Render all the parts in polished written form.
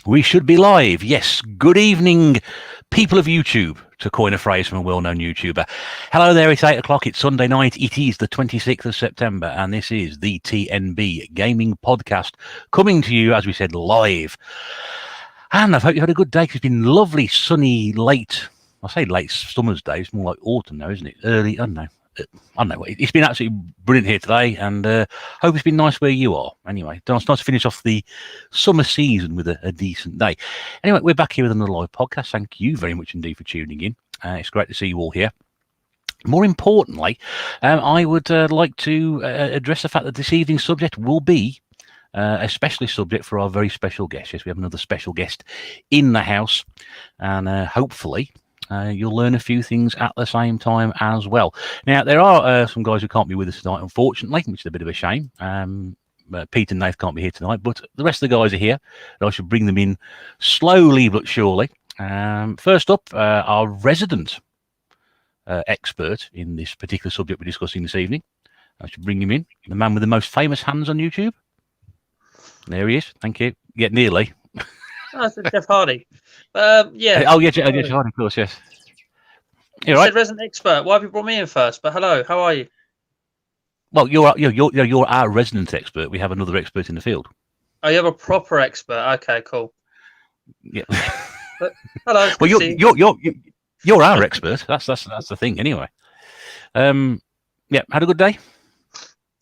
We should be live. Yes. Good evening, people of YouTube, to coin a phrase from a well-known YouTuber. Hello there. It's 8 o'clock. It's Sunday night. It is the 26th of September, and this is the tNb Gaming Podcast coming to you, as we said, live. And I hope you had a good day. It's been lovely, sunny, late. I say late summer's day. It's more like autumn now, isn't it? Early. I don't know. It's been absolutely brilliant here today, and hope it's been nice where you are. Anyway, it's nice to finish off the summer season with a decent day. Anyway, we're back here with another live podcast. Thank you very much indeed for tuning in. It's great to see you all here. More importantly, I would like to address the fact that this evening's subject will be a special subject for our very special guest. Yes, we have another special guest in the house, and hopefully you'll learn a few things at the same time as well. Now, there are some guys who can't be with us tonight, unfortunately, which is a bit of a shame. Pete and Nath can't be here tonight, but the rest of the guys are here, and I should bring them in slowly but surely. First up, our resident expert in this particular subject we're discussing this evening. I should bring him in, the man with the most famous hands on YouTube. There he is. Thank you. Yeah, nearly. Oh, it's Jeff Hardy. Yeah. Oh, yeah, Jeff Hardy, of course, yes. You right? Said resident expert. Why have you brought me in first? But hello, how are you? Well, you're our resident expert. We have another expert in the field. Oh, you have a proper expert. Okay, cool. Yeah. But, hello. Well, you're our expert. That's the thing, anyway. Yeah, had a good day.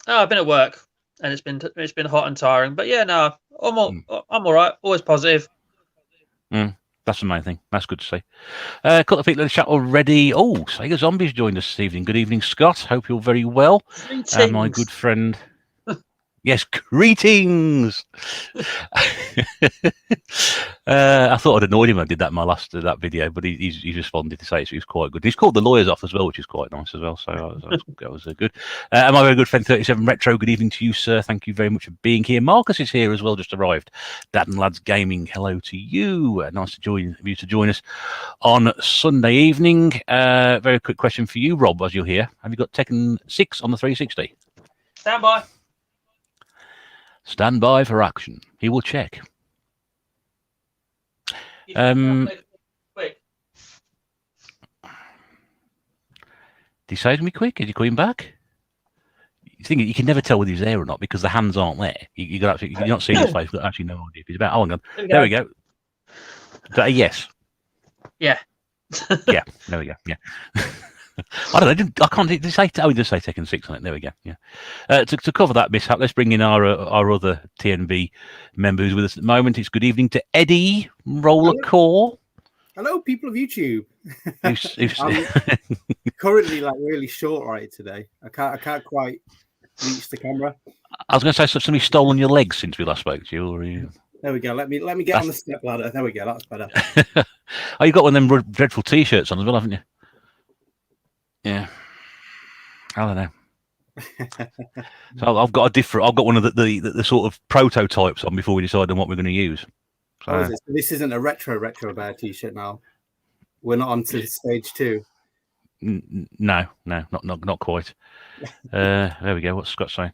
Oh, I've been at work, and it's been hot and tiring. But yeah, no, I'm all right. Always positive. That's the main thing. That's good to see. A couple of people in the chat already. Oh, Sega Zombies joined us this evening. Good evening, Scott. Hope you're very well. My good friend. Yes, greetings. I thought I'd annoyed him when I did that in my last that video, but he's responded to say so. He's quite good. He's called the lawyers off as well, which is quite nice as well. So that was good. My very good friend 37 Retro. Good evening to you, sir. Thank you very much for being here. Marcus is here as well, just arrived. Dad and Lads Gaming. Hello to you. Nice to join us on Sunday evening. Very quick question for you, Rob, as you're here. Have you got Tekken 6 on the 360? Stand by. Stand by for action. He will check. Quick. Did he say to me quick? Is he coming back? You can never tell whether he's there or not because the hands aren't there. You're not seeing his face. You've got actually no idea if he's about. Oh, hang on. There we go. Is that a yes? Yeah. Yeah. There we go. Yeah. I don't know. I can't. Did it say? Oh, he does say Tekken 6 on it. There we go. Yeah. To cover that mishap, let's bring in our other tNb member who's with us at the moment. It's good evening to Eddie Rollercore. Hello, people of YouTube. I'm currently really short right today. I can't quite reach the camera. I was going to say somebody's stolen your legs since we last spoke to you. Or you... There we go. Let me get on the step ladder. There we go. That's better. Oh, you got one of them dreadful T-shirts on as well, haven't you? Yeah, I don't know. So I've got one of the sort of prototypes on before we decide on what we're going to use. So this isn't a retro bear T-shirt now. We're not on to stage 2. No, not quite. There we go. What's Scott saying?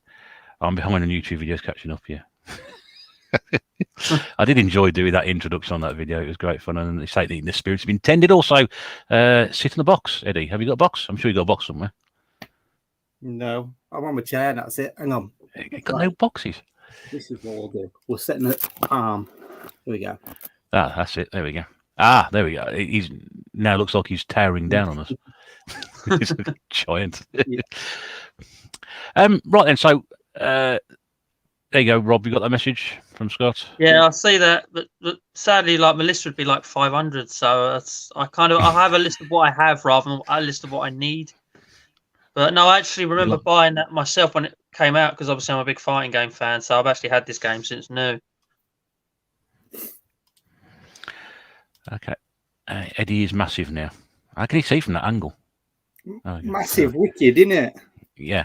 I'm behind on YouTube videos catching up. Yeah. I did enjoy doing that introduction on that video. It was great fun, and they say the spirit's been intended. Also, sit in the box, Eddie. Have you got a box? I'm sure you got a box somewhere. No, I'm on my chair. And that's it. Hang on. You got no boxes. This is what we'll do. We'll set in the arm. There we go. Ah, that's it. There we go. Ah, there we go. He's now looks like he's towering down on us. He's a giant. Yeah. Right then. So. There you go, Rob. You got that message from Scott? Yeah, I see that. But sadly, my list would be 500. So I have a list of what I have rather than a list of what I need. But no, I actually remember buying that myself when it came out because obviously I'm a big fighting game fan. So I've actually had this game since new. Okay, Eddie is massive now. How can you see from that angle? Oh, massive, wicked, isn't it? Yeah.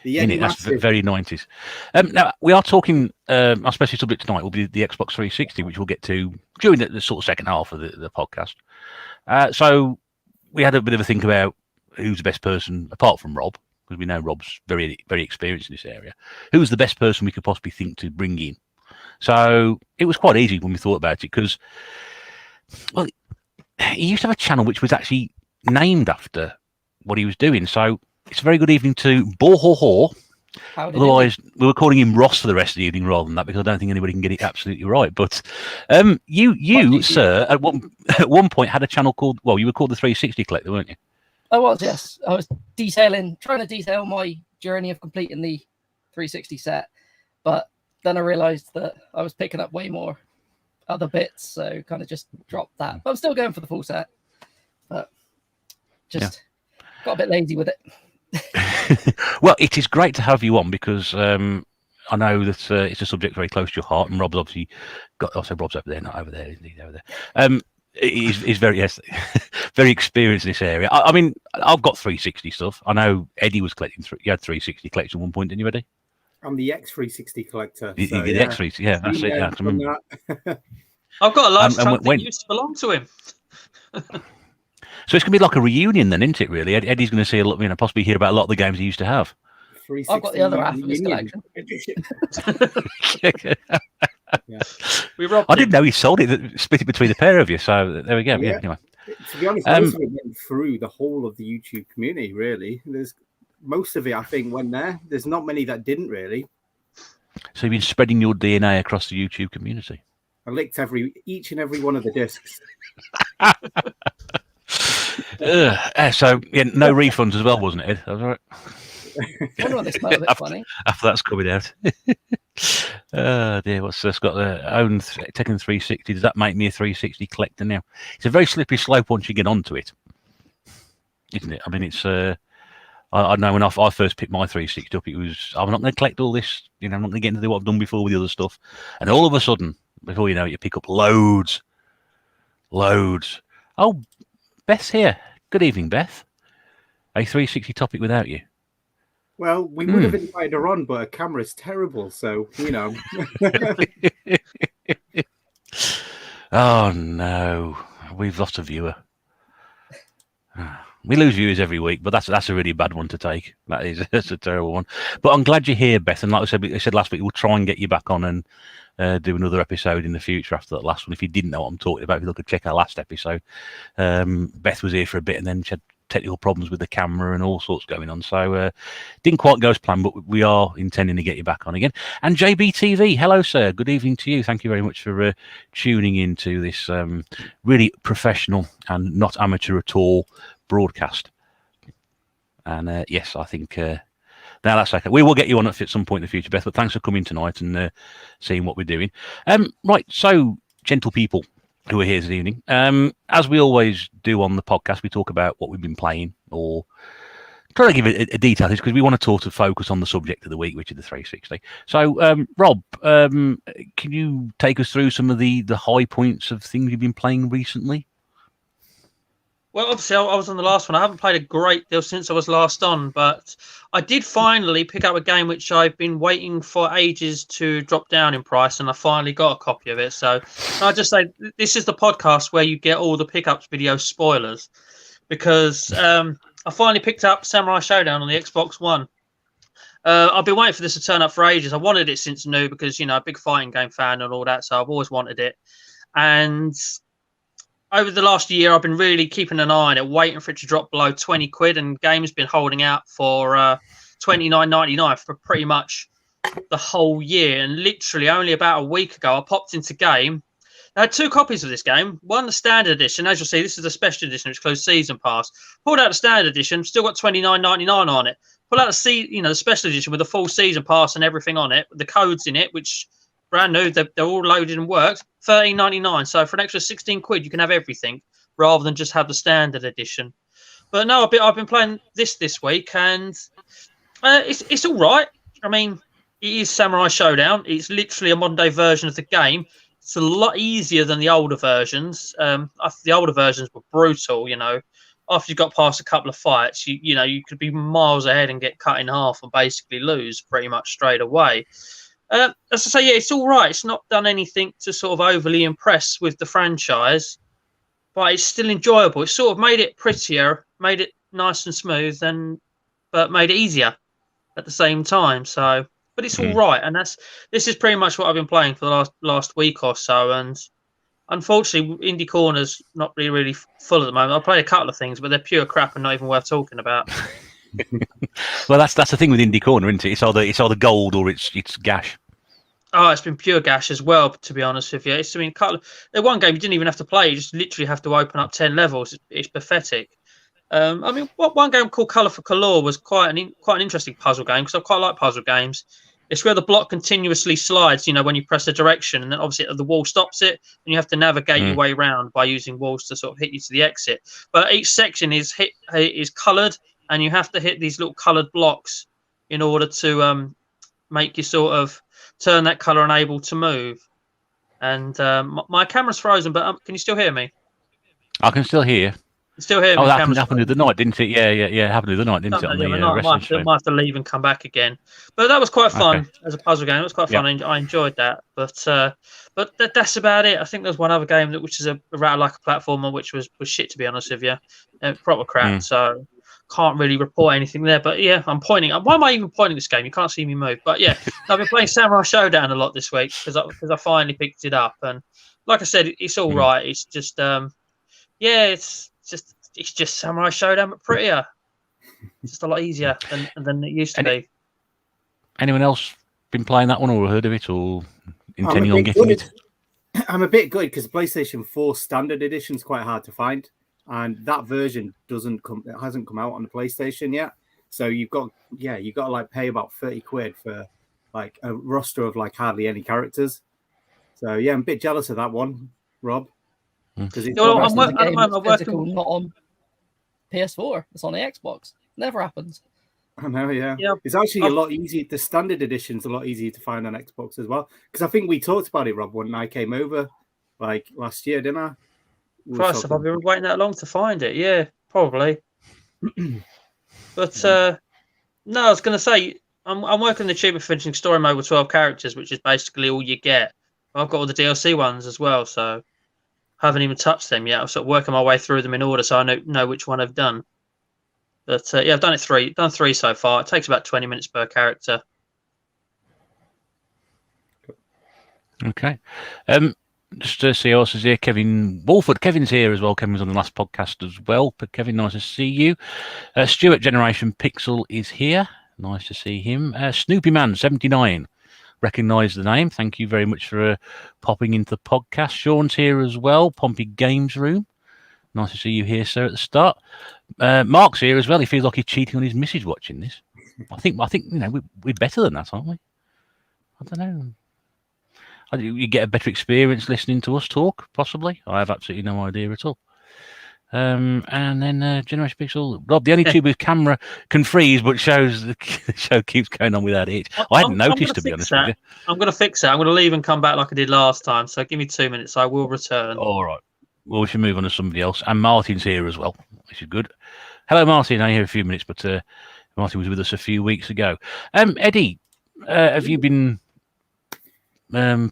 That's very 90s. Now, we are talking, our special subject tonight will be the Xbox 360, which we'll get to during the sort of second half of the podcast. So we had a bit of a think about who's the best person, apart from Rob, because we know Rob's very, very experienced in this area. Who's the best person we could possibly think to bring in So it was quite easy when we thought about it because, well, he used to have a channel which was actually named after what he was doing. So it's a very good evening to Bohoho. Otherwise, we were calling him Ross for the rest of the evening rather than that because I don't think anybody can get it absolutely right. But you, sir, at one point had a channel called, well, you were called the 360 Collector, weren't you? I was, yes. I was trying to detail my journey of completing the 360 set, but then I realised that I was picking up way more other bits, so kind of just dropped that. But I'm still going for the full set, but just got a bit lazy with it. Well, it is great to have you on because I know that it's a subject very close to your heart, and Rob's obviously got. Also, Rob's over there, not over there, indeed, over there. He's very very experienced in this area. I mean, I've got 360 stuff. I know Eddie was collecting. You had 360 collection at one point, didn't you, Eddie? I'm the X360 collector. The X360, yeah, that's it. Yeah, I've got a large chunk that used to belong to him. So it's going to be like a reunion then, isn't it, really? Eddie's going to see a lot, possibly hear about a lot of the games he used to have. I've got the other half of his collection. I didn't know he sold it, split it between the pair of you. So there we go. Yeah. Anyway, to be honest, most of it went through the whole of the YouTube community. Really, there's most of it. I think went there. There's not many that didn't really. So you've been spreading your DNA across the YouTube community. I licked each and every one of the discs. So no refunds as well, wasn't it? That was all right. I wonder what this might be funny. After that's coming out. Oh dear, what's this? Got their own Tekken 360. Does that make me a 360 collector now? It's a very slippery slope once you get onto it, isn't it? I mean, it's I know when I first picked my 360 up, it was I'm not going to collect all this. I'm not going to get into what I've done before with the other stuff. And all of a sudden, before you know it, you pick up loads. Oh, Beth's here. Good evening, Beth. A 360 topic without you. Well, we would have invited her on, but her camera's terrible, so, Oh, no. We've lost a viewer. We lose viewers every week, but that's a really bad one to take. That's a terrible one. But I'm glad you're here, Beth. And like I said last week, we'll try and get you back on and do another episode in the future after that last one. If you didn't know what I'm talking about, if you look and check our last episode, Beth was here for a bit and then she had technical problems with the camera and all sorts going on. So didn't quite go as planned, but we are intending to get you back on again. And JBTV, hello, sir. Good evening to you. Thank you very much for tuning into this really professional and not amateur at all broadcast. And yes, I think now that's okay. We will get you on at some point in the future, Beth, but thanks for coming tonight and seeing what we're doing. Right, so gentle people who are here this evening, as we always do on the podcast, we talk about what we've been playing or try to give it a detail because we want to sort of focus on the subject of the week, which is the 360. So Rob, can you take us through some of the high points of things you've been playing recently? Well, obviously, I was on the last one. I haven't played a great deal since I was last on, but I did finally pick up a game which I've been waiting for ages to drop down in price, and I finally got a copy of it. So I'll just say this is the podcast where you get all the pickups video spoilers, because I finally picked up Samurai Showdown on the Xbox One. I've been waiting for this to turn up for ages. I wanted it since new because, a big fighting game fan and all that, so I've always wanted it. And over the last year, I've been really keeping an eye on it, waiting for it to drop below 20 quid, and game's been holding out for $29.99 for pretty much the whole year. And literally only about a week ago, I popped into game. I had two copies of this game. One, the standard edition. As you'll see, this is the special edition, which includes season pass. Pulled out the standard edition, still got $29.99 on it. Pulled out the special edition with the full season pass and everything on it, with the codes in it, which brand new, they're all loaded and worked. $13.99. So for an extra 16 quid, you can have everything rather than just have the standard edition. But no, I've been playing this week, and it's all right. I mean, it is Samurai Showdown. It's literally a modern day version of the game. It's a lot easier than the older versions. The older versions were brutal. After you got past a couple of fights, you could be miles ahead and get cut in half and basically lose pretty much straight away. As I say, yeah, it's all right. It's not done anything to sort of overly impress with the franchise, but it's still enjoyable. It's sort of made it prettier, made it nice and smooth, but made it easier at the same time. So, but but it's all right. And this is pretty much what I've been playing for the last week or so. And unfortunately, Indie Corner's not really full at the moment. I played a couple of things, but they're pure crap and not even worth talking about. Well, that's the thing with Indie Corner, isn't it? It's either gold or it's gash. Oh, it's been pure gash as well, to be honest with you. The one game you didn't even have to play; you just literally have to open up 10 levels. It's pathetic. One game called Colour for Color was quite an interesting puzzle game because I quite like puzzle games. It's where the block continuously slides, when you press a direction, and then obviously the wall stops it, and you have to navigate your way around by using walls to sort of hit you to the exit. But each section is coloured, and you have to hit these little coloured blocks in order to make you sort of turn that colour and able to move. And my camera's frozen, but can you still hear me? I can still hear. You still hear me? Oh, that happened the other night, didn't it? Yeah. Happened the other night, didn't it? I might have to leave and come back again. But that was quite fun as a puzzle game. It was quite fun. I enjoyed that. But that's about it. I think there's one other game which is a rather like a platformer, which was shit, to be honest with you. Proper crap. So can't really report anything there. But yeah, I'm pointing. Why am I even pointing this game? You can't see me move. But yeah, I've been playing Samurai Showdown a lot this week because I finally picked it up. And like I said, it's all right. It's just it's just Samurai Showdown, but prettier. It's just a lot easier than it used to be. Anyone else been playing that one or heard of it or intending on getting it? I'm a bit good because the PlayStation 4 Standard Edition is quite hard to find, and that version hasn't come out on the PlayStation yet. So you've got to like pay about 30 quid for like a roster of like hardly any characters. So yeah, I'm a bit jealous of that one, Rob. Because it's not on PS4. It's on the Xbox. Never happens. I know, yeah. It's actually a lot easier. The standard edition's a lot easier to find on Xbox as well. Because I think we talked about it, Rob, when I came over like last year, didn't I? Christ, have I been waiting that long to find it? Yeah, probably. But no, I was going to say I'm working the achievement for finishing story mode with 12 characters, which is basically all you get. I've got all the DLC ones as well, so I haven't even touched them yet. I'm sort of working my way through them in order, so I know which one I've done. But yeah, I've done three so far. It takes about 20 minutes per character. Okay. Just to see who else is here. Kevin Wolford. Kevin's here as well. Kevin was on the last podcast as well. But Kevin, nice to see you. Stuart Generation Pixel is here. Nice to see him. Snoopy Man 79. Recognise the name. Thank you very much for popping into the podcast. Sean's here as well. Pompey Games Room. Nice to see you here, sir, at the start. Mark's here as well. He feels like he's cheating on his missus watching this. I think we're better than that, aren't we? I don't know. You get a better experience listening to us talk, possibly. I have absolutely no idea at all. And then Generation Pixel, Rob, the only tube with camera can freeze, but shows the show keeps going on without it. I hadn't noticed, to be honest with you. I'm going to fix it. I'm going to leave and come back like I did last time. So give me 2 minutes. I will return. All right. Well, we should move on to somebody else. And Martin's here as well, which is good. Hello, Martin. I'm here a few minutes, but Martin was with us a few weeks ago. Eddie, have you been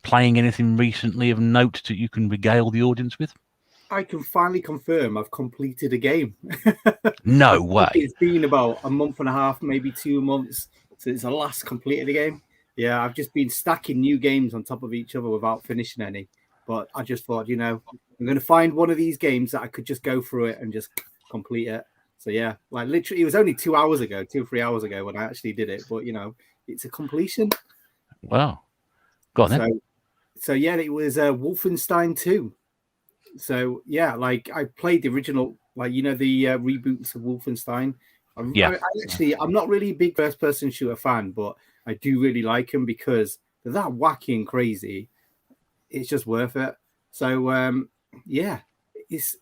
playing anything recently of note that you can regale the audience with? I can finally confirm I've completed a game. No way. It's been about a month and a half, maybe 2 months since I last completed a game. Yeah, I've just been stacking new games on top of each other without finishing any. But I just thought, I'm going to find one of these games that I could just go through it and just complete it. So yeah, like literally, it was only 2 or 3 hours ago when I actually did it. But it's a completion. Wow. Go on then. So yeah, it was Wolfenstein 2. So yeah, like I played the original, like the reboots of Wolfenstein. I'm not really a big first-person shooter fan, but I do really like them because they're that wacky and crazy. It's just worth it. So yeah, it's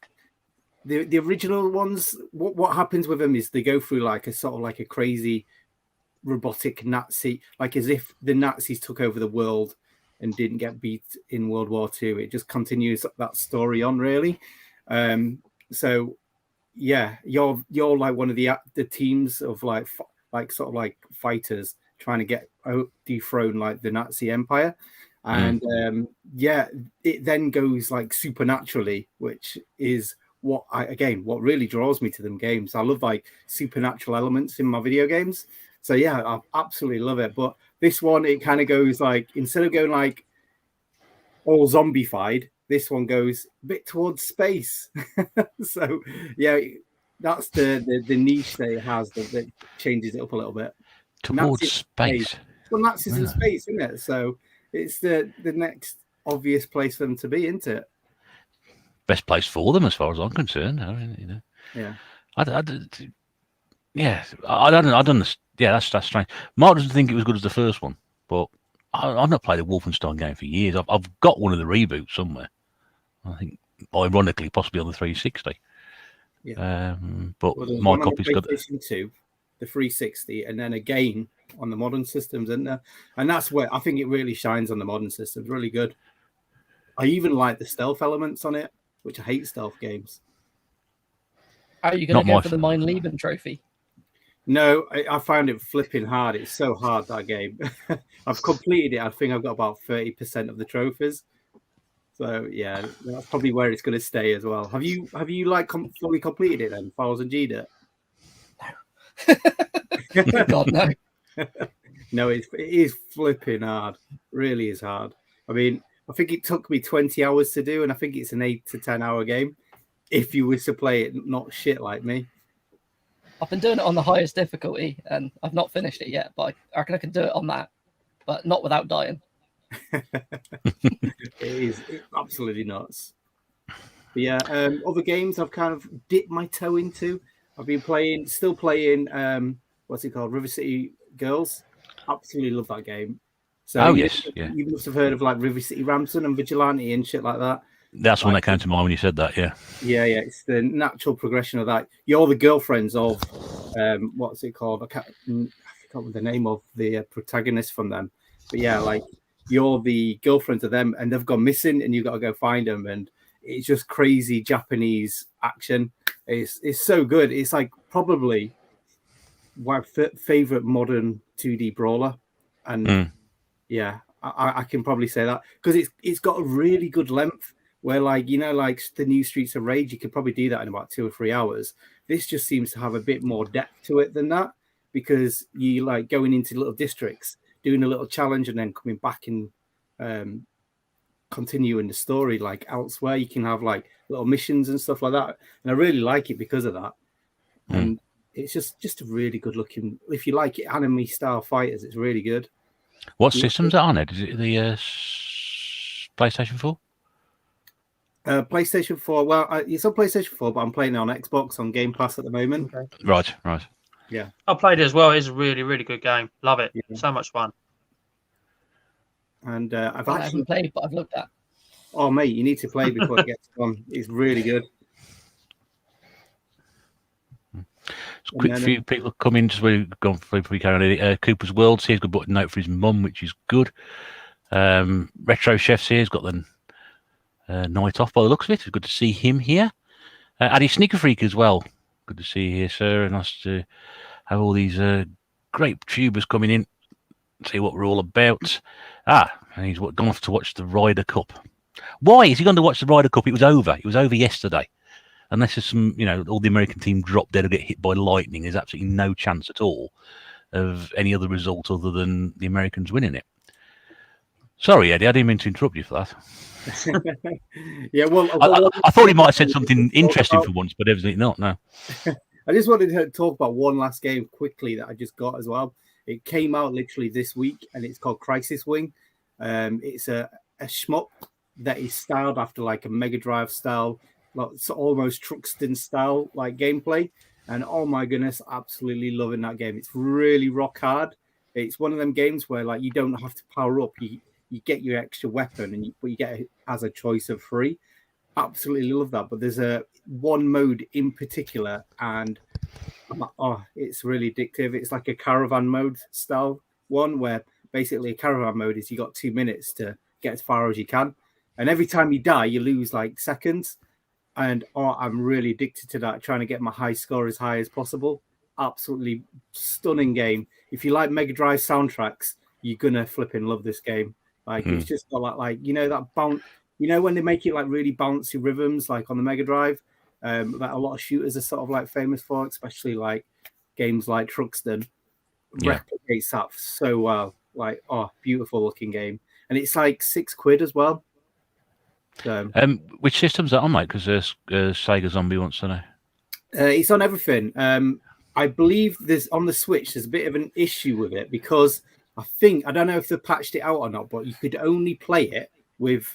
the original ones. What happens with them is they go through like a sort of like a crazy robotic Nazi, like as if the Nazis took over the world and didn't get beat in World War II. It just continues that story on, really. So yeah, you're like one of the teams of like sort of like fighters trying to dethrone like the Nazi Empire. And it then goes like supernaturally, which is what really draws me to them games. I love like supernatural elements in my video games. So yeah, I absolutely love it. But This one, it kind of goes like, instead of going like all zombified, this one goes a bit towards space. So yeah, that's the niche that it has that changes it up a little bit. Towards space. Well, Nazis in space, isn't it? So it's the next obvious place for them to be, isn't it? Best place for them, as far as I'm concerned. I mean, you know. Yeah. I don't. Yeah, that's strange. Mark doesn't think it was good as the first one, but I've not played a Wolfenstein game for years. I've got one of the reboots somewhere. I think, ironically, possibly on the 360. Yeah. But my copy's got PlayStation 2, the 360, and then again on the modern systems, isn't there? And that's where I think it really shines on the modern systems. Really good. I even like the stealth elements on it, which I hate stealth games. Are you going to go for the Mein Leben trophy? No, I found it flipping hard. It's so hard, that game. I've completed it. I think I've got about 30% of the trophies. So yeah, that's probably where it's going to stay as well. Have you like fully completed it then? 1000G'd it? No. God, no. No, it is flipping hard. Really is hard. I mean, I think it took me 20 hours to do, and I think it's an 8 to 10 hour game. If you wish to play it, not shit like me. I've been doing it on the highest difficulty, and I've not finished it yet, but I reckon I can do it on that, but not without dying. It's absolutely nuts. But yeah, other games I've kind of dipped my toe into. I've been still playing, what's it called? River City Girls. Absolutely love that game. So you must have heard of like River City Ransom and Vigilante and shit like that. That's one that came to mind when you said that, yeah. Yeah. It's the natural progression of that. You're the girlfriends of, what's it called? I can't remember the name of the protagonist from them. But yeah, like you're the girlfriends of them, and they've gone missing, and you've got to go find them. And it's just crazy Japanese action. It's so good. It's like probably my favorite modern 2D brawler, and yeah, I can probably say that because it's got a really good length. Where like like the new Streets of Rage, you could probably do that in about 2 or 3 hours. This just seems to have a bit more depth to it than that, because you like going into little districts, doing a little challenge, and then coming back and continuing the story like elsewhere. You can have like little missions and stuff like that, and I really like it because of that. And it's just a really good looking. If you like anime style fighters, it's really good. What systems are on it? Is it the PlayStation 4? PlayStation 4. Well, it's on PlayStation 4, but I'm playing it on Xbox on Game Pass at the moment. Okay. Right. Yeah, I played it as well. It's a really, really good game. Love it. Yeah. So much fun. And I haven't played, but I've looked at. Oh, mate, you need to play before it gets on. It's really good. It's a quick few people come in just really gone through before we carry on. Cooper's World here's got a note for his mum, which is good. Retro Chefs here's got the night off by the looks of it. It's good to see him here. Addy Sneaker Freak as well. Good to see you here, sir. And nice to have all these great tubers coming in. See what we're all about. And he's gone off to watch the Ryder Cup. Why is he going to watch the Ryder Cup? It was over. It was over yesterday. Unless there's some, all the American team drop dead or get hit by lightning, there's absolutely no chance at all of any other result other than the Americans winning it. Sorry, Eddie, I didn't mean to interrupt you for that. Yeah, well, I thought he might have said something interesting for once, but evidently not. No. I just wanted to talk about one last game quickly that I just got as well. It came out literally this week, and it's called Crisis Wing. It's a shmup that is styled after like a Mega Drive style, like almost Truxton style like gameplay. And oh my goodness, absolutely loving that game. It's really rock hard. It's one of them games where like you don't have to power up. You get your extra weapon, and you get it as a choice of 3. Absolutely love that. But there's one mode in particular, and it's really addictive. It's like a caravan mode style one, where basically a caravan mode is you got 2 minutes to get as far as you can, and every time you die, you lose like seconds. And I'm really addicted to that, trying to get my high score as high as possible. Absolutely stunning game. If you like Mega Drive soundtracks, you're gonna flipping love this game. Like it's just got like that bounce. When they make it like really bouncy rhythms, like on the Mega Drive, that a lot of shooters are sort of like famous for, especially like games like Truxton. Replicates that so well. Like, oh, beautiful looking game, and it's like £6 as well. So, which system's that on, mate? Because Sega Zombie wants to know. It's on everything. I believe there's on the Switch. There's a bit of an issue with it because I don't know if they patched it out or not, but you could only play it with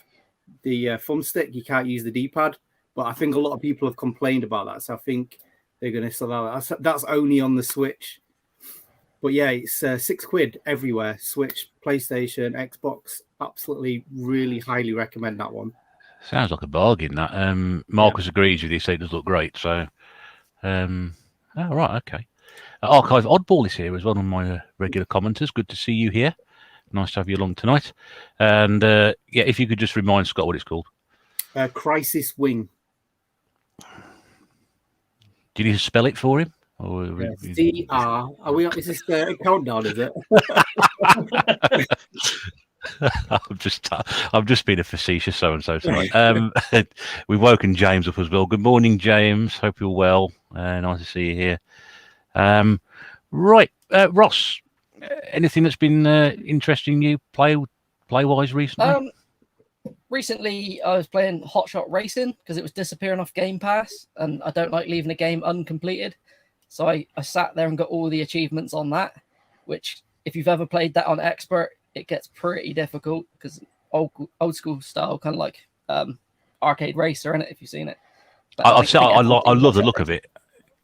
the thumbstick. You can't use the D-pad. But I think a lot of people have complained about that, so I think they're going to sell that. That's only on the Switch. But yeah, it's £6 everywhere. Switch, PlayStation, Xbox. Absolutely, really highly recommend that one. Sounds like a bargain. That Marcus agrees with you. So it does look great. So, right, okay. Archive Oddball is here as well, one of my regular commenters. Good to see you here. Nice to have you along tonight. And if you could just remind Scott what it's called. Crisis Wing. Do you need to spell it for him? Or CR. Are we? Is this a countdown? Is it? I'm just being a facetious so and so tonight. We've woken James up as well. Good morning, James. Hope you're well. Nice to see you here. Right, Ross. Anything that's been interesting you play wise recently? Recently, I was playing Hotshot Racing because it was disappearing off Game Pass, and I don't like leaving a game uncompleted. So I sat there and got all the achievements on that, which, if you've ever played that on Expert, it gets pretty difficult because old school style, kind of like arcade racer, in it, if you've seen it. I love the look of it.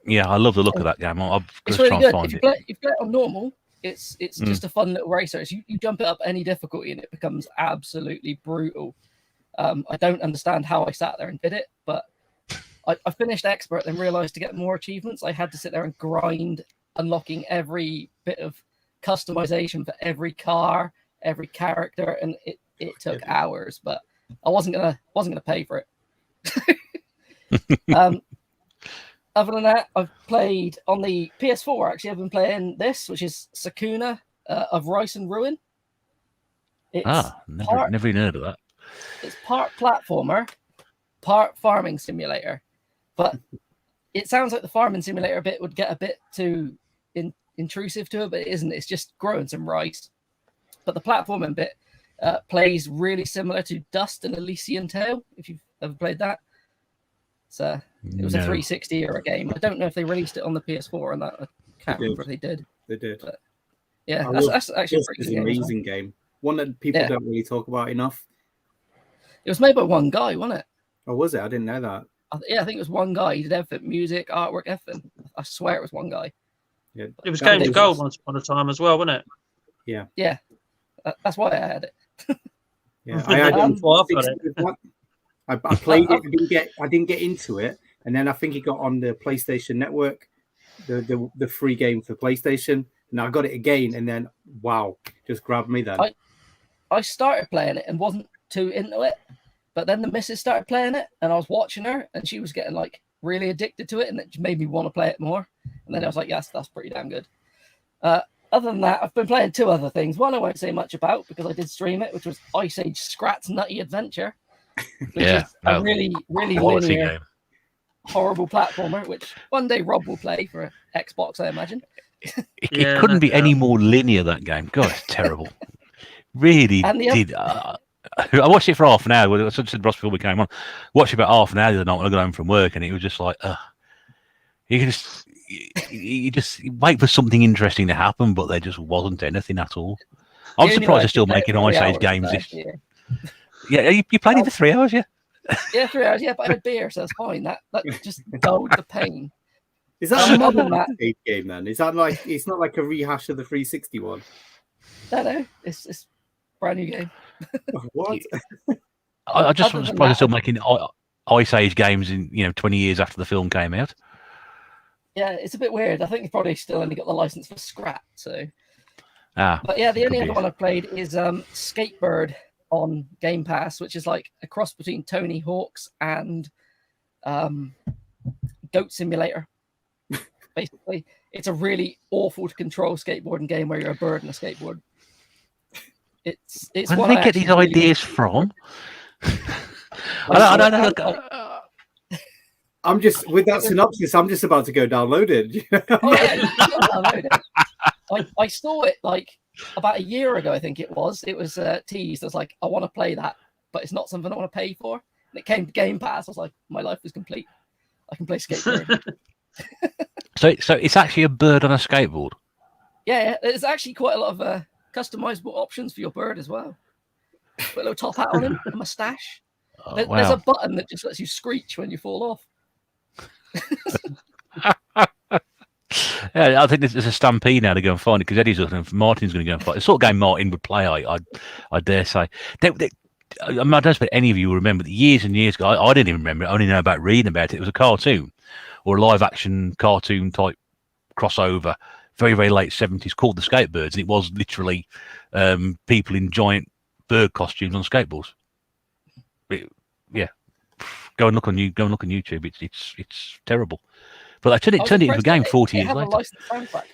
Yeah, I love the look of that game. It's really good. If you play it on normal, it's just a fun little racer. You jump it up any difficulty and it becomes absolutely brutal. I don't understand how I sat there and did it, but I finished Expert and realized to get more achievements, I had to sit there and grind, unlocking every bit of customization for every car, every character, and it took hours, but I wasn't gonna pay for it. Other than that, I've played on the PS4. Actually, I've been playing this, which is Sakuna of Rice and Ruin. Never even heard of that. It's part platformer, part farming simulator, but it sounds like the farming simulator bit would get a bit too intrusive to it, but it isn't. It's just growing some rice. But the platforming bit plays really similar to Dust and Elysian Tale, if you've ever played that. It was a 360 era game. I don't know if they released it on the PS4 or that. I can't remember if they did. They did. But yeah, that's actually a pretty good amazing game. One that people don't really talk about enough. It was made by one guy, wasn't it? Oh, was it? I didn't know that. I think it was one guy. He did everything: music, artwork, everything. I swear it was one guy. Yeah, it was Games of Gold once upon a time as well, wasn't it? Yeah. That's why I had it. Yeah, I had it. I played it. I didn't get into it, and then I think it got on the PlayStation Network, the free game for PlayStation. And I got it again, and then wow, just grabbed me then. I started playing it and wasn't too into it, but then the missus started playing it, and I was watching her, and she was getting like really addicted to it, and it made me want to play it more. And then I was like, yes, that's pretty damn good. Other than that, I've been playing two other things. One I won't say much about because I did stream it, which was Ice Age Scrat's Nutty Adventure. Which is a really, really linear, game. Horrible platformer, which one day Rob will play for Xbox, I imagine. It couldn't be any more linear, that game. God, it's terrible. Really did. I watched it for half an hour. I said Ross before we came on. Watched it about half an hour the other night when I got home from work, and it was just like, you just wait for something interesting to happen, but there just wasn't anything at all. I'm surprised they're still making Ice Age games. Yeah, you played it for 3 hours, yeah? Yeah, 3 hours, yeah, but I had beer, so it's fine. That just dulled the pain. Is that a modern game then? Is that like, it's not like a rehash of the 360 one? No, it's a brand new game. What? I just was surprised they're still making Ice Age games in 20 years after the film came out. Yeah, it's a bit weird. I think they've probably still only got the license for Scrap, so. But yeah, the only other one I've played is Skatebird on Game Pass, which is like a cross between Tony Hawk's and Goat Simulator. Basically, it's a really awful to control skateboarding game where you're a bird and a skateboard. It's where do they get these ideas from? I don't know. I'm just with that synopsis. I'm just about to go download it. I saw it like about a year ago, I think it was teased as like, I want to play that, but it's not something I want to pay for. And it came to Game Pass. I was like, my life is complete. I can play Skatebird. So it's actually a bird on a skateboard. Yeah, there's actually quite a lot of customizable options for your bird as well. Put a little top hat on him, a mustache. Oh, There's wow. a button that just lets you screech when you fall off. Yeah, I think there's a stampede now to go and find it because Eddie's looking and Martin's going to go and find it. The sort of game Martin would play, I dare say. I don't expect any of you will remember that years and years ago. I didn't even remember it. I only know about reading about it. It was a cartoon or a live action cartoon type crossover, very, very late 70s, called The Skatebirds. And it was literally people in giant bird costumes on skateboards. Yeah. Go and look on YouTube. It's terrible. But I turned it into a game 40 years later. It has a licensed soundtrack.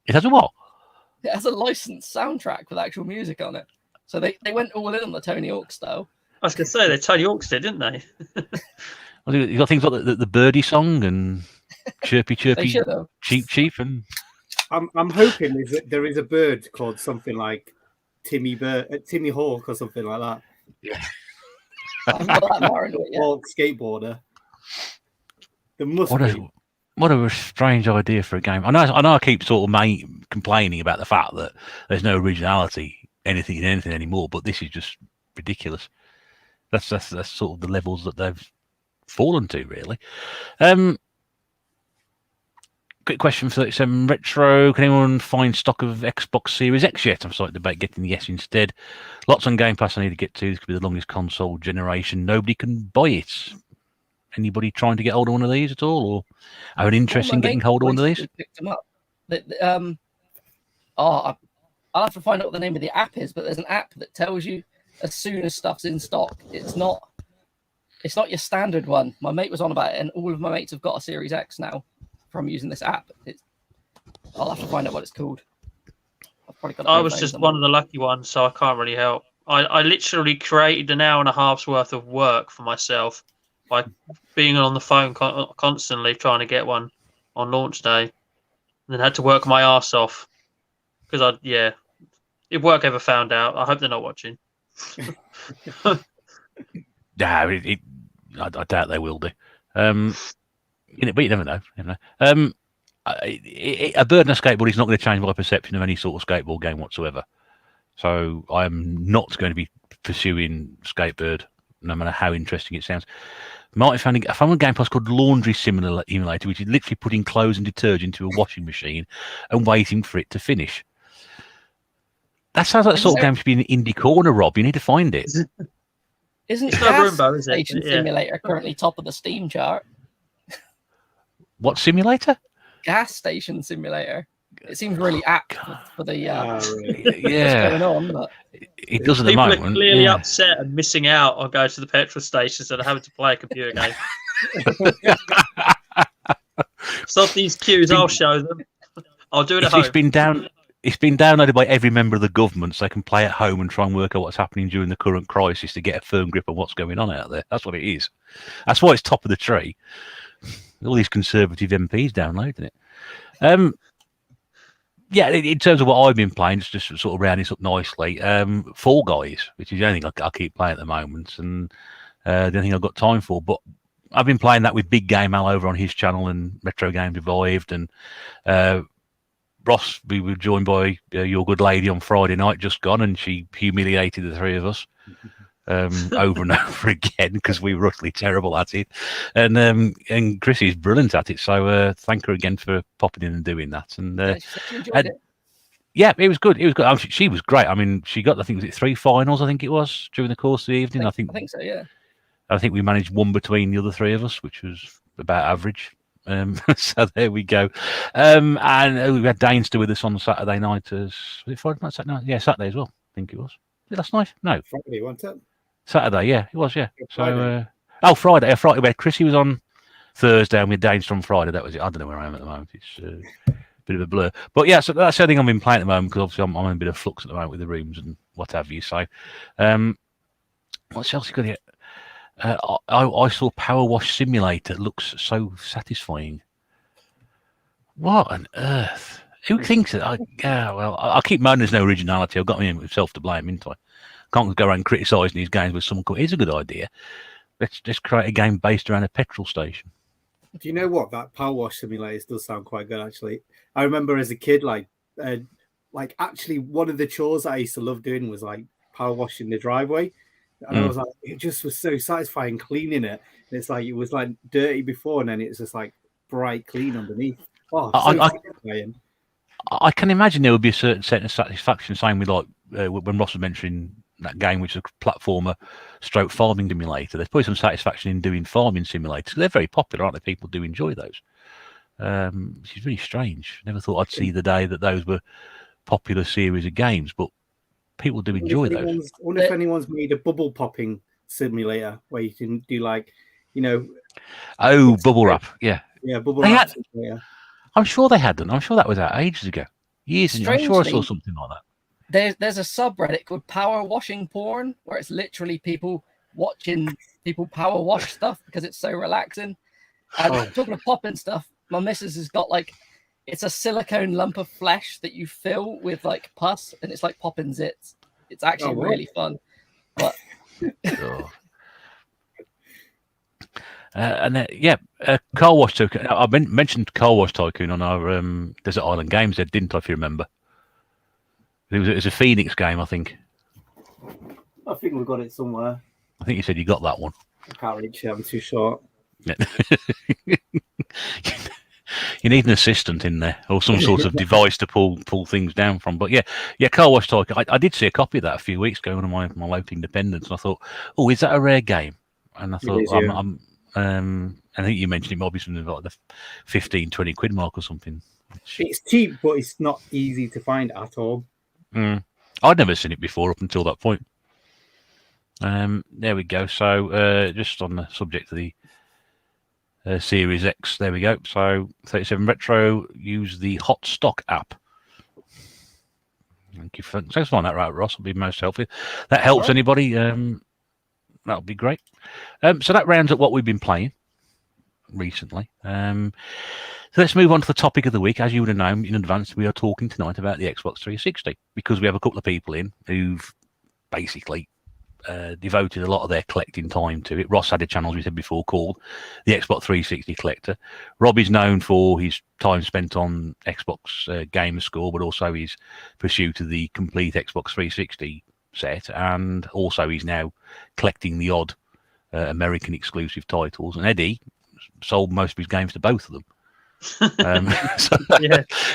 It has a what? It has a licensed soundtrack with actual music on it. So they went all in on the Tony Hawk style. I was going to say, they Tony Hawks did, didn't they? You got things like the Birdie song and Chirpy Chirpy Cheep Cheep. And I'm hoping there is a bird called something like Timmy Hawk or something like that. Yeah. I've got that more into it, yeah. Hawk skateboarder. There must be. What a strange idea for a game. I know I keep sort of complaining about the fact that there's no originality, anything in anything anymore, but this is just ridiculous. That's sort of the levels that they've fallen to, really. Quick question for 37 Retro. Can anyone find stock of Xbox Series X yet? I'm sorry to debate getting the S instead. Lots on Game Pass I need to get to. This could be the longest console generation. Nobody can buy it. Anybody trying to get hold of one of these at all, or have an interest in getting hold of one of these? Picked them up. I'll have to find out what the name of the app is, but there's an app that tells you as soon as stuff's in stock. It's not your standard one. My mate was on about it, and all of my mates have got a Series X now from using this app. I'll have to find out what it's called. I was just one of the lucky ones, so I can't really help. I literally created an hour and a half's worth of work for myself by being on the phone constantly trying to get one on launch day, and then had to work my arse off because if work ever found out, I hope they're not watching. Nah, I doubt they will do. But you never know. A bird and a skateboard is not going to change my perception of any sort of skateboard game whatsoever. So I'm not going to be pursuing Skatebird, no matter how interesting it sounds. Martin found a game plus called Laundry Simulator, which is literally putting clothes and detergent into a washing machine and waiting for it to finish. That sounds like the sort of game should be in the indie corner, Rob. You need to find it. Isn't Gas Station Simulator currently top of the Steam chart? What simulator? Gas Station Simulator. It seems really apt for the yeah. what's going on. But it does at the moment. People are clearly upset and missing out on going to the petrol stations and having to play a computer game. Stop these queues, I'll show them. I'll do it at home. It's been downloaded by every member of the government so they can play at home and try and work out what's happening during the current crisis to get a firm grip on what's going on out there. That's what it is. That's why it's top of the tree. All these conservative MPs downloading it. In terms of what I've been playing, just to sort of round this up nicely, Fall Guys, which is the only thing I keep playing at the moment, and the only thing I've got time for. But I've been playing that with Big Game Al over on his channel and Retro Games Revived, and Ross, we were joined by your good lady on Friday night, just gone, and she humiliated the three of us over and over again because we were utterly terrible at it. And Chrissy's brilliant at it, so thank her again for popping in and doing that. And she enjoyed it. Yeah, it was good. It was good. She was great. I mean, she got, I think, was it 3 finals? I think it was during the course of the evening. I think so. Yeah. I think we managed one between the other three of us, which was about average. So there we go. And we had Dainster with us on Saturday night. Was it Friday night? Saturday night? Yeah, Saturday as well. I think it was. Was it last night? No. Friday, wasn't it? Saturday, yeah, it was, yeah. Friday. So, Friday. Friday, where Chrissy was on Thursday and we had Dainster on Friday. That was it. I don't know where I am at the moment. It's a bit of a blur. But yeah, so that's the thing I've been playing at the moment because obviously I'm in a bit of flux at the moment with the rooms and what have you. So, what else you got here? I saw Power Wash Simulator. It looks so satisfying. What on earth Who thinks that? I keep moaning there's no originality. I've got myself to blame, haven't I? Can't go around criticising these games with someone. Here's a good idea. Let's create a game based around a petrol station. Do you know what? That power wash simulator does sound quite good, actually. I remember as a kid, actually one of the chores I used to love doing was like power washing the driveway. And I was like, it just was so satisfying cleaning it. And it's like, it was like dirty before, and then it's just like bright clean underneath. Oh, satisfying. I can imagine there would be a certain set of satisfaction, same with like when Ross was mentioning that game, which is a platformer stroke farming simulator. There's probably some satisfaction in doing farming simulators. They're very popular, aren't they? People do enjoy those. Which is really strange. Never thought I'd see the day that those were popular series of games, but people do enjoy those. I wonder if anyone's made a bubble popping simulator where you can do bubble wrap. Yeah, bubble wrap. I'm sure they had them. I'm sure that was out ages ago. Years ago. I'm sure I saw something like that. There's a subreddit called Power Washing Porn, where it's literally people watching people power wash stuff because it's so relaxing. And talking of popping stuff, my missus has got it's a silicone lump of flesh that you fill with pus, and it's like popping zits. It's actually really fun. But Car Wash Tycoon. I mentioned Car Wash Tycoon on our Desert Island Games, didn't I? If you remember. It was a Phoenix game, I think. I think we've got it somewhere. I think you said you got that one. I can't reach it. I'm too short. Yeah. You need an assistant in there or some sort of device to pull things down from. But yeah, Car Wash Tycoon. I did see a copy of that a few weeks ago on my local Independence, and I thought, is that a rare game? And I thought, I think you mentioned it might be something like the 15-20 quid mark or something. It's cheap, but it's not easy to find at all. I'd never seen it before up until that point. There we go. So just on the subject of the Series X, there we go. So 37 Retro, use the Hot Stock app. Thanks for finding that right, Ross. Will be most helpful. That helps anybody. That'll be great. So that rounds up what we've been playing recently. So let's move on to the topic of the week. As you would have known in advance, we are talking tonight about the Xbox 360 because we have a couple of people in who've basically devoted a lot of their collecting time to it. Ross had a channel, as we said before, called the Xbox 360 Collector. Rob is known for his time spent on Xbox Gamer Score, but also his pursuit of the complete Xbox 360 set, and also he's now collecting the odd American exclusive titles. And Eddie sold most of his games to both of them.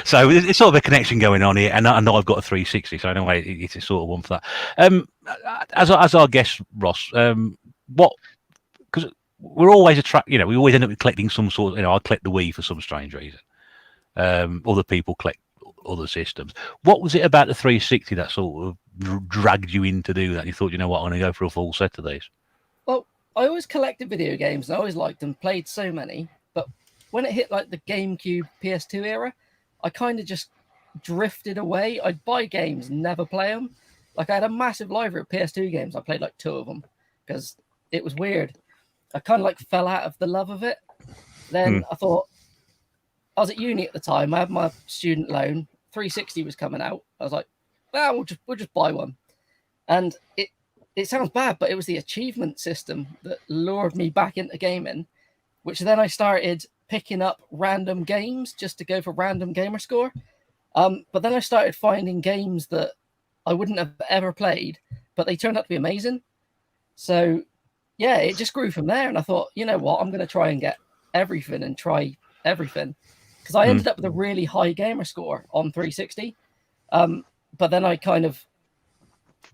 So it's sort of a connection going on here, and I know I've got a 360, so anyway, it's a sort of one for that. As our guest Ross, because we're always we always end up collecting some sort. I collect the Wii for some strange reason. Other people collect other systems. What was it about the 360 that sort of dragged you in to do that? You thought, I'm going to go for a full set of these. Well, I always collected video games, and I always liked them. Played so many, but when it hit the GameCube, PS2 era, I kind of just drifted away. I'd buy games, never play them. I had a massive library of PS2 games. I played 2 of them because it was weird. I kind of fell out of the love of it. Then I thought, I was at uni at the time. I had my student loan. 360 was coming out. I was like, we'll just buy one. And it sounds bad, but it was the achievement system that lured me back into gaming, which then I started picking up random games just to go for random gamer score. But then I started finding games that I wouldn't have ever played, but they turned out to be amazing. So yeah, it just grew from there. And I thought, you know what, I'm going to try and get everything and try everything. Because I ended up with a really high gamer score on 360. But then I kind of,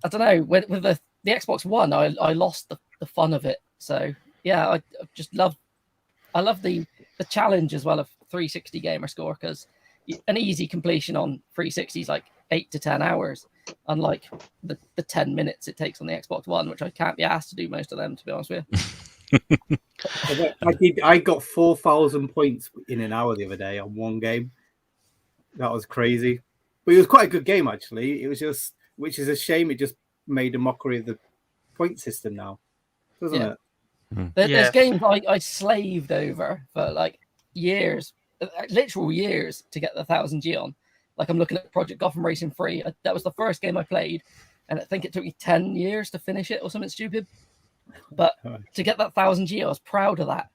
I don't know, with the Xbox One, I lost the fun of it. So yeah, I just love the challenge as well of 360 gamer score, because an easy completion on 360 is 8 to 10 hours, unlike the 10 minutes it takes on the Xbox One, which I can't be asked to do most of them, to be honest with you. I got 4,000 points in an hour the other day on one game. That was crazy, but it was quite a good game actually. It was just, which is a shame, it just made a mockery of the point system now, doesn't it? There's games I slaved over for years, literal years, to get the 1000G on, Like I'm looking at Project Gotham Racing 3. That was the first game I played, and I think it took me 10 years to finish it or something stupid. But to get that 1000G, I was proud of that.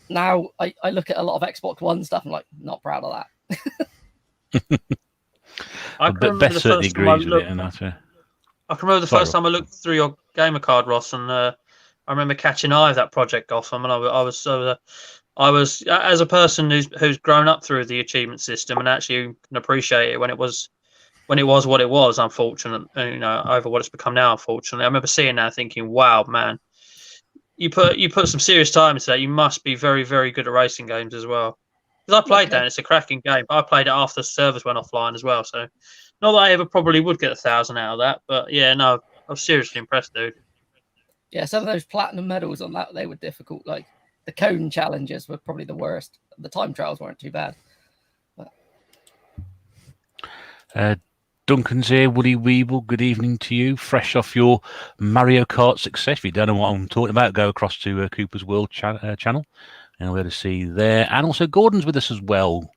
Now I look at a lot of Xbox One stuff and I'm like, not proud of that. But Beth certainly agrees with it. And I can remember the first time I looked through your gamer card, Ross, and I remember catching eye of that Project Gotham, and I was as a person who's grown up through the achievement system and actually can appreciate it when it was what it was. Unfortunate, over what it's become now. Unfortunately, I remember seeing that, thinking, "Wow, man, you put some serious time into that. You must be very, very good at racing games as well." Because I played that, and it's a cracking game. I played it after the servers went offline as well, so not that I ever probably would get 1,000 out of that, but yeah, no, I was seriously impressed, dude. Yeah, some of those platinum medals on that, they were difficult. Like the cone challenges were probably the worst. The time trials weren't too bad. But... Duncan's here, Woody Weeble, good evening to you. Fresh off your Mario Kart success. If you don't know what I'm talking about, go across to Cooper's World channel, and we're to see there. And also Gordon's with us as well.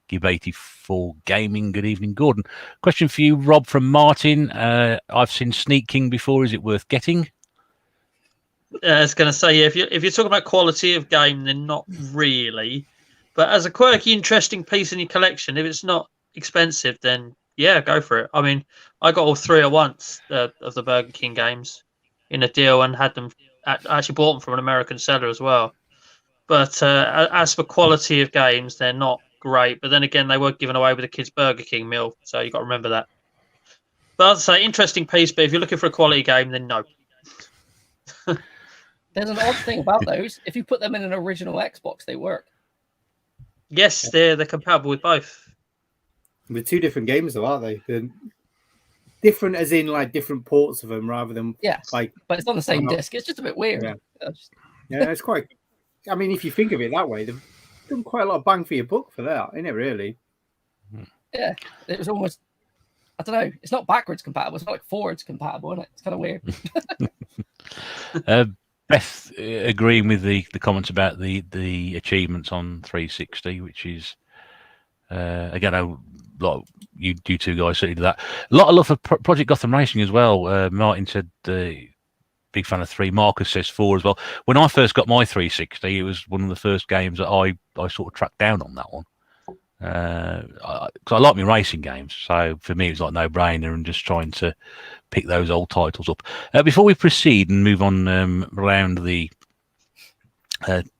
Gib84 Gaming, good evening, Gordon. Question for you, Rob, from Martin. I've seen Sneak King before. Is it worth getting? I was going to say, if you're talking about quality of game, then not really. But as a quirky, interesting piece in your collection, if it's not expensive, then yeah, go for it. I mean, I got all 3 at once of the Burger King games in a deal and had them. I actually bought them from an American seller as well. But as for quality of games, they're not great. But then again, they were given away with the kids' Burger King meal, so you got to remember that. But I'd say interesting piece. But if you're looking for a quality game, then no. There's an odd thing about those. If you put them in an original Xbox, they work. Yes, they're compatible with both. With 2 different games, though, aren't they? They're different, as in like different ports of them, rather than like. But it's on the same disc. It's just a bit weird. Yeah, it's quite. I mean, if you think of it that way, they've done quite a lot of bang for your buck for that, isn't it? Really? Yeah, it was almost. I don't know. It's not backwards compatible. It's not like forwards compatible, isn't it? It's kind of weird. Beth agreeing with the comments about the achievements on 360, which is again a lot. You two guys certainly do that. A lot of love for Project Gotham Racing as well. Martin said big fan of 3. Marcus says 4 as well. When I first got my 360, it was one of the first games that I sort of tracked down on that one. Because I like my racing games, so for me it was like no brainer and just trying to pick those old titles up. Before we proceed and move on around the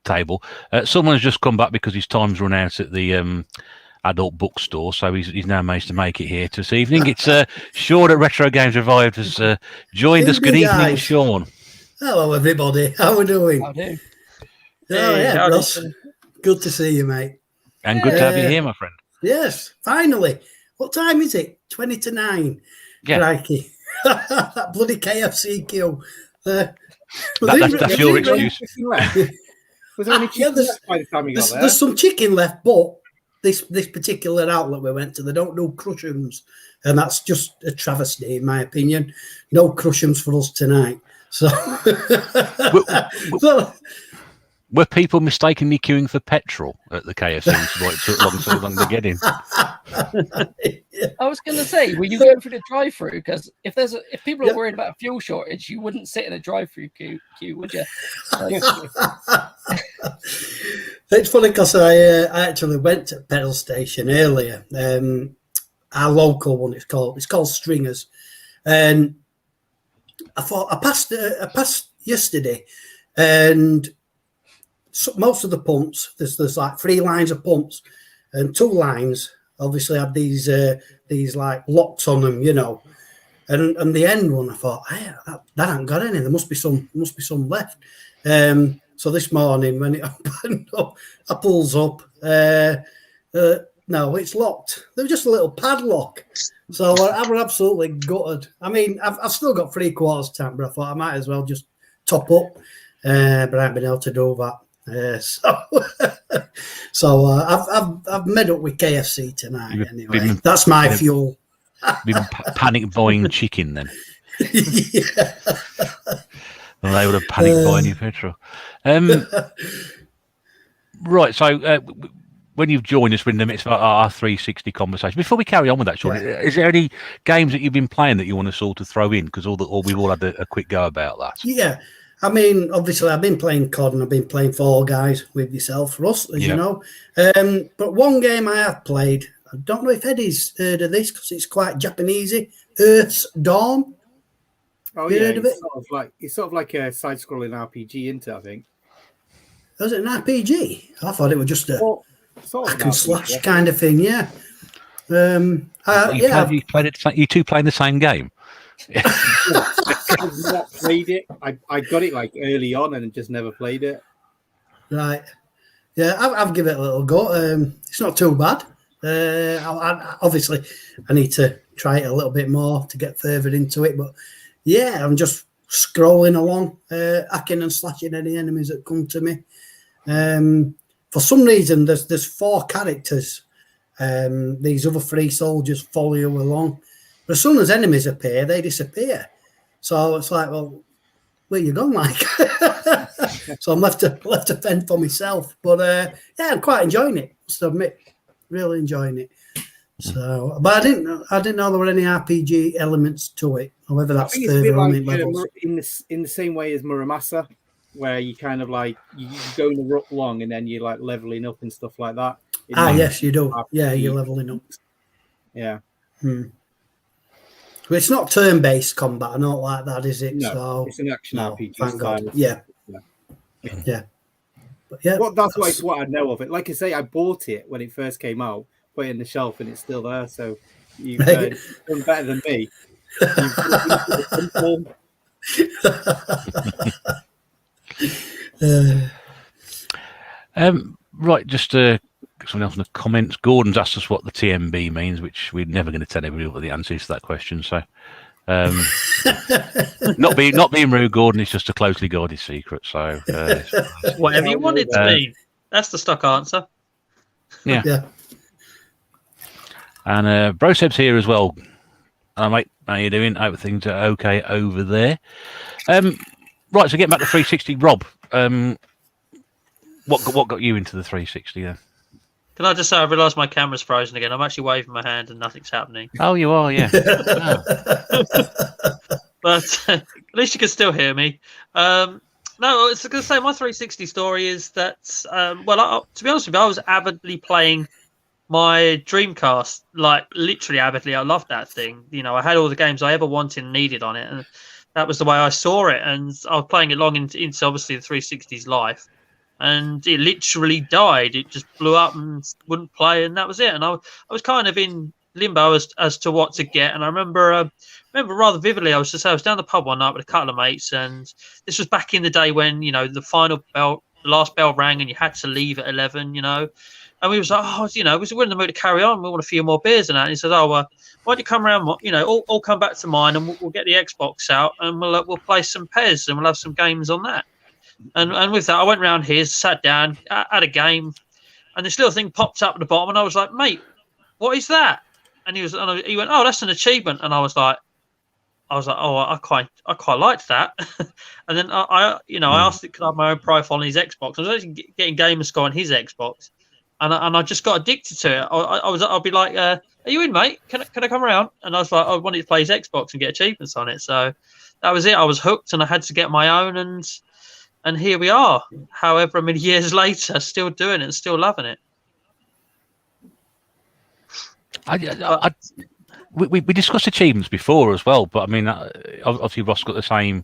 table, someone has just come back because his time's run out at the adult bookstore, so he's now managed to make it here this evening. It's Sean at Retro Games Revived has joined us. Good evening, Sean. Hello everybody, how are we doing? How do? Yeah, Ross. Good to see you, mate. And good to have you here, my friend. Yes, finally. What time is it? 20 to 9. Yeah. Crikey. That bloody KFC queue. That's your excuse. Was there any chicken left by the time you got there? There's some chicken left, but this particular outlet we went to, they don't do crushums. And that's just a travesty, in my opinion. No crushums for us tonight. So... Were people mistakenly queuing for petrol at the KFC? Why it took so long to get in? I was going to say, were you going through the drive-through? Because if people are worried about a fuel shortage, you wouldn't sit in a drive-through queue, would you? It's funny because I actually went to a petrol station earlier. Our local one, it's called Stringers, and I thought I passed yesterday, and so most of the pumps, there's like 3 lines of pumps, and 2 lines obviously had these like locks on them, you know. And the end one, I thought, that ain't got any. There must be some left. So this morning when it opened up, I pulls up. No, it's locked. There was just a little padlock. So I was absolutely gutted. I mean, I've still got 3/4 tank, but I thought I might as well just top up. But I haven't been able to do that. So I've met up with KFC tonight. Anyway, that's my fuel. Been panic buying chicken then. Yeah. Well, they would have panicked buying your petrol. Right, so when you've joined us, we're in the midst of our 360 conversation. Before we carry on with that, Sean, is there any games that you've been playing that you want to sort of throw in? Because we've all had a quick go about that. Yeah. I mean, obviously, I've been playing COD and I've been playing Fall Guys with yourself, Russ, as you know. But one game I have played, I don't know if Eddie's heard of this because it's quite Japanesey, Earth's Dawn. Oh, yeah. It's sort of like a side-scrolling RPG, isn't it, I think? Was it an RPG? I thought it was just a hack and slash kind of thing, yeah. You two playing the same game? I've not played it. I got it like early on and just never played it. Right. Yeah, I've given it a little go. It's not too bad. Obviously, I need to try it a little bit more to get further into it. But yeah, I'm just scrolling along, hacking and slashing any enemies that come to me. For some reason, there's 4 characters. These other 3 soldiers follow you along. But as soon as enemies appear, they disappear. So it's like, well, where you gone, like? So I'm left to fend for myself. But yeah, I'm quite enjoying it. Must admit, really enjoying it. So, but I didn't know there were any RPG elements to it. However, that's further on in levels. In the same way as Muramasa, where you kind of like you go in the rut long and then you're like leveling up and stuff like that. Yes, you do. Yeah, you're leveling up. Yeah. But it's not turn-based combat or not like that, is it? No, so, it's an action RPG. Thank God. Yeah. But yeah, that's what I know of it. Like I say, I bought it when it first came out, put it in the shelf, and it's still there. So you've done better than me. Right, just someone else in the comments. Gordon's asked us what the tNb means, which we're never going to tell everybody what the answer is to that question. So, not being rude, Gordon. It's just a closely guarded secret. So, whatever you want it to be. That's the stock answer. Yeah. And Broseb's here as well. Hello, mate. How you doing? Hope things are okay over there. Right, so getting back to 360, Rob. What got you into the 360 then? Can I just say I realised my camera's frozen again? I'm actually waving my hand and nothing's happening. Oh, you are, yeah. But at least you can still hear me. No, I was going to say my 360 story is that, to be honest with you, I was avidly playing my Dreamcast, like literally avidly. I loved that thing. You know, I had all the games I ever wanted and needed on it, and that was the way I saw it. And I was playing it long into obviously the 360's life. And it literally died. It just blew up and wouldn't play, and that was it. And I was kind of in limbo as to what to get. And I remember rather vividly, I was down the pub one night with a couple of mates, and this was back in the day when the last bell rang, and you had to leave at 11. And we was like, we're in the mood to carry on. We want a few more beers and that. And he said, why don't you come around? All come back to mine, and we'll get the Xbox out, and we'll play some PES, and we'll have some games on that. And with that, I went round here, sat down, had a game, and this little thing popped up at the bottom, and I was like, "Mate, what is that?" And he went, "Oh, that's an achievement." And I was like, "Oh, I quite liked that." And then I asked it, could I have my own profile on his Xbox? I was actually getting Gamerscore on his Xbox, and I just got addicted to it. I'll be like, "Are you in, mate? Can I come around?" And I was like, I wanted to play his Xbox and get achievements on it. So that was it. I was hooked, and I had to get my own, and here we are, however many years later, still doing it and still loving it. We discussed achievements before as well, but I mean, obviously Ross got the same,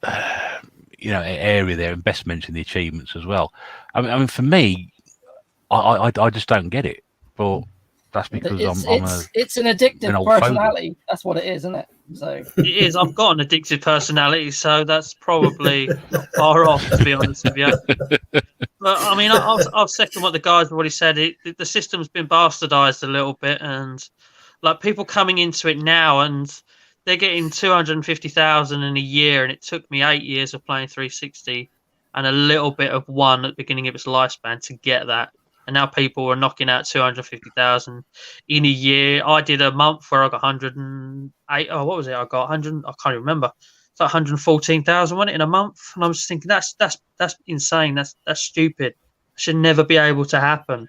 area there, and Best mentioned the achievements as well. I mean, for me, I just don't get it, but that's because it's an addictive personality. That's what it is, isn't it? So it is. I've got an addictive personality, so that's probably not far off, to be honest with you. But I mean, I'll second what the guys have already said. The system's been bastardized a little bit, and like people coming into it now, and they're getting 250,000 in a year, and it took me 8 years of playing 360 and a little bit of one at the beginning of its lifespan to get that. And now people are knocking out 250,000 in a year. I did a month where I got 108. Oh, what was it? I got 100. I can't even remember. It's like 114,000, wasn't it, in a month? And I was just thinking, that's insane. That's stupid. should never be able to happen.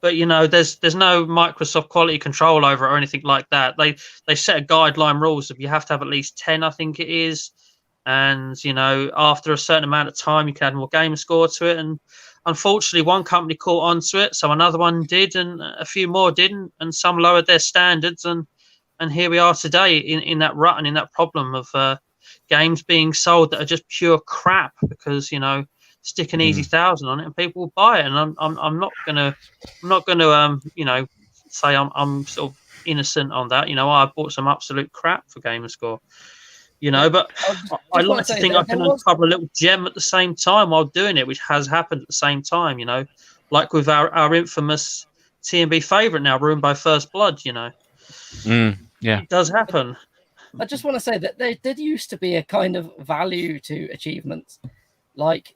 But you know, there's no Microsoft quality control over it or anything like that. They set a guideline rules of you have to have at least 10, I think it is, and you know, after a certain amount of time, you can add more gamer score to it. And unfortunately, one company caught onto it, so another one did, and a few more didn't, and some lowered their standards, and here we are today in that rut and in that problem of games being sold that are just pure crap because, you know, stick an easy 1,000 on it and people will buy it. And I'm not gonna you know, say I'm sort of innocent on that. You know, I bought some absolute crap for Gamerscore, you know, but I like to think I can uncover a little gem at the same time while doing it, which has happened at the same time, you know, like with our infamous tNb favourite now, Ruined by First Blood, you know. Yeah, it does happen. I just want to say that there did used to be a kind of value to achievements. Like,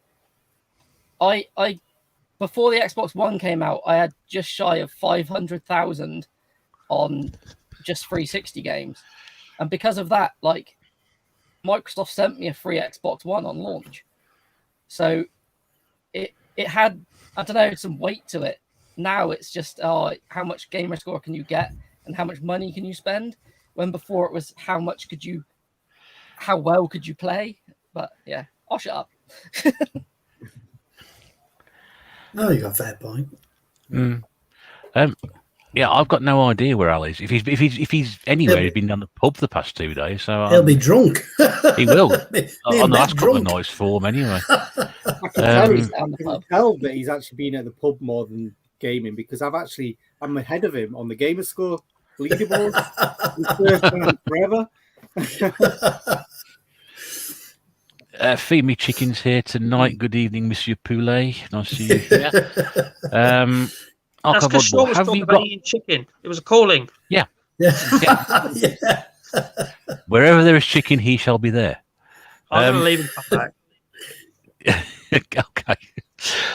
I before the Xbox One came out, I had just shy of 500,000 on just 360 games. And because of that, like, Microsoft sent me a free Xbox One on launch. So it had, I don't know, some weight to it. Now it's just, how much gamer score can you get and how much money can you spend? When before it was how well could you play? But yeah, I'll shut up. No, you got a fair point. Yeah, I've got no idea where Al is. If he's anywhere, he's been down the pub the past 2 days. So he'll be drunk. He will. On the last couple of drunk. nights form, anyway. I can tell that he's actually been at the pub more than gaming because I'm ahead of him on the gamer score leaderboard. First time forever. Feed me chickens here tonight. Good evening, Monsieur Poulet. Nice to see you here. That's because Sean was talking about eating chicken. It was a calling. Yeah. Yeah. Wherever there is chicken, he shall be there. I'm going to leave and come back. Okay.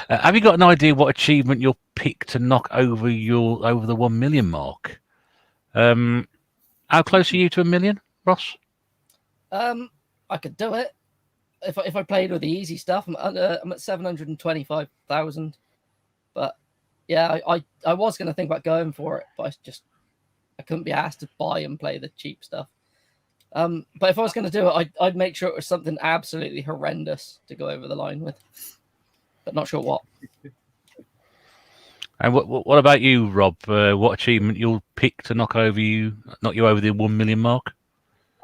Have you got an idea what achievement you'll pick to knock over the 1 million mark? How close are you to 1 million, Ross? I could do it if I played with the easy stuff. I'm at 725,000, but yeah, I was going to think about going for it, but I couldn't be asked to buy and play the cheap stuff. But if I was going to do it, I'd make sure it was something absolutely horrendous to go over the line with, but not sure what. And what about you, Rob? What achievement you'll pick to knock you over the 1 million mark?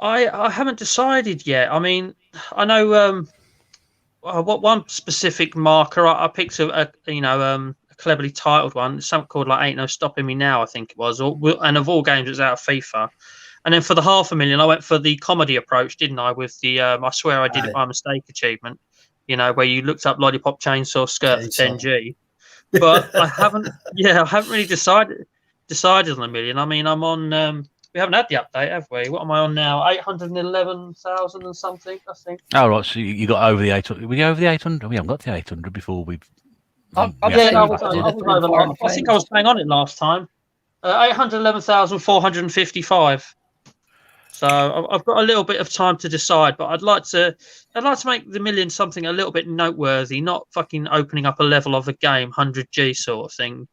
I haven't decided yet. I mean, I know what one specific marker I picked a cleverly titled one, something called like Ain't No Stopping Me Now, I think it was, and of all games, it was out of FIFA. And then for the 500,000, I went for the comedy approach, didn't I? With the I swear I did it by mistake achievement, where you looked up Lollipop Chainsaw Skirt for 10G. But I haven't really decided on 1 million. I mean, I'm on. We haven't had the update, have we? What am I on now? 811,000 and something, I think. Oh, right. So you got over the 800. Were you over the 800? We haven't got the 800 before we've. I think I was playing on it last time. 811,455. So I've got a little bit of time to decide, but I'd like to make the million something a little bit noteworthy, not fucking opening up a level of a game, 100G sort of thing.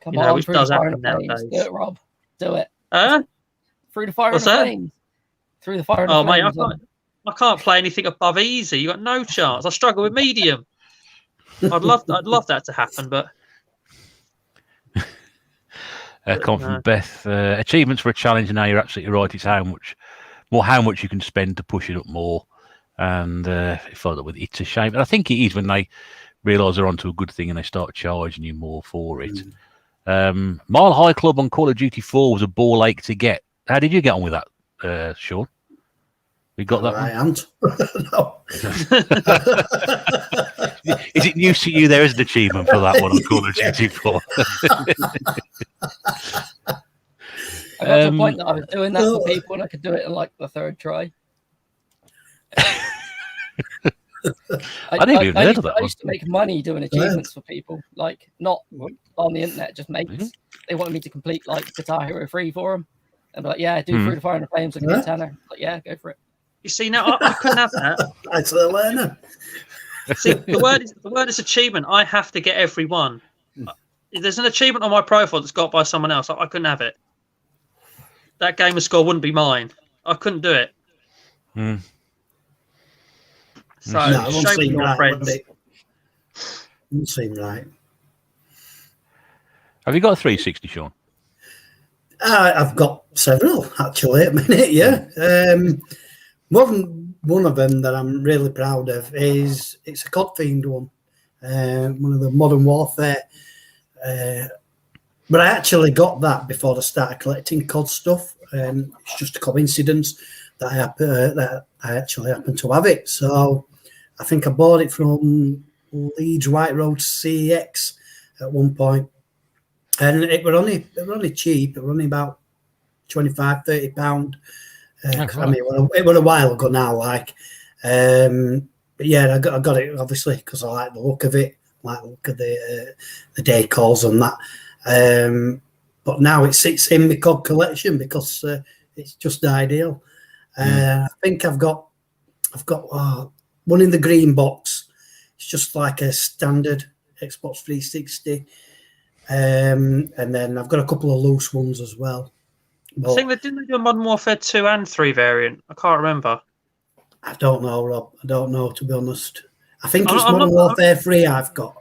Come on, which does happen nowadays. Do it, Rob. Do it. Through the fire What's and the that? flames. Through the fire and the flames. Mate, I can't play anything above easy. You got no chance. I struggle with medium. I'd love that to happen, but. Comment from Beth. Achievements for a challenge, and now you're absolutely right. It's how much you can spend to push it up more. And if I thought with it's a shame. And I think it is when they realise they're onto a good thing and they start charging you more for it. Mile High Club on Call of Duty 4 was a ball ache to get. How did you get on with that, Sean? We got that I one? No. Is it news to you? There is an achievement for that one on Call of Duty 4. I got to the point that I was doing that for people and I could do it in like the third try. I didn't even heard of that. I used to make money doing achievements for people, like not on the internet, just mates. They wanted me to complete like Guitar Hero 3 for them. And be like, yeah, do Through the Fire and the Flames, I can get tenner. Like, yeah, go for it. You see, now I couldn't have that. That's a learner. See, the word is achievement. I have to get every one. If there's an achievement on my profile that's got by someone else, I couldn't have it. That gamer score wouldn't be mine. I couldn't do it. Mm. So, No, it won't shame seem on your right, friends. would it? Won't seem right. Have you got a 360, Sean? I've got several, actually, at the minute, yeah. One of them that I'm really proud of is it's a COD themed one of the Modern Warfare. But I actually got that before I started collecting COD stuff. It's just a coincidence that I actually happened to have it. So I think I bought it from Leeds White Road CX at one point. And it were only cheap. It were only about £25-30. I mean, it was a while ago now. Like, but yeah, I got it obviously because I like the look of it, like the look of the decals and that. But now it sits in my COD collection because it's just ideal. I think I've got one in the green box. It's just like a standard Xbox 360. And then I've got a couple of loose ones as well. But I think they do a Modern Warfare 2 and 3 variant. I can't remember. I don't know, Rob. I don't know, to be honest. I think it's Modern Warfare 3 I've got.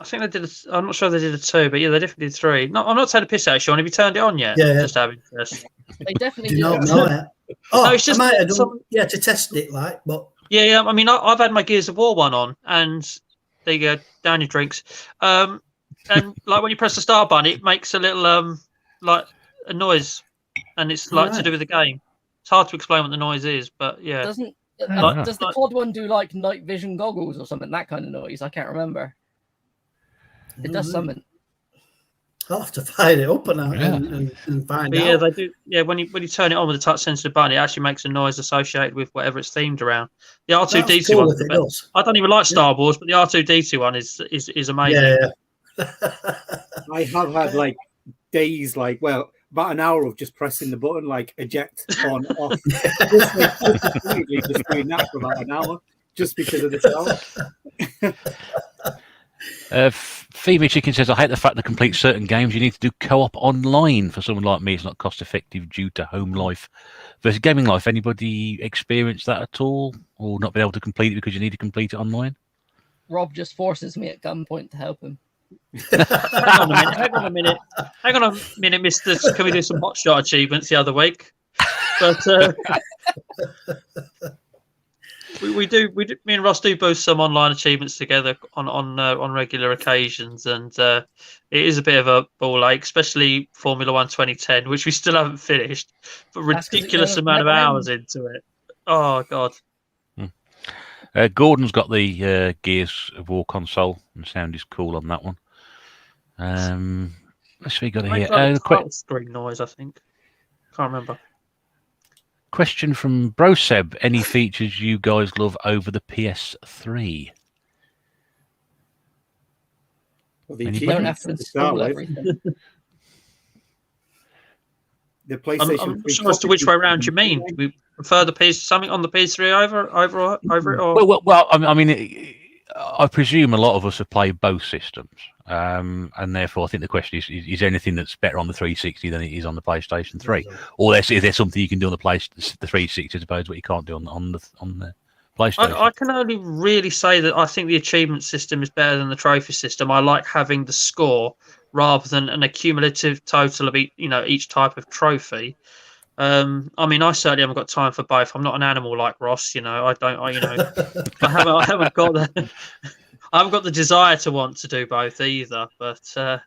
I think they did. I'm not sure they did a 2, but yeah, they definitely did 3. No, I'm not taking a piss out, Sean. Have you turned it on yet? Yeah. Just having interest. They definitely Do do. not know it. Oh, No, it's just I might have done, some- to test it, like, but Yeah. I mean, I've had my Gears of War one on, and there you go, down your drinks. And like when you press the start button, it makes a little like a noise, and it's like to do with the game. It's hard to explain what the noise is, but yeah. Does the Like- COD one do like night vision goggles or something? That kind of noise? I can't remember. It does something. I'll have to fire it up and find But out. yeah, they do. Yeah, when you turn it on with the touch sensitive button, it actually makes a noise associated with whatever it's themed around. The R2D2 That's cool one. if it does. I don't even like Star Wars, but the R2D2 one is amazing. Yeah. I have had like days, like about an hour of just pressing the button, like eject on off, just doing that for about an hour, just because of the sound. Phoebe Chicken says, I hate the fact that to complete certain games you need to do co-op online. For someone like me, it's not cost effective due to home life versus gaming life. Anybody experienced that at all, or not been able to complete it because you need to complete it online? Rob just forces me at gunpoint to help him. Hang on a minute, mister. Can we do some Hotshot achievements the other week? But we do. Me and Ross do boost some online achievements together on regular occasions, and it is a bit of a ball ache, especially Formula 1 2010, which we still haven't finished, but ridiculous amount of hours into it. Oh God. Gordon's got the Gears of War console, and sound is cool on that one. Let's see, got it here. Screen noise, I think. Can't remember. Question from Broseb: any features you guys love over the PS3? Well, You don't have to install everything. The PlayStation. I'm not sure as to which way around you mean. Do we prefer something on the PS3 over it, or Well, I mean, I presume a lot of us have played both systems, and therefore I think the question is there anything that's better on the 360 than it is on the PlayStation 3, or is there something you can do on the 360 as opposed to what you can't do on the PlayStation? I can only really say that I think the achievement system is better than the trophy system. I like having the score rather than an accumulative total of each type of trophy. I mean, I certainly haven't got time for both. I'm not an animal like Ross, I haven't got the desire to want to do both either. But I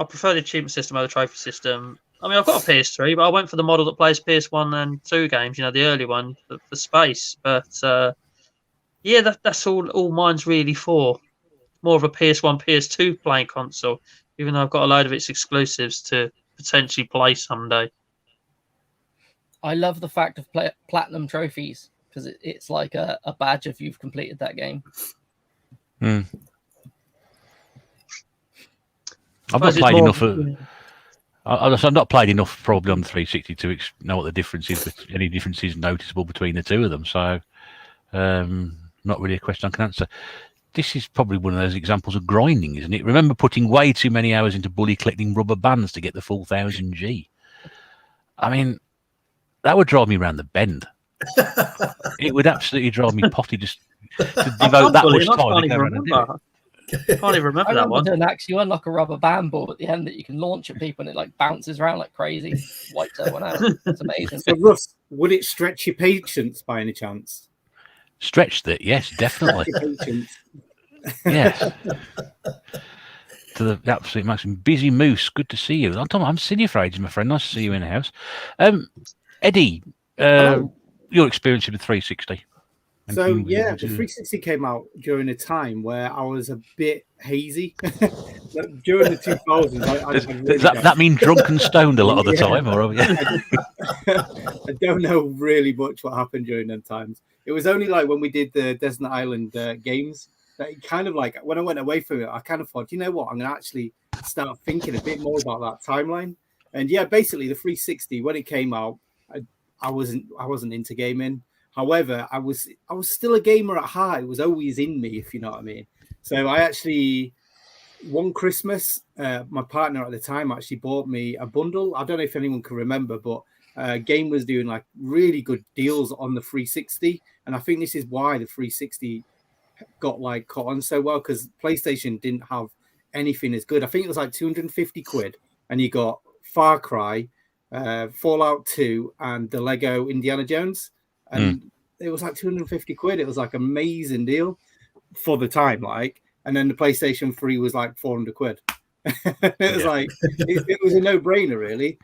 prefer the achievement system over the trophy system. I mean, I've got a PS3, but I went for the model that plays PS1 and 2 games. The early one for space. But that's all mine's really for. More of a PS1, PS2 playing console, even though I've got a load of its exclusives to potentially play someday. I love the fact of platinum trophies because it's like a badge if you've completed that game. I've not played enough. I've not played enough probably on the 360 to know what the difference is. Any differences noticeable between the two of them. So, not really a question I can answer. This is probably one of those examples of grinding, isn't it? Remember putting way too many hours into bully collecting rubber bands to get the full 1000G. I mean, that would drive me around the bend. It would absolutely drive me potty just to devote that much time to go around and do it. I can't even remember that one. Doing that, you unlock a rubber band ball at the end that you can launch at people and it like bounces around like crazy, wipes everyone out. It's amazing. So, Russ, would it stretch your patience by any chance? Stretched it, yes, definitely. Yes. To the absolute maximum. Busy Moose, good to see you. I'm seeing you for ages, my friend. Nice to see you in the house. Eddie, your experience with the 360. So yeah, the 360 came out during a time where I was a bit hazy. During the 2000s, does that mean drunk and stoned a lot of the time? Or I don't know really much what happened during them times. It was only like when we did the Desert Island games that it kind of like when I went away from it, I kind of thought, you know what, I'm going to actually start thinking a bit more about that timeline. And yeah, basically the 360 when it came out, I wasn't into gaming. However, I was still a gamer at heart. It was always in me, if you know what I mean. So I actually, one Christmas, my partner at the time actually bought me a bundle. I don't know if anyone can remember, but Game was doing like really good deals on the 360. And I think this is why the 360 got like caught on so well, because PlayStation didn't have anything as good. I think it was like 250 quid and you got Far Cry, Fallout 2 and the Lego Indiana Jones. And it was like 250 quid. It was like an amazing deal for the time, like. And then the PlayStation 3 was like 400 quid. It was like, it was a no-brainer, really.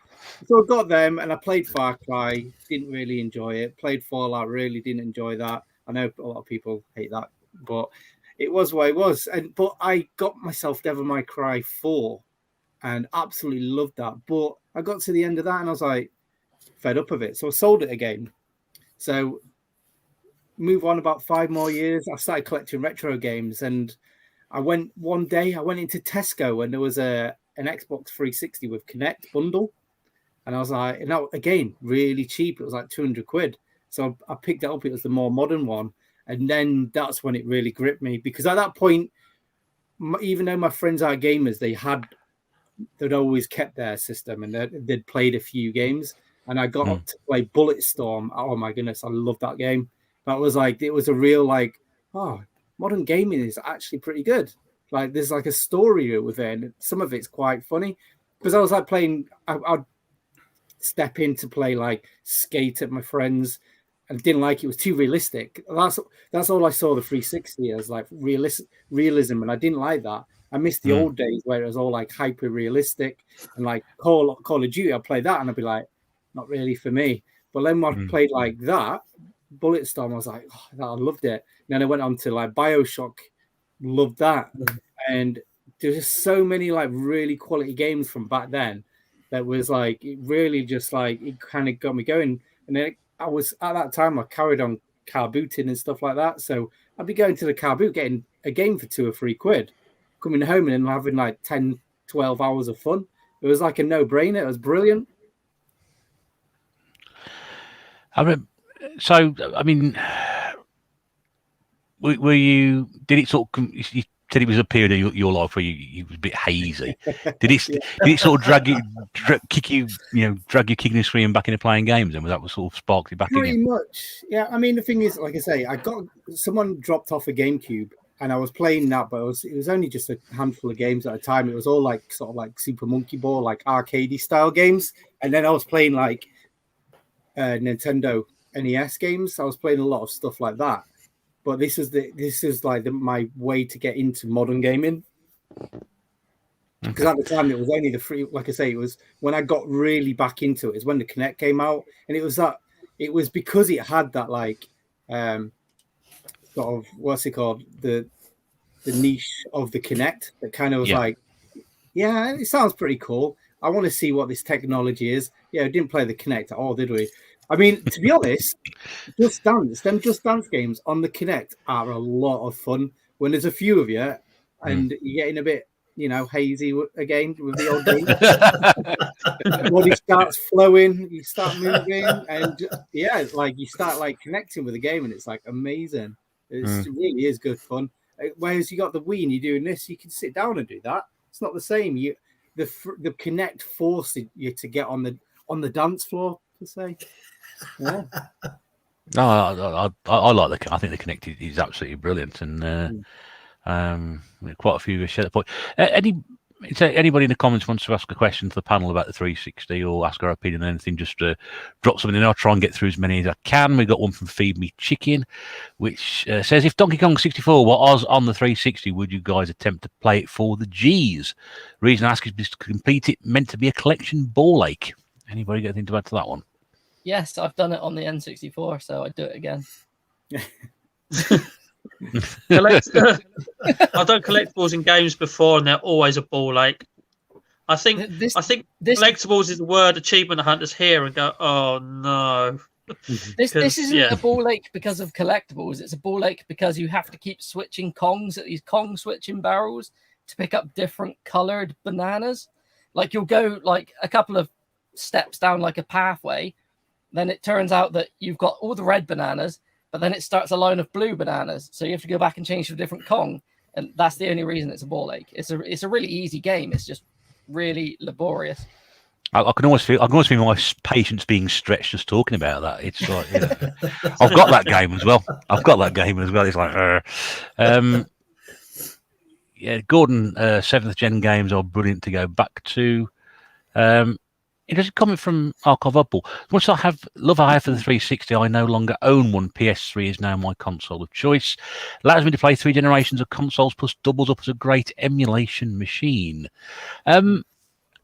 So I got them and I played Far Cry, didn't really enjoy it. Played Fallout, really didn't enjoy that. I know a lot of people hate that, but it was what it was. But I got myself Devil May Cry 4 and absolutely loved that. But I got to the end of that and I was like, fed up of it. So I sold it again. So move on about 5 more years. I started collecting retro games and one day I went into Tesco and there was an Xbox 360 with Kinect bundle. And I was like, and that, again, really cheap. It was like 200 quid. So I picked it up. It was the more modern one. And then that's when it really gripped me. Because at that point, even though my friends are gamers, they'd always kept their system and they'd played a few games. And I got up to play Bulletstorm. Oh my goodness, I love that game. That was like, it was a real like, oh, modern gaming is actually pretty good. Like there's like a story with it, and some of it's quite funny. Because I was like playing, I'd step in to play like Skate at my friends, and didn't like it. It was too realistic. That's all I saw the 360 as, like realism, and I didn't like that. I missed the old days where it was all like hyper realistic, and like Call of Duty. I'd play that and I'd be like, not really for me. But then when I played like that, Bulletstorm, I was like, oh, I loved it. And then I went on to like BioShock, loved that. And there's just so many like really quality games from back then that was like, it really just like, it kind of got me going. And then I was, at that time, I carried on car booting and stuff like that. So I'd be going to the car boot, getting a game for 2 or 3 quid, coming home and then having like 10, 12 hours of fun. It was like a no-brainer. It was brilliant. So, I mean, were you? Did it sort of? You said it was a period of your life where you was a bit hazy. Did it sort of drag you kicking and screaming back into playing games, and was that what sort of sparked you back Pretty again? much, yeah. I mean, the thing is, like I say, someone dropped off a GameCube, and I was playing that, but it was only just a handful of games at a time. It was all like sort of like Super Monkey Ball, like arcadey style games, and then I was playing like Nintendo NES games. I was playing a lot of stuff like that, but this is like my way to get into modern gaming, because at the time it was only the free. Like I say, it was when I got really back into it. Is when the Kinect came out, and it was because it had that like sort of, what's it called, the niche of the Kinect that kind of was like, yeah, it sounds pretty cool. I want to see what this technology is. Yeah, we didn't play the Kinect at all, did we? I mean, to be honest, Just Dance games on the Kinect are a lot of fun when there's a few of you and you're getting a bit, hazy again with the old game. Body starts flowing, you start moving, and like you start like connecting with the game, and it's like amazing. It really is good fun. Whereas you got the Wii and you're doing this, you can sit down and do that. It's not the same. The Kinect forced you to get on the dance floor per se. Yeah. No, I like I think the Kinect is absolutely brilliant, and quite a few share the point. Anybody in the comments wants to ask a question to the panel about the 360 or ask our opinion on anything, just drop something in. I'll try and get through as many as I can. We got one from Feed Me Chicken, which says, if Donkey Kong 64 were Oz on the 360, would you guys attempt to play it for the G's? Reason I ask is because to complete it meant to be a collection ball ache. Anybody got anything to add to that one? Yes, I've done it on the N64, so I'd do it again. I've done collectibles in games before, and they're always a ball ache. I think collectibles is the word achievement hunters hear and go, "Oh no." This isn't a ball ache because of collectibles. It's a ball ache because you have to keep switching Kongs at these Kong switching barrels to pick up different colored bananas. Like you'll go like a couple of steps down like a pathway, then it turns out that you've got all the red bananas, but then it starts a line of blue bananas. So you have to go back and change to a different Kong. And that's the only reason it's a ball ache. It's a really easy game. It's just really laborious. I can almost feel my patience being stretched just talking about that. It's like, I've got that game as well. It's like, Gordon, 7th gen games are brilliant to go back to. Interesting comment from Archive Upball. Much I have for the 360, I no longer own one. PS3 is now my console of choice. Allows me to play 3 generations of consoles, plus doubles up as a great emulation machine. When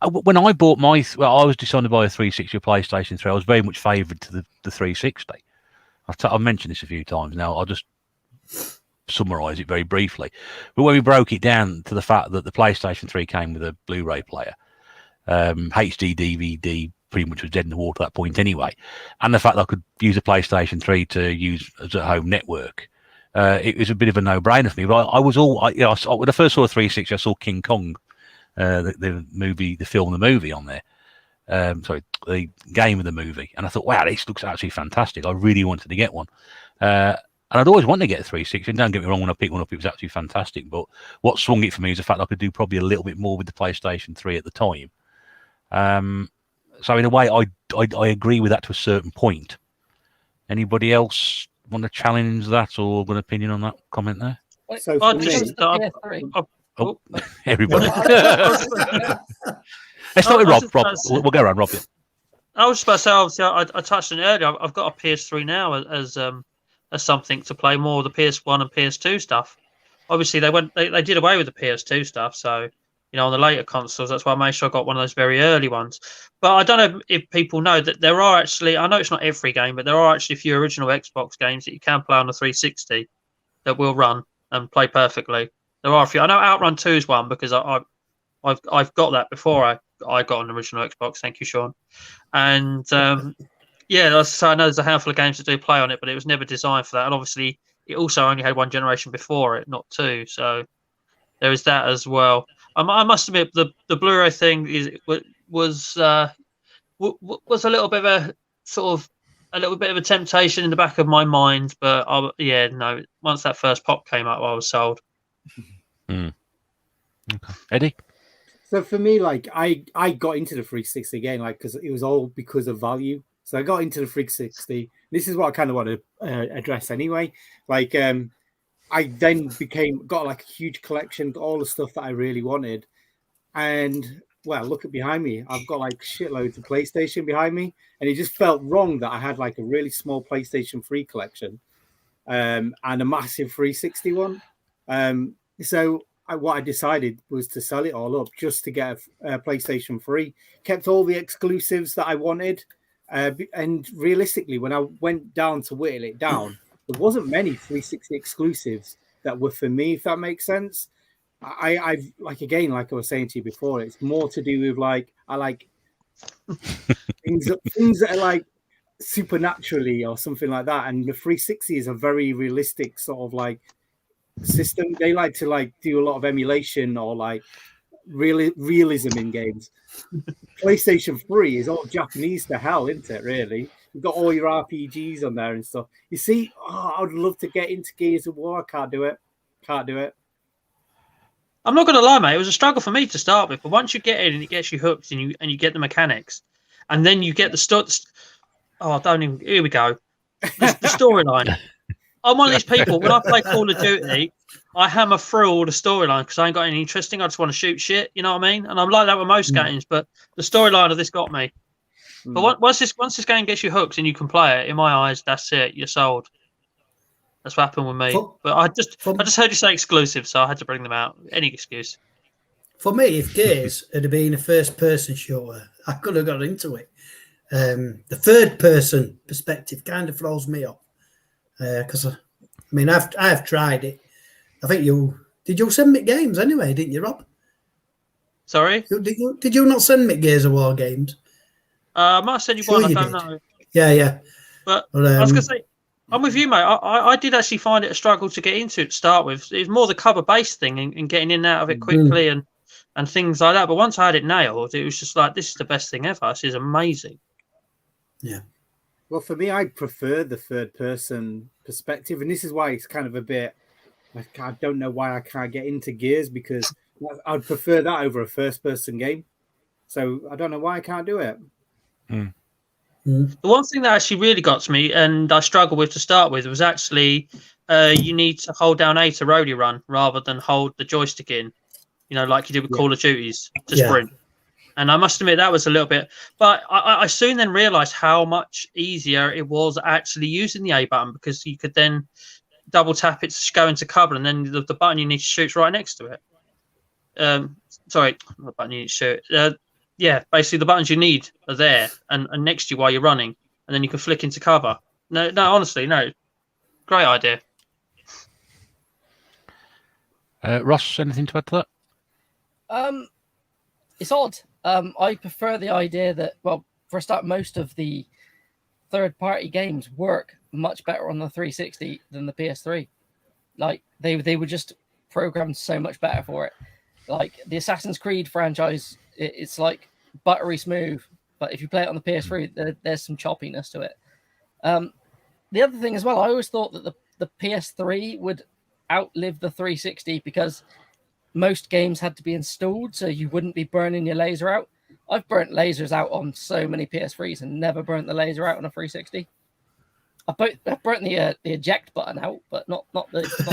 I bought I was deciding to buy a 360 or PlayStation 3. I was very much favoured to the 360. I've mentioned this a few times now. I'll just summarise it very briefly. But when we broke it down to the fact that the PlayStation 3 came with a Blu-ray player, HD DVD pretty much was dead in the water at that point anyway, and the fact that I could use a PlayStation 3 to use as a home network, it was a bit of a no-brainer for me. But when I first saw a 360, I saw King Kong, the movie on there. The game of the movie, and I thought, wow, this looks actually fantastic. I really wanted to get one, and I'd always wanted to get a 360. And don't get me wrong, when I picked one up, it was absolutely fantastic. But what swung it for me is the fact that I could do probably a little bit more with the PlayStation 3 at the time. So in a way, I agree with that to a certain point. Anybody else want to challenge that or have an opinion on that comment there? So everybody. Let's start with Rob. We'll go around Rob. I was just about to say, obviously, I touched on it earlier. I've got a PS3 now as something to play more of the PS1 and PS2 stuff. Obviously, they did away with the PS2 stuff, so on the later consoles, that's why I made sure I got one of those very early ones. But I don't know if people know that there are actually, I know it's not every game, but there are actually a few original Xbox games that you can play on the 360 that will run and play perfectly. There are a few. I know Outrun 2 is one because I've got that before I got an original Xbox. Thank you, Sean. And so I know there's a handful of games that do play on it, but it was never designed for that. And obviously, it also only had one generation before it, not two. So there is that as well. I must admit, the Blu-ray thing was a little bit of a temptation in the back of my mind, but once that first pop came up, I was sold. Okay. Eddie? So for me, like I got into the 360 again, like because it was all because of value. So I got into the 360. This is what I kind of want to address anyway. Like I then got like a huge collection, got all the stuff that I really wanted. And well, look at behind me. I've got like shitloads of PlayStation behind me. And it just felt wrong that I had like a really small PlayStation 3 collection and a massive 360 one. What I decided was to sell it all up just to get a PlayStation 3. Kept all the exclusives that I wanted. And realistically, when I went down to whittle it down, there wasn't many 360 exclusives that were for me, if that makes sense. I've like I was saying to you before, it's more to do with like I like things that are like supernaturally or something like that. And the 360 is a very realistic sort of like system. They like to like do a lot of emulation or like realism in games. PlayStation 3 is all Japanese to hell, isn't it? Really, You've got all your RPGs on there and stuff. You see, I would love to get into Gears of War. I can't do it. I'm not going to lie, mate. It was a struggle for me to start with, but once you get in and it gets you hooked and you get the mechanics, and then you get the here we go. The storyline. I'm one of these people, when I play Call of Duty, I hammer through all the storyline because I ain't got any interesting. I just want to shoot shit, you know what I mean? And I'm like that with most games, but the storyline of this got me. But once this game gets you hooked and you can play it, in my eyes, that's it. You're sold. That's what happened with me. But I just heard you say exclusive, so I had to bring them out. Any excuse. For me, if Gears had been a first-person shooter, I could have got into it. The third-person perspective kind of throws me off. Because I've tried it. I think did you send me games anyway, didn't you, Rob? Sorry, did you not send me Gears of War games? I might have sent you one. I don't know. Yeah. But I was gonna say, I'm with you, mate. I did actually find it a struggle to get into it to start with. It was more the cover-based thing and getting in and out of it quickly and things like that. But once I had it nailed, it was just like, this is the best thing ever. This is amazing. Yeah. Well, for me, I prefer the third-person perspective, and this is why it's kind of a bit. I don't know why I can't get into Gears, because I'd prefer that over a first-person game. So I don't know why I can't do it. The one thing that actually really got to me, and I struggled with to start with, was actually you need to hold down A to roadie run rather than hold the joystick in, like you do with Call of Duties to sprint. And I must admit that was a little bit, but I soon then realised how much easier it was actually using the A button, because you could then double tap it to go into cover, and then the button you need to shoot's right next to it. Sorry, the button you need to shoot. Basically the buttons you need are there and next to you while you're running, and then you can flick into cover. No, honestly, no. Great idea. Ross, anything to add to that? It's odd. I prefer the idea that, well, for a start, most of the third-party games work much better on the 360 than the PS3. Like, they were just programmed so much better for it. Like, the Assassin's Creed franchise, it's like buttery smooth, but if you play it on the PS3, there's some choppiness to it. The other thing as well, I always thought that the PS3 would outlive the 360 because most games had to be installed, so you wouldn't be burning your laser out. I've burnt lasers out on so many PS3s and never burnt the laser out on a 360. I've burnt the eject button out, but not the laser.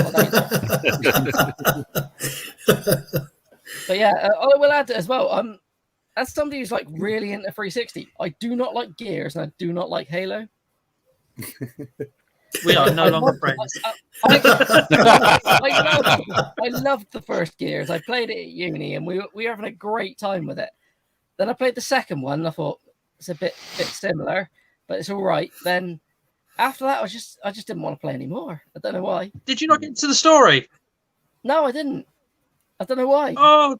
But yeah, I will add as well. As somebody who's like really into 360, I do not like Gears and I do not like Halo. We are no longer friends. I loved the first Gears. I played it at uni and we were having a great time with it. Then I played the second one and I thought it's a bit similar, but it's all right. Then after that, I just didn't want to play anymore. I don't know why. Did you not get into the story? No, I didn't. I don't know why. Oh,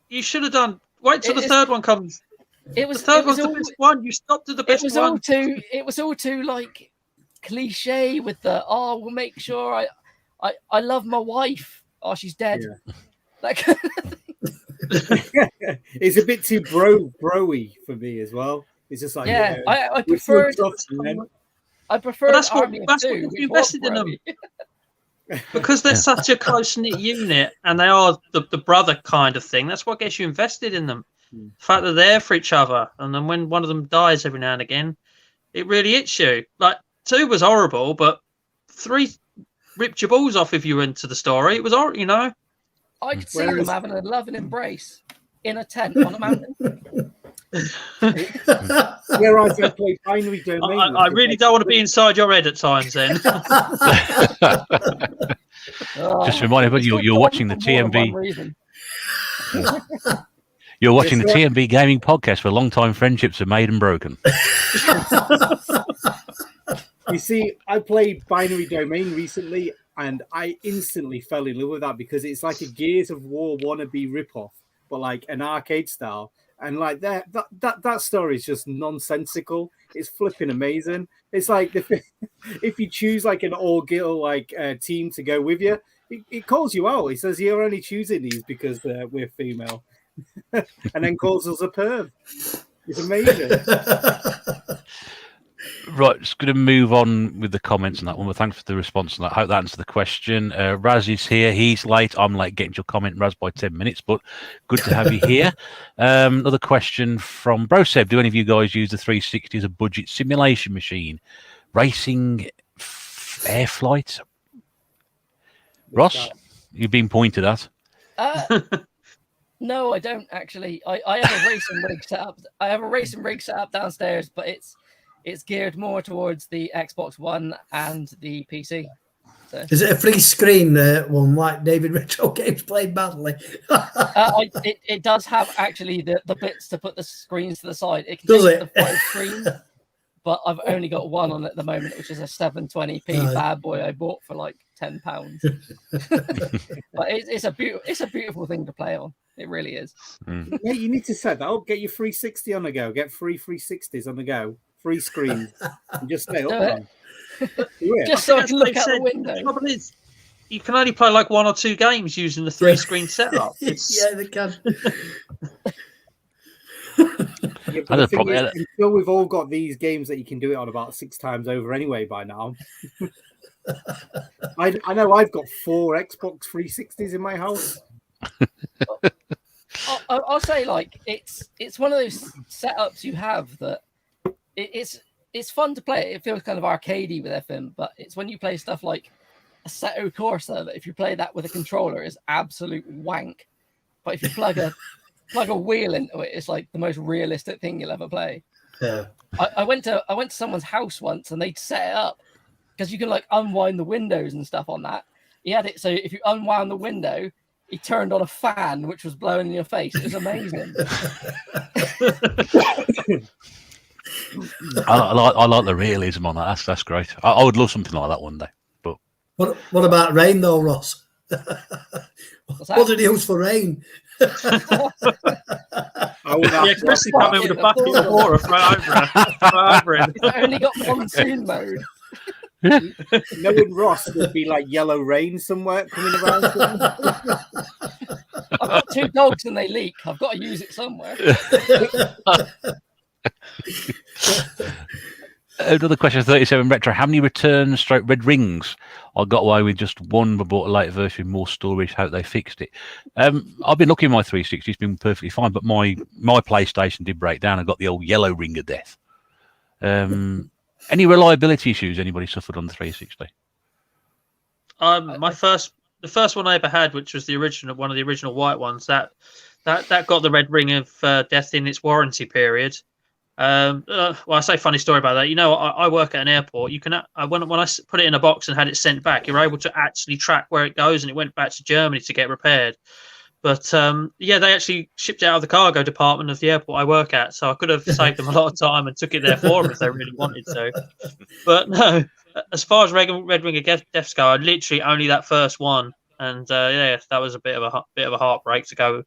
you should have done. Wait till the third one comes. The third one's the best one. You stopped at the best one. It was all too like cliche with the we'll make sure I love my wife. Oh, she's dead. Yeah. That kind of thing. It's a bit too broy for me as well. It's just like I prefer. I prefer. That's what you invested in them. Because they're such a close-knit unit and they are the brother kind of thing. That's what gets you invested in them. The fact that they're there for each other, and then when one of them dies every now and again, it really hits you. Like 2 was horrible, but 3 ripped your balls off if you were into the story. It was horrible, I could see them having a loving embrace in a tent on a mountain. Whereas I play Binary Domain. I really don't want to be inside your head at times then. Just remind everybody you're watching the tNb. You're watching the tNb gaming podcast where long-time friendships are made and broken. You see, I played Binary Domain recently and I instantly fell in love with that because it's like a Gears of War wannabe ripoff, but like an arcade style. And like that story is just nonsensical. It's flipping amazing. It's like if you choose like an all-girl team to go with you, it calls you out. It says you're only choosing these because we're female, and then calls us a perv. It's amazing. Right, just going to move on with the comments on that one. Well, thanks for the response on that. I hope that answers the question. Raz is here. He's late. I'm late getting your comment, Raz, by 10 minutes, but good to have you here. Another question from Broseb. Do any of you guys use the 360 as a budget simulation machine? Racing, air flight? Ross, you've been pointed at. No, I don't actually. I have a racing rig set up. I have a racing rig set up downstairs, but it's geared more towards the Xbox One and the PC. So. Is it a free screen one like David Retro Games played badly? It does have actually the bits to put the screens to the side. It can Does take it? the 5 screens, but I've only got one on at the moment, which is a 720p bad boy I bought for like £10. But it's a beautiful thing to play on. It really is. Yeah, you need to set that up. Get your 360 on the go. Get free 360s on the go. Free screens. And just stay up on. Just so I can look out the window. The trouble is, you can only play like 1 or 2 games using the 3-screen setup. Yeah, they can. Yeah, but until we've all got these games that you can do it on about 6 times over anyway by now. I know I've got 4 Xbox 360s in my house. I'll say like it's one of those setups you have that it's fun to play. It feels kind of arcadey with FM, but it's when you play stuff like Assetto Corsa that if you play that with a controller is absolute wank. But if you plug a wheel into it, it's like the most realistic thing you'll ever play. Yeah. I went to someone's house once and they'd set it up because you can like unwind the windows and stuff on that. He had it so if you unwound the window, he turned on a fan which was blowing in your face. It was amazing. I like the realism on that. That's great. I would love something like that one day. But what about rain though, Ross? What did he use for rain? Yeah, Chrissy come in with a bucket of water right over it. It's only got monsoon mode. Knowing Ross would be like yellow rain somewhere coming around. I've got 2 dogs and they leak. I've got to use it somewhere. Another question, 37 Retro. How many returns / red rings? I got away with just 1, but bought a later version with more storage. How they fixed it. I've been looking at my 360. It's been perfectly fine, but my PlayStation did break down. I got the old yellow ring of death. Any reliability issues anybody suffered on the 360? The first one I ever had, which was one of the original white ones, that got the red ring of death in its warranty period. Well, I say funny story about that. You know, I work at an airport. You can when I put it in a box and had it sent back, you're able to actually track where it goes, and it went back to Germany to get repaired. But yeah, they actually shipped it out of the cargo department of the airport I work at, so I could have saved them a lot of time and took it there for them if they really wanted to. But no, as far as Red Ring of Deaths go, literally only that first one, and yeah, that was a bit of a heartbreak to go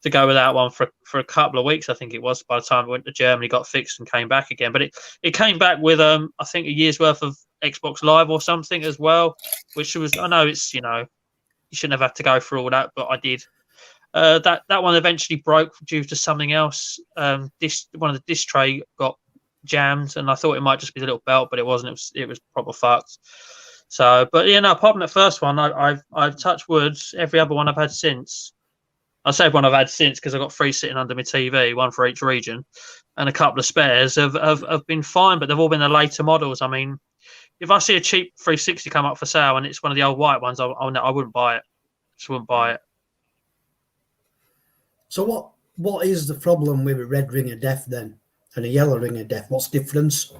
with that one for a couple of weeks. I think it was by the time it went to Germany, got fixed and came back again. But it came back with I think a year's worth of Xbox Live or something as well, which was, I know it's, you shouldn't have had to go through all that, but I did. That one eventually broke due to something else. One of the disc tray got jammed, and I thought it might just be a little belt, but it wasn't. It was proper fucked. So, but yeah, no. Apart from the first one, I've touched wood. Every other one I've had since. I say one I've had since because I've got 3 sitting under my TV, 1 for each region, and a couple of spares have been fine, but they've all been the later models. I mean, if I see a cheap 360 come up for sale and it's one of the old white ones, I wouldn't buy it. Just wouldn't buy it. So what is the problem with a red ring of death then and a yellow ring of death? What's the difference?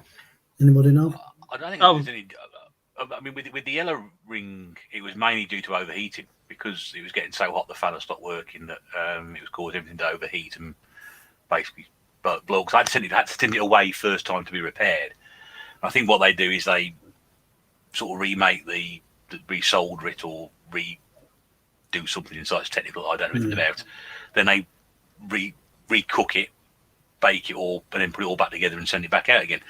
Anybody know? I don't think there's any. I mean, with the yellow ring, it was mainly due to overheating because it was getting so hot the fan stopped working that it was causing everything to overheat and basically blow. Because I had to send it away first time to be repaired. And I think what they do is they sort of remake resolder it or redo something inside. It's technical. I don't know anything about. Then they recook it, bake it all, and then put it all back together and send it back out again.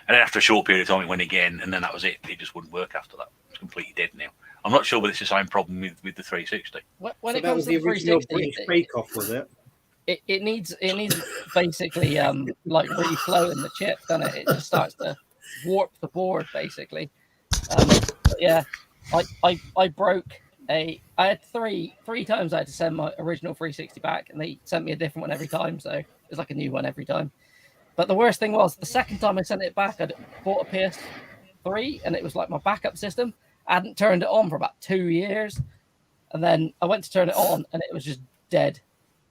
And then after a short period of time, it went again, and then that was it. It just wouldn't work after that. It's completely dead now. I'm not sure whether it's the same problem with the 360. When it comes to the original 360, British Bake Off, was it? It needs basically like reflowing the chip, doesn't it? It just starts to warp the board basically. Yeah, I broke I had three times I had to send my original 360 back, and they sent me a different one every time, so it was like a new one every time. But the worst thing was the second time I sent it back, I'd bought a PS3, and it was like my backup system. I hadn't turned it on for about 2 years, and then I went to turn it on, and it was just dead.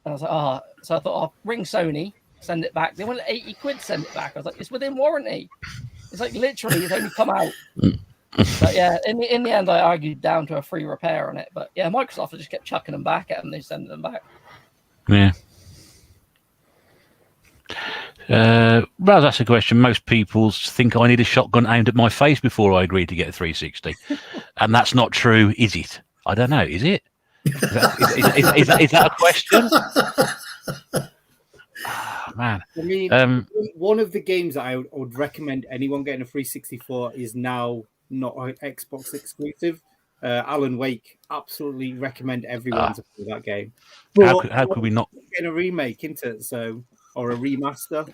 And I was like, so I thought, I'll ring Sony, send it back. They wanted 80 quid to send it back. I was like, it's within warranty. It's like literally, it's only come out. But yeah, in the end, I argued down to a free repair on it. But yeah, Microsoft just kept chucking them back at them. They send them back. Yeah. Well, that's a question. Most people think I need a shotgun aimed at my face before I agree to get a 360, and that's not true, is it? I don't know. Is it? Is that a question? Oh, man. I mean, one of the games that I would recommend anyone getting a 364 is now not an Xbox exclusive. Alan Wake. Absolutely recommend everyone to play that game. How could we not get a remake into it? So, or a remaster.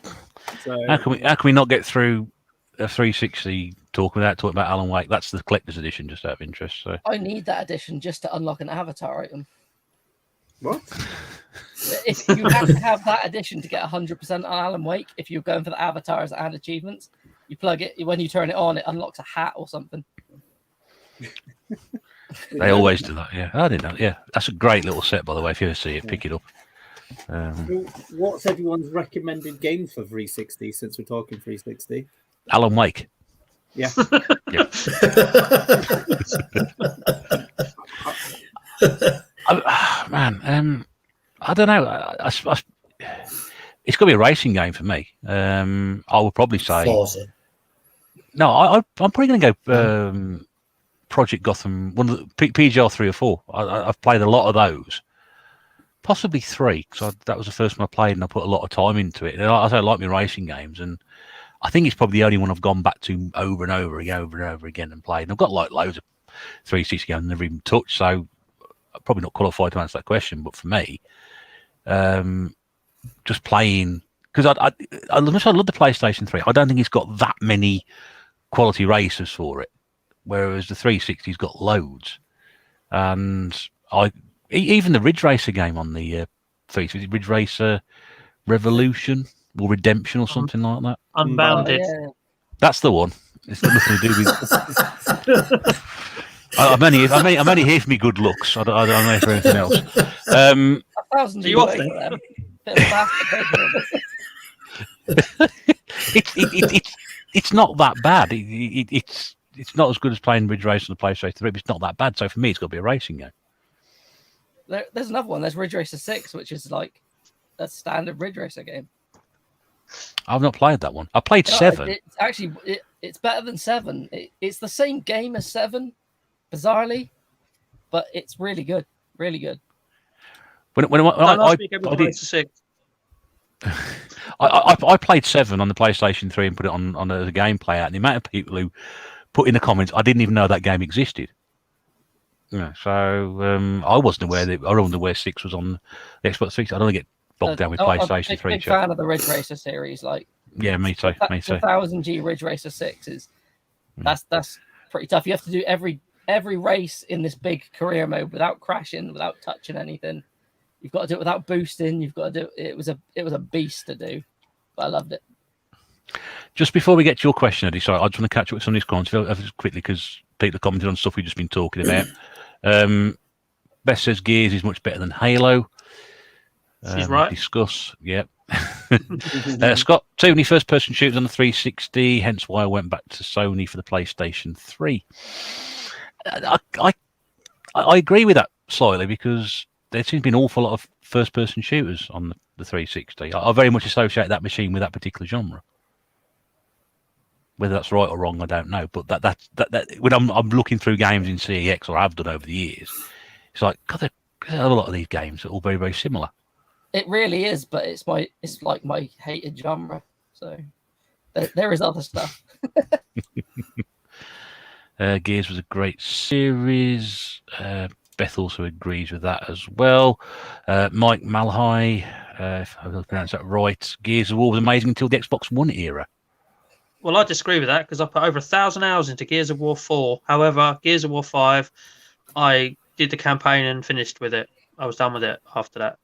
So how can we not get through a 360 talk without talking about Alan Wake? That's the collector's edition, just out of interest. So I need that edition just to unlock an avatar item. What? If you have to have that edition to get 100% on Alan Wake, if you're going for the avatars and achievements, you plug it, when you turn it on, it unlocks a hat or something. They always do that, yeah. I didn't know. Yeah, that's a great little set, by the way. If you ever see it, pick it up. What's everyone's recommended game for 360, since we're talking 360? Alan Wake. Yeah. Yeah. Man, I don't know. It's got to be a racing game for me. I would probably say. Forza. No, I'm probably going to go Project Gotham, one of the PGR 3 or 4. I've played a lot of those. Possibly 3, because that was the first one I played, and I put a lot of time into it. And I like my racing games, and I think it's probably the only one I've gone back to over and over again and played. And I've got like loads of 360 games I've never even touched, so I'm probably not qualified to answer that question. But for me, just playing, because I love the PlayStation 3. I don't think it's got that many quality races for it, whereas the 360's got loads. And even the Ridge Racer game on the 360, Ridge Racer Revolution or Redemption or something like that. Unbounded. Yeah. That's the one. It's got nothing to do with. I'm only here for me good looks. I'm not here for anything else. 1,000 Are you off away then? for them. Bit of bastard. It's not that bad. It's not as good as playing Ridge Racer on the PlayStation 3, but it's not that bad. So for me, it's got to be a racing game. There's another one. There's Ridge Racer 6, which is like a standard Ridge Racer game. I've not played that one. I played 7. It's better than 7. It's the same game as 7, bizarrely, but it's really good. Really good. I played 7 on the PlayStation 3 and put it on as a gameplay out, and the amount of people who put in the comments, I didn't even know that game existed. Yeah, so I wasn't aware 6 was on the Xbox 3. I don't get bogged down with PlayStation 3. I'm a big fan of the Ridge Racer series. Like, yeah, me too. The 1000G Ridge Racer 6 is that's pretty tough. You have to do every race in this big career mode without crashing, without touching anything. You've got to do it without boosting. You've got to do it. It was a beast to do, but I loved it. Just before we get to your question, Eddie, sorry, I just want to catch up with some of these comments quickly because people commented on stuff we've just been talking about. Beth says Gears is much better than Halo. She's right. Discuss. Yep. Scott, too many first-person shooters on the 360, hence why I went back to Sony for the PlayStation 3. I agree with that slightly because there seems to be an awful lot of first-person shooters on the 360. I very much associate that machine with that particular genre. Whether that's right or wrong, I don't know. But that when I'm looking through games in CEX, or I've done over the years, it's like, God, there's a lot of these games that are all very, very similar. It really is, but it's like my hated genre. So there is other stuff. Gears was a great series. Beth also agrees with that as well. Mike Malhai, if I pronounce that right, Gears of War was amazing until the Xbox One era. Well, I disagree with that because I put over 1,000 hours into Gears of War 4. However, Gears of War 5, I did the campaign and finished with it. I was done with it after that.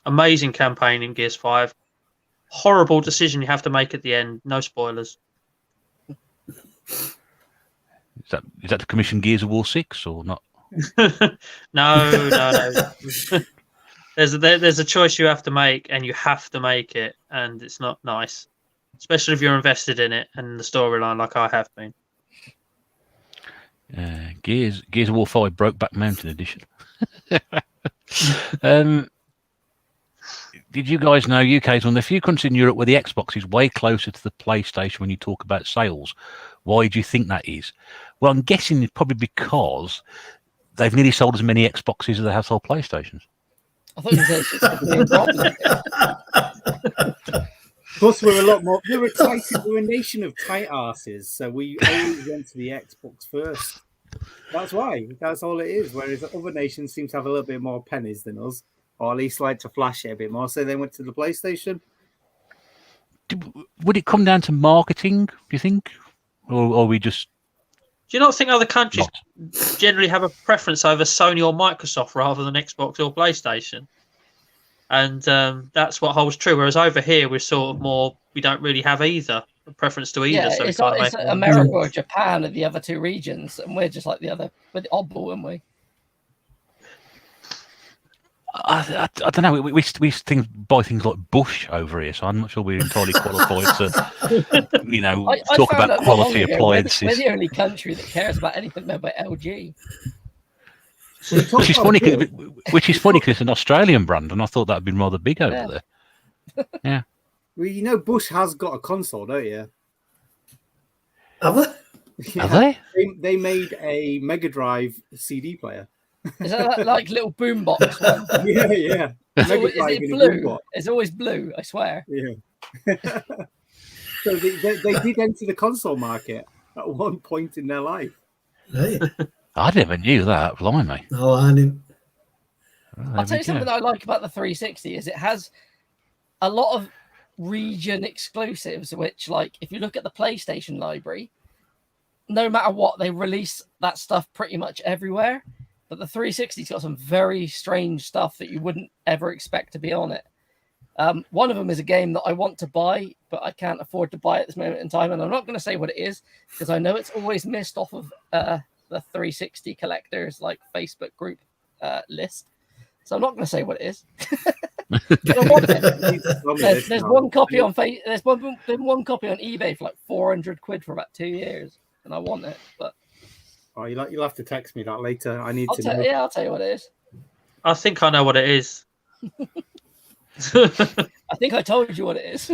Amazing campaign in Gears 5. Horrible decision you have to make at the end. No spoilers. Is that to commission Gears of War 6 or not? No. There's a choice you have to make, and you have to make it, and it's not nice, especially if you're invested in it and the storyline like I have been. Gears of War 5 Brokeback Mountain Edition. Did you guys know UK is one of the few countries in Europe where the Xbox is way closer to the PlayStation when you talk about sales? Why do you think that is? Well, I'm guessing it's probably because they've nearly sold as many Xboxes as they have sold PlayStations. I thought you said Plus, we're excited. We're a nation of tight asses, so we always went to the Xbox first. That's why. That's all it is. Whereas other nations seem to have a little bit more pennies than us, or at least like to flash it a bit more. So they went to the PlayStation. Would it come down to marketing, do you think? Or we just... Do you not think other countries generally have a preference over Sony or Microsoft rather than Xbox or PlayStation? And that's what holds true. Whereas over here, we're sort of more, we don't really have either, a preference to either. Yeah, so it's America or Japan are the other two regions, and we're just like we're the oddball, aren't we? I don't know. We buy things like Bush over here, so I'm not sure we're entirely qualified to, talk about quality appliances. We're the only country that cares about anything made by LG. Which is funny because it's an Australian brand, and I thought that'd been rather big over there. Yeah. Well, Bush has got a console, don't you? Have they? Yeah. Have they? They made a Mega Drive CD player. Is that like little boombox one? Yeah. Is it blue? It's always blue, I swear. Yeah. So they did enter the console market at one point in their life. Right. I never knew that. Blimey. No, I didn't. I'll tell you something that I like about the 360 is it has a lot of region exclusives, which, like, if you look at the PlayStation library, no matter what, they release that stuff pretty much everywhere. But the 360's got some very strange stuff that you wouldn't ever expect to be on it. One of them is a game that I want to buy, but I can't afford to buy at this moment in time. And I'm not going to say what it is because I know it's always missed off of the 360 collectors like Facebook group list. So I'm not going to say what it is. But I want it. There's one copy on there's one copy on eBay for like 400 quid for about 2 years, and I want it. But you'll have to text me that later. I need to know. Yeah, I'll tell you what it is. I think I know what it is. I think I told you what it is.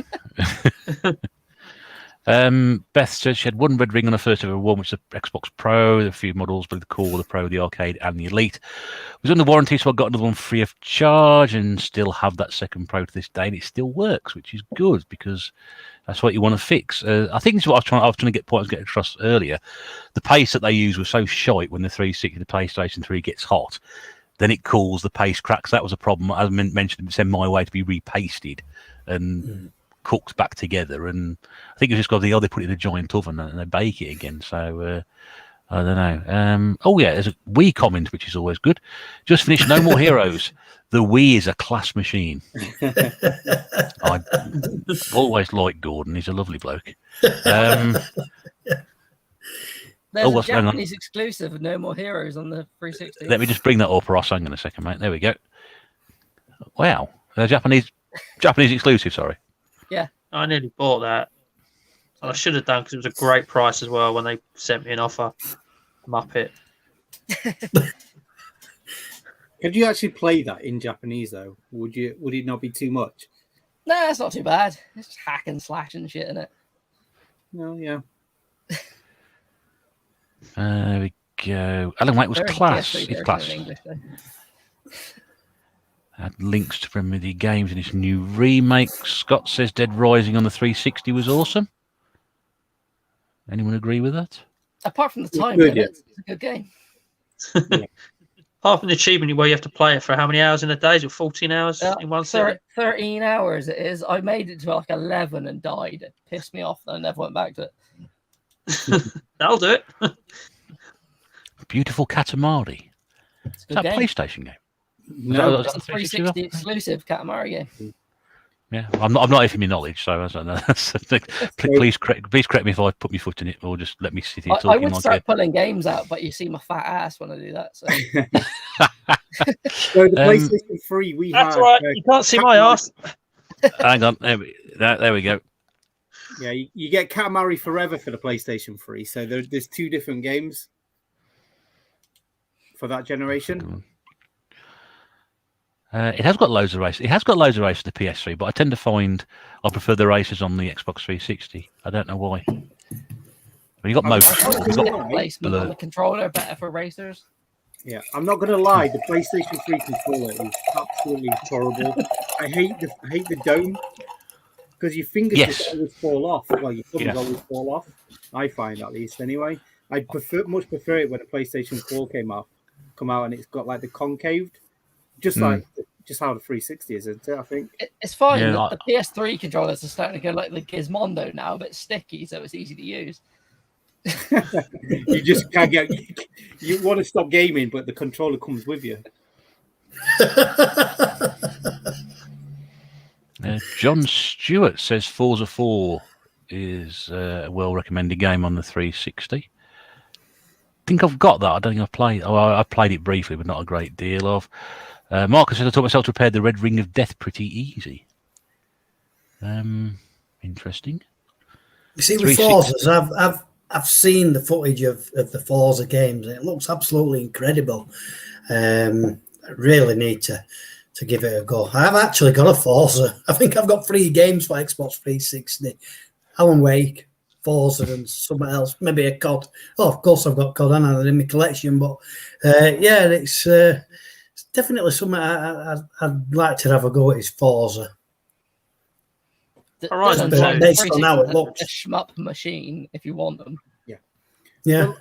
Beth says she had one red ring on her first ever one, which is the Xbox Pro, a few models, but the Core, the Pro, the Arcade, and the Elite. It was under warranty, so I got another one free of charge and still have that second Pro to this day, and it still works, which is good because that's what you want to fix. I think this is what I was trying to get across earlier. The paste that they use was so shite when the 360, the PlayStation 3 gets hot, then it cools, the paste cracks. That was a problem. As I mentioned, send my way to be repasted and cooked back together. And I think it's just got they put it in a giant oven and they bake it again. So I don't know. There's a Wii comment, which is always good. Just finished No More Heroes. The Wii is a class machine. I've always liked Gordon. He's a lovely bloke. There's a Japanese exclusive of No More Heroes on the 360. Let me just bring that up, Ross. Hang on a second, mate. There we go. Wow. Japanese exclusive, sorry. Yeah. I nearly bought that. And I should have done because it was a great price as well when they sent me an offer. Muppet. Could you actually play that in Japanese though? Would it not be too much? Nah, it's not too bad. It's just hack and slash and shit in it. No, yeah. There we go. Alan Wake was class. It's class. Had links to familiar games in its new remake. Scott says Dead Rising on the 360 was awesome. Anyone agree with that? Apart from the time, it's a good game. Yeah. half an achievement where you have to play it for how many hours in a day? Is it 14 hours in one sitting? 13 hours it is. I made it to like 11 and died. It pissed me off and I never went back to it. That'll do it. Beautiful Katamari. It's a Is good that a game. PlayStation game? No, It's a 360 exclusive Katamari game. Yeah, I'm not if my knowledge, so I don't know. please correct me if I put my foot in it, or just let me sit here I talking would like start pulling games out, but you see my fat ass when I do that. So So the PlayStation 3, we That's have. right. You can't see my ass. Hang on, there we go. Yeah, you get Katamari Forever for the PlayStation 3. So there's two different games for that generation. It has got loads of races. It has got loads of races for the PS3, but I tend to find I prefer the races on the Xbox 360. I don't know why. Well, you got most. placement on the controller better for racers. Yeah, I'm not gonna lie. The PlayStation 3 controller is absolutely horrible. I hate the dome because your fingers just always fall off. Well, your thumbs always fall off. I find, at least, anyway. I much prefer it when the PlayStation 4 come out and it's got like the concaved, just like how the 360 is, isn't it? I think it's fine. Yeah, the PS3 controllers are starting to go like the Gizmondo now, a bit sticky, so it's easy to use. You just can't get. You want to stop gaming, but the controller comes with you. John Stewart says Forza 4 is a well-recommended game on the 360. I think I've got that. I don't think I've played. Oh, I played it briefly, but not a great deal of. Marcus said I taught myself to repair the Red Ring of Death pretty easy. Interesting. You see, with Forzas, I've seen the footage of the Forza games, and it looks absolutely incredible. I really need to give it a go. I've actually got a Forza. I think I've got 3 games for Xbox 360. Alan Wake, Forza, and something else. Maybe a COD. Oh, of course I've got COD and in my collection. But yeah, it's definitely something I'd like to have a go at is Forza. Horizon based on how it looks. A shmup machine if you want them. Yeah. Well,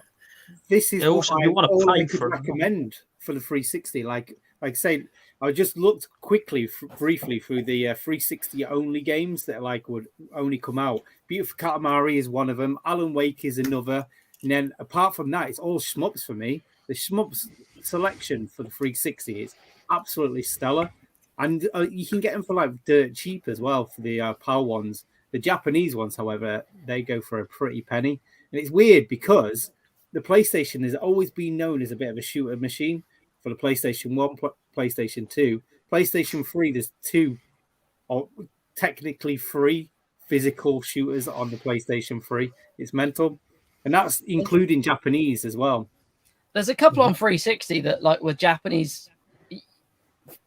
this is also, what you want to all pay I could for recommend for the 360. Like I say, I just looked quickly, briefly through the 360 only games that would only come out. Beautiful Katamari is one of them. Alan Wake is another. And then apart from that, it's all shmups for me. The shmups selection for the 360 is absolutely stellar. And you can get them for like dirt cheap as well for the PAL ones. The Japanese ones, however, they go for a pretty penny. And it's weird because the PlayStation has always been known as a bit of a shooter machine for the PlayStation 1, PlayStation 2. PlayStation 3, there's 2 technically free physical shooters on the PlayStation 3. It's mental. And that's including Japanese as well. There's a couple on 360 that like were Japanese.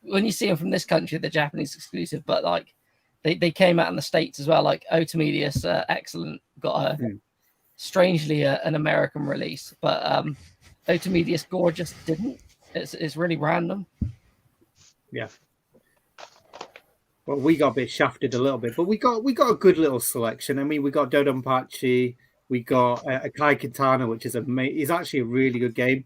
When you see them from this country, they're Japanese exclusive, but like they came out in the States as well. Like Otomedius, excellent, got a strangely an American release, but Otomedius Gorgeous didn't. It's really random. Yeah. Well, we got a bit shafted a little bit, but we got a good little selection. I mean, we got Dodonpachi, we got Akai Katana, which is actually a really good game.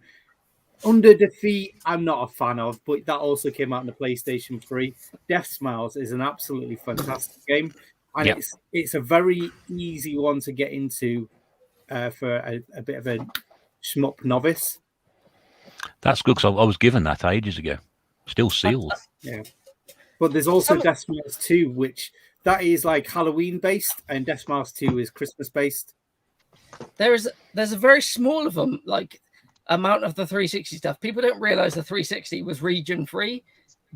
Under Defeat, I'm not a fan of, but that also came out on the PlayStation 3. Death Smiles is an absolutely fantastic game, and it's a very easy one to get into for a bit of a shmup novice. That's good because I was given that ages ago. Still sealed. Yeah, but there's also Death Smiles 2, which that is like Halloween based, and Death Smiles 2 is Christmas based. There's a very small of them, like amount of the 360 stuff. People don't realize the 360 was region free,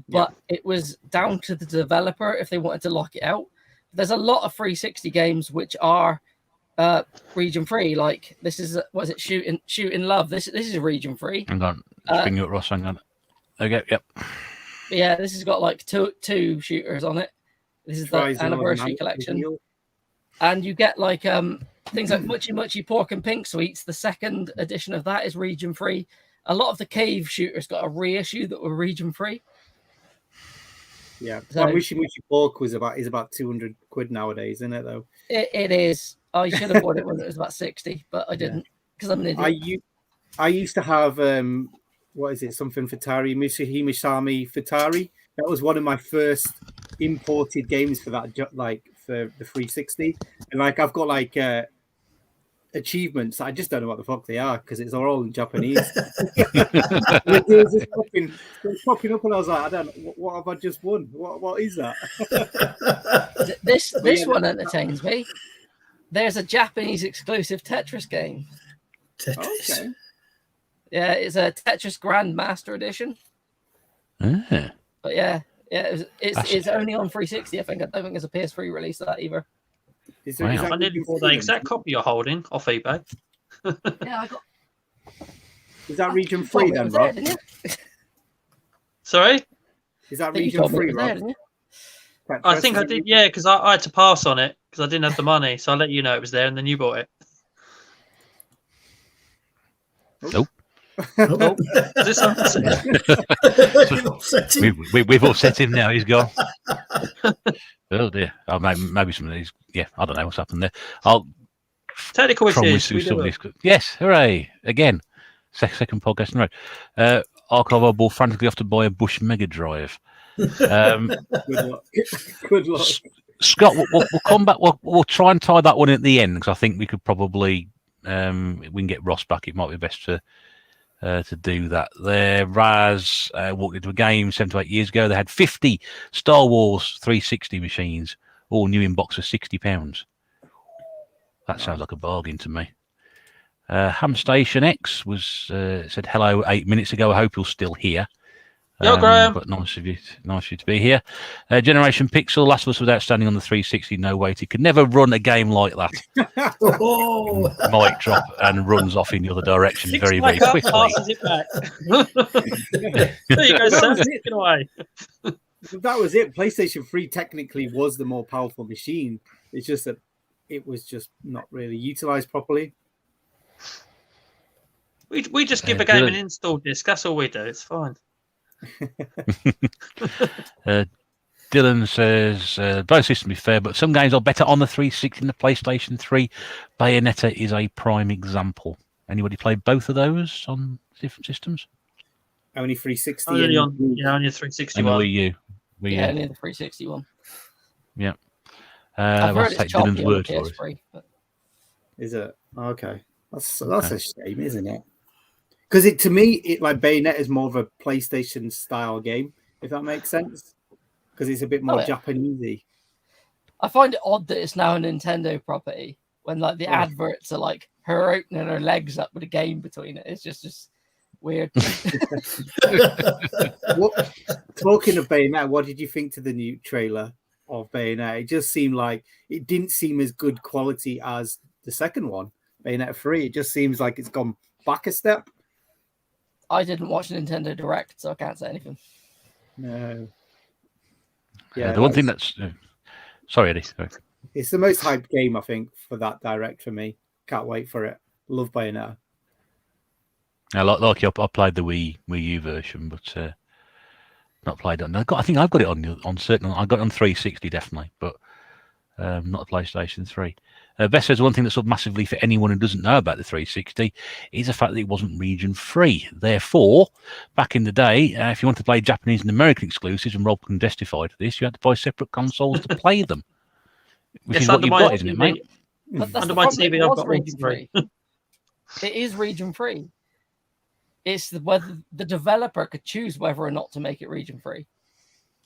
but it was down to the developer if they wanted to lock it out. There's a lot of 360 games which are region free. Like this is Shootin' Love. This is a region free. Hang on, bring you up, Ross. Hang on. Okay, yep. Yeah, this has got like two shooters on it. This is the anniversary collection, and you get like things like Muchi Muchi Pork and Pink Sweets. The second edition of that is region free. A lot of the cave shooters got a reissue that were region free. Yeah, so, Muchi Muchi Pork is about 200 quid nowadays, isn't it? Though it is. I should have bought it when it was about 60, but I didn't because I'm an idiot. I used to have what is it? Something Futari, Himisami Futari. That was one of my first imported games for that, like for the 360. And like I've got like achievements. I just don't know what the fuck they are because it's all in Japanese. It was just popping up, and I was like, I don't know, what have I just won? What is that? This one entertains me. There's a Japanese exclusive Tetris game. Tetris. Okay. Yeah, it's a Tetris Grandmaster Edition. Ah. But yeah, it's only on 360. I don't think there's a PS3 release of that either. Is Wow. is that I nearly bought the exact copy you're holding off eBay. Yeah, I got. Is that region free then, Rob? Sorry? Is that I think you region told me it free, was there, Rob? didn't you? I think I did, yeah, because I had to pass on it because I didn't have the money. So I let you know it was there and then you bought it. Nope. Oh, is this You've upset him. We've upset him now. He's gone. Oh dear. Oh, maybe some of these. Yeah, I don't know what's happened there. I'll technical try and issues? through some of these. Yes, hooray! Again, second podcast in a row. Archive, I bought frantically off to buy a Bush Mega Drive. Good luck. Good luck. Scott, we'll come back. We'll try and tie that one at the end because I think we could probably we can get Ross back. It might be best to do that. There, Raz walked into a game 7 to 8 years ago. They had 50 Star Wars 360 machines, all new in box for £60. That sounds like a bargain to me. Ham Station X was said hello 8 minutes ago. I hope you're still here. Yo, Graham. But nice of you to be here. Generation Pixel, Last of Us Without Standing on the 360, no wait. He could never run a game like that. Oh. Mic drop and runs off in the other direction very, very quickly. Passes it back. There you go, sir. Take it away. That was it. PlayStation 3 technically was the more powerful machine. It's just that it was just not really utilized properly. We just give a game an install disc. That's all we do. It's fine. Dylan says both systems be fair, but some games are better on the 360 than the PlayStation 3. Bayonetta is a prime example. Anybody played both of those on different systems? Only 360. Only on 360 And one. Wii U. Yeah, only the 360 one. Yeah. I've heard it's choppy on the for it. PS3. But... Is it? Okay. That's a shame, isn't it? Because to me, like Bayonetta is more of a PlayStation style game, if that makes sense. Because it's a bit more Japanesey. I find it odd that it's now a Nintendo property when like the adverts are like her opening her legs up with a game between it. It's just weird. Talking of Bayonetta, what did you think to the new trailer of Bayonetta? It just seemed like it didn't seem as good quality as the second one, Bayonetta 3. It just seems like it's gone back a step. I didn't watch Nintendo Direct, so I can't say anything. No. Yeah, the one thing that's sorry, Eddie. Sorry. It's the most hyped game, I think, for that Direct for me. Can't wait for it. Love Bayonetta. Like you, I played the Wii U version, but not played it on. I think I've got it on certain. I got it on 360 definitely, but not the PlayStation 3. Beth says one thing that's up massively for anyone who doesn't know about the 360 is the fact that it wasn't region free. Therefore, back in the day, if you wanted to play Japanese and American exclusives, and Rob can testify to this, you had to buy separate consoles to play them. Which is what you've got, isn't it, mate? Under my TV, I've got region free. It is region free. It's whether the developer could choose whether or not to make it region free.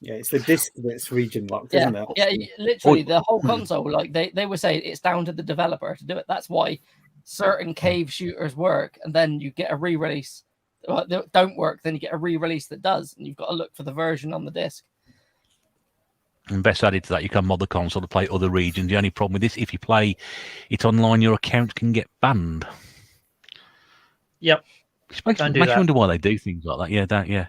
Yeah, it's the disc that's region locked, isn't it? Yeah, literally the whole console. Like they were saying, it's down to the developer to do it. That's why certain cave shooters work, and then you get a re-release. Well, they don't work, then you get a re-release that does, and you've got to look for the version on the disc. And best added to that, you can mod the console to play other regions. The only problem with this, if you play it online, your account can get banned. Yep. Makes you wonder why they do things like that. Yeah,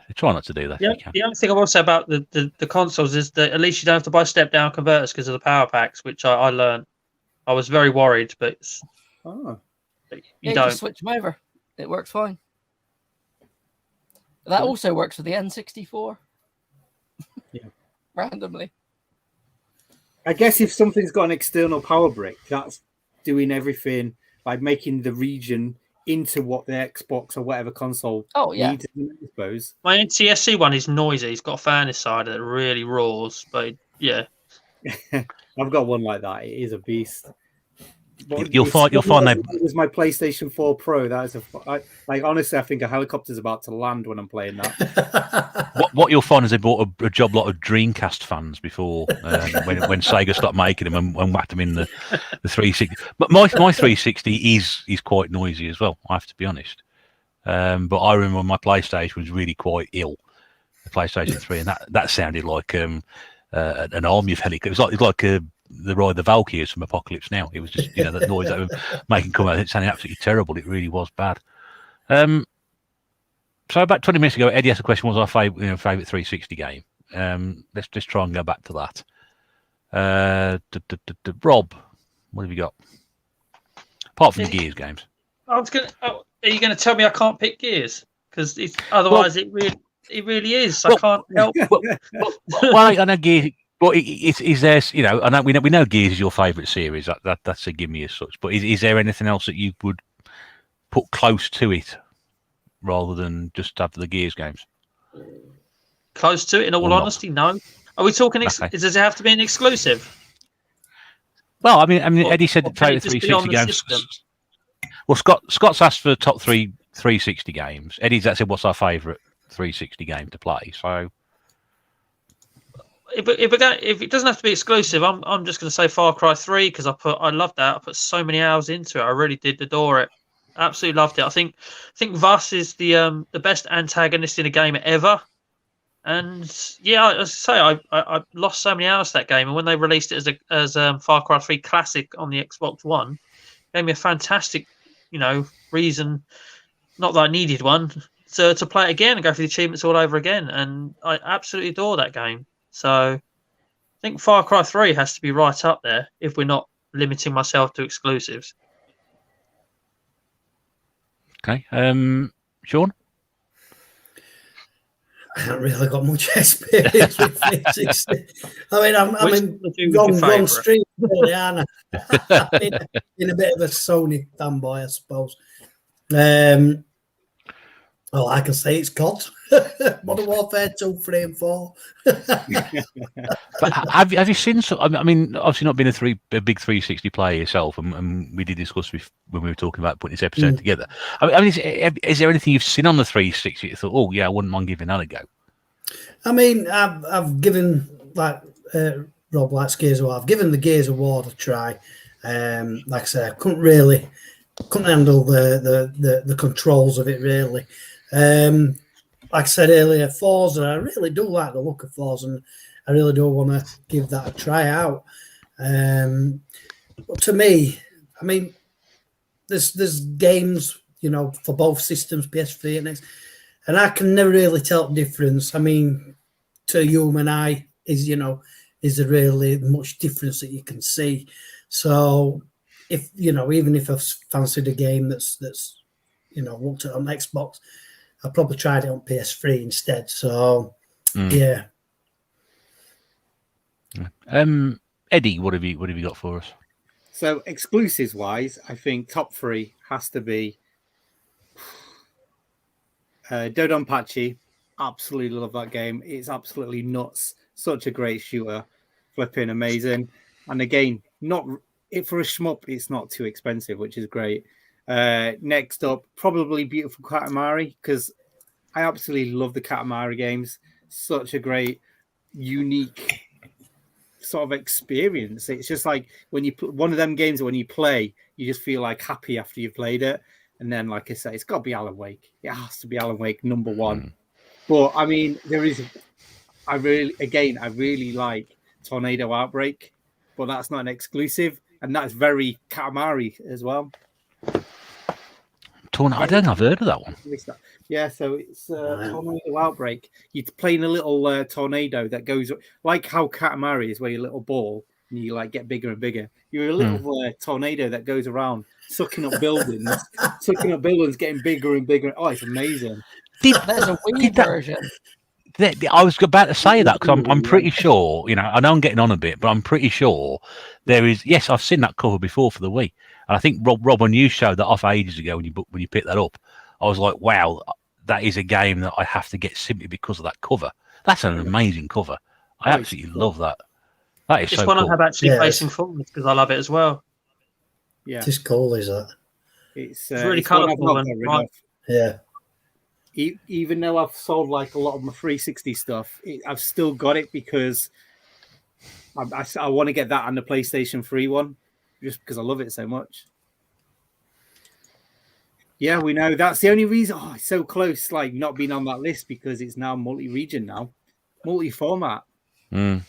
they try not to do that. Yeah, the only thing I will say about the consoles is that at least you don't have to buy step-down converters because of the power packs, which I learned. I was very worried, but you don't. Just switch them over. It works fine. That also works for the N64. Yeah. Randomly. I guess if something's got an external power brick, that's doing everything, like making the region into what the Xbox or whatever console needs, I suppose. My NTSC one is noisy. It's got a fan inside that really roars, but yeah. I've got one like that. It is a beast. You'll find that it was my PlayStation 4 Pro. That is honestly, I think a helicopter's about to land when I'm playing that. what you'll find is they bought a job lot of Dreamcast fans before when Sega stopped making them and whacked them in the 360. But my 360 is quite noisy as well, I have to be honest. But I remember when my PlayStation was really quite ill, the PlayStation 3, and that sounded like an army of helicopters. It was like the ride the Valkyries from Apocalypse Now. It was just that noise that was making come out. It sounded absolutely terrible. It really was bad. So about 20 minutes ago, Eddie asked a question: "Was our favorite 360 game?" Let's just try and go back to that. Rob, what have you got apart from the Gears games? Are you going to tell me I can't pick Gears? Because otherwise, it really is. I can't help. Well, I know Gears. But is there, I know we know Gears is your favourite series. That's a gimme as such. But is there anything else that you would put close to it, rather than just have the Gears games? Close to it, in all honesty, no. Are we talking? Does it have to be an exclusive? Well, I mean, Eddie said favourite 360 games. Well, Scott's asked for the top 3 360 games. Eddie's said what's our favourite 360 game to play. So. If it doesn't have to be exclusive, I'm just going to say Far Cry 3 because I loved that. I put so many hours into it. I really did adore it. Absolutely loved it. I think Voss is the best antagonist in a game ever. And yeah, as I say, I lost so many hours to that game. And when they released it as Far Cry 3 Classic on the Xbox One, it gave me a fantastic, reason. Not that I needed one to play it again and go through the achievements all over again. And I absolutely adore that game. So I think Far Cry 3 has to be right up there if we're not limiting myself to exclusives. Okay. Sean? I haven't really got much experience with 360. I mean, I'm in wrong street, really, aren't I? in a bit of a Sony fanboy, I suppose. Well, I can say it's COD. Modern Warfare 2, 3, and 4. But have you seen? I mean, obviously not been a big 360 player yourself, and we did discuss when we were talking about putting this episode together. I mean, is there anything you've seen on the 360 you thought, oh yeah, I wouldn't mind giving that a go? I mean, I've given Rob likes Gears of War. I've given the Gears of War a try. Like I said, I couldn't handle the controls of it really. Like I said earlier, Forza, I really do like the look of Forza, and I really do want to give that a try out. But to me, I mean, there's games, for both systems, PS3 and X, and I can never really tell the difference. I mean, to human eye, is there really much difference that you can see? So, if even if I've fancied a game that's looked at on Xbox, I probably tried it on PS3 instead. So, yeah. Eddie, what have you got for us? So, exclusives wise, I think top 3 has to be Dodonpachi. Absolutely love that game. It's absolutely nuts. Such a great shooter. Flipping amazing. And again, for a shmup, it's not too expensive, which is great. Next up, probably Beautiful Katamari, because I absolutely love the Katamari games. Such a great, unique sort of experience. It's just like when you one of them games when you play, you just feel like happy after you've played it. And then, like I say, it's got to be Alan Wake. It has to be Alan Wake number 1. But I mean, I really like Tornado Outbreak, but that's not an exclusive, and that's very Katamari as well. I don't think I've heard of that one. Yeah, so it's Tornado Outbreak. You're playing a little tornado that goes like how Katamari is, where you're a little ball and you like get bigger and bigger. You're a little tornado that goes around sucking up buildings, getting bigger and bigger. Oh, it's amazing. There's a Wii version. I was about to say that because I'm pretty sure, I know I'm getting on a bit, but I'm pretty sure there is. Yes, I've seen that cover before for the Wii, and I think Rob, when you showed that off ages ago when you picked that up, I was like, wow, that is a game that I have to get simply because of that cover. That's an amazing cover. I absolutely love that. That is it's so one cool. I have actually facing forwards because I love it as well. Yeah, It's cool, is that? It's really it's one I've colourful not and got rid of. Yeah. Even though I've sold like a lot of my 360 stuff, I've still got it because I want to get that on the PlayStation 3 one, just because I love it so much. Yeah, we know that's the only reason. Oh, it's so close, like not being on that list because it's now multi-region now, multi-format. A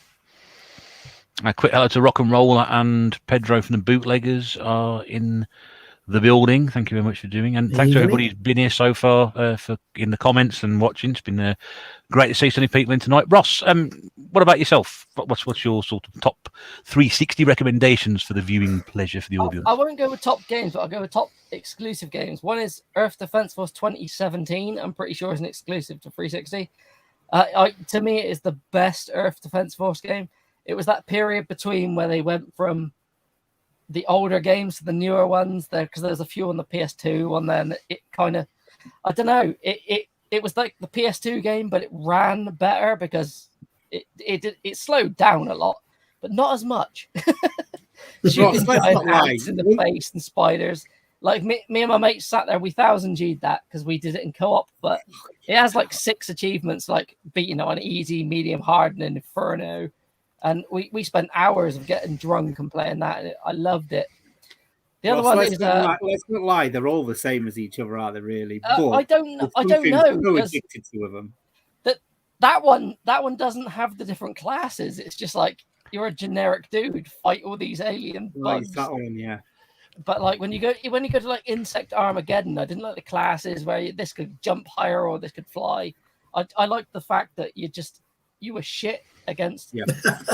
quick hello to Rock and Roll and Pedro from the Bootleggers are in the building. Thank you very much for doing, and thanks to everybody who's been here so far for in the comments and watching. It's been great to see so many people in tonight. Ross, what about yourself? What's your sort of top 360 recommendations for the viewing pleasure for the audience? I won't go with top games, but I'll go with top exclusive games. One is Earth Defense Force 2017. I'm pretty sure it's an exclusive to 360. To me, it is the best Earth Defense Force game. It was that period between where they went from the older games to the newer ones there, because there's a few on the PS2 one. Then it kind of, I don't know, it was like the PS2 game, but it ran better because it slowed down a lot, but not as much. Shooting giant ants in the face and spiders. Like me and my mates sat there, we 1000G'd that because we did it in co-op, but it has like 6 achievements, like beating on easy, medium, hard, and inferno. And we spent hours of getting drunk and playing that, and I loved it. The other one is let's not lie, they're all the same as each other, are they really? I don't know. So addicted to them. That one doesn't have the different classes. It's just like you're a generic dude, fight all these alien bugs. That one, yeah. But like when you go to like Insect Armageddon, I didn't like the classes where this could jump higher or this could fly. I like the fact that you were shit against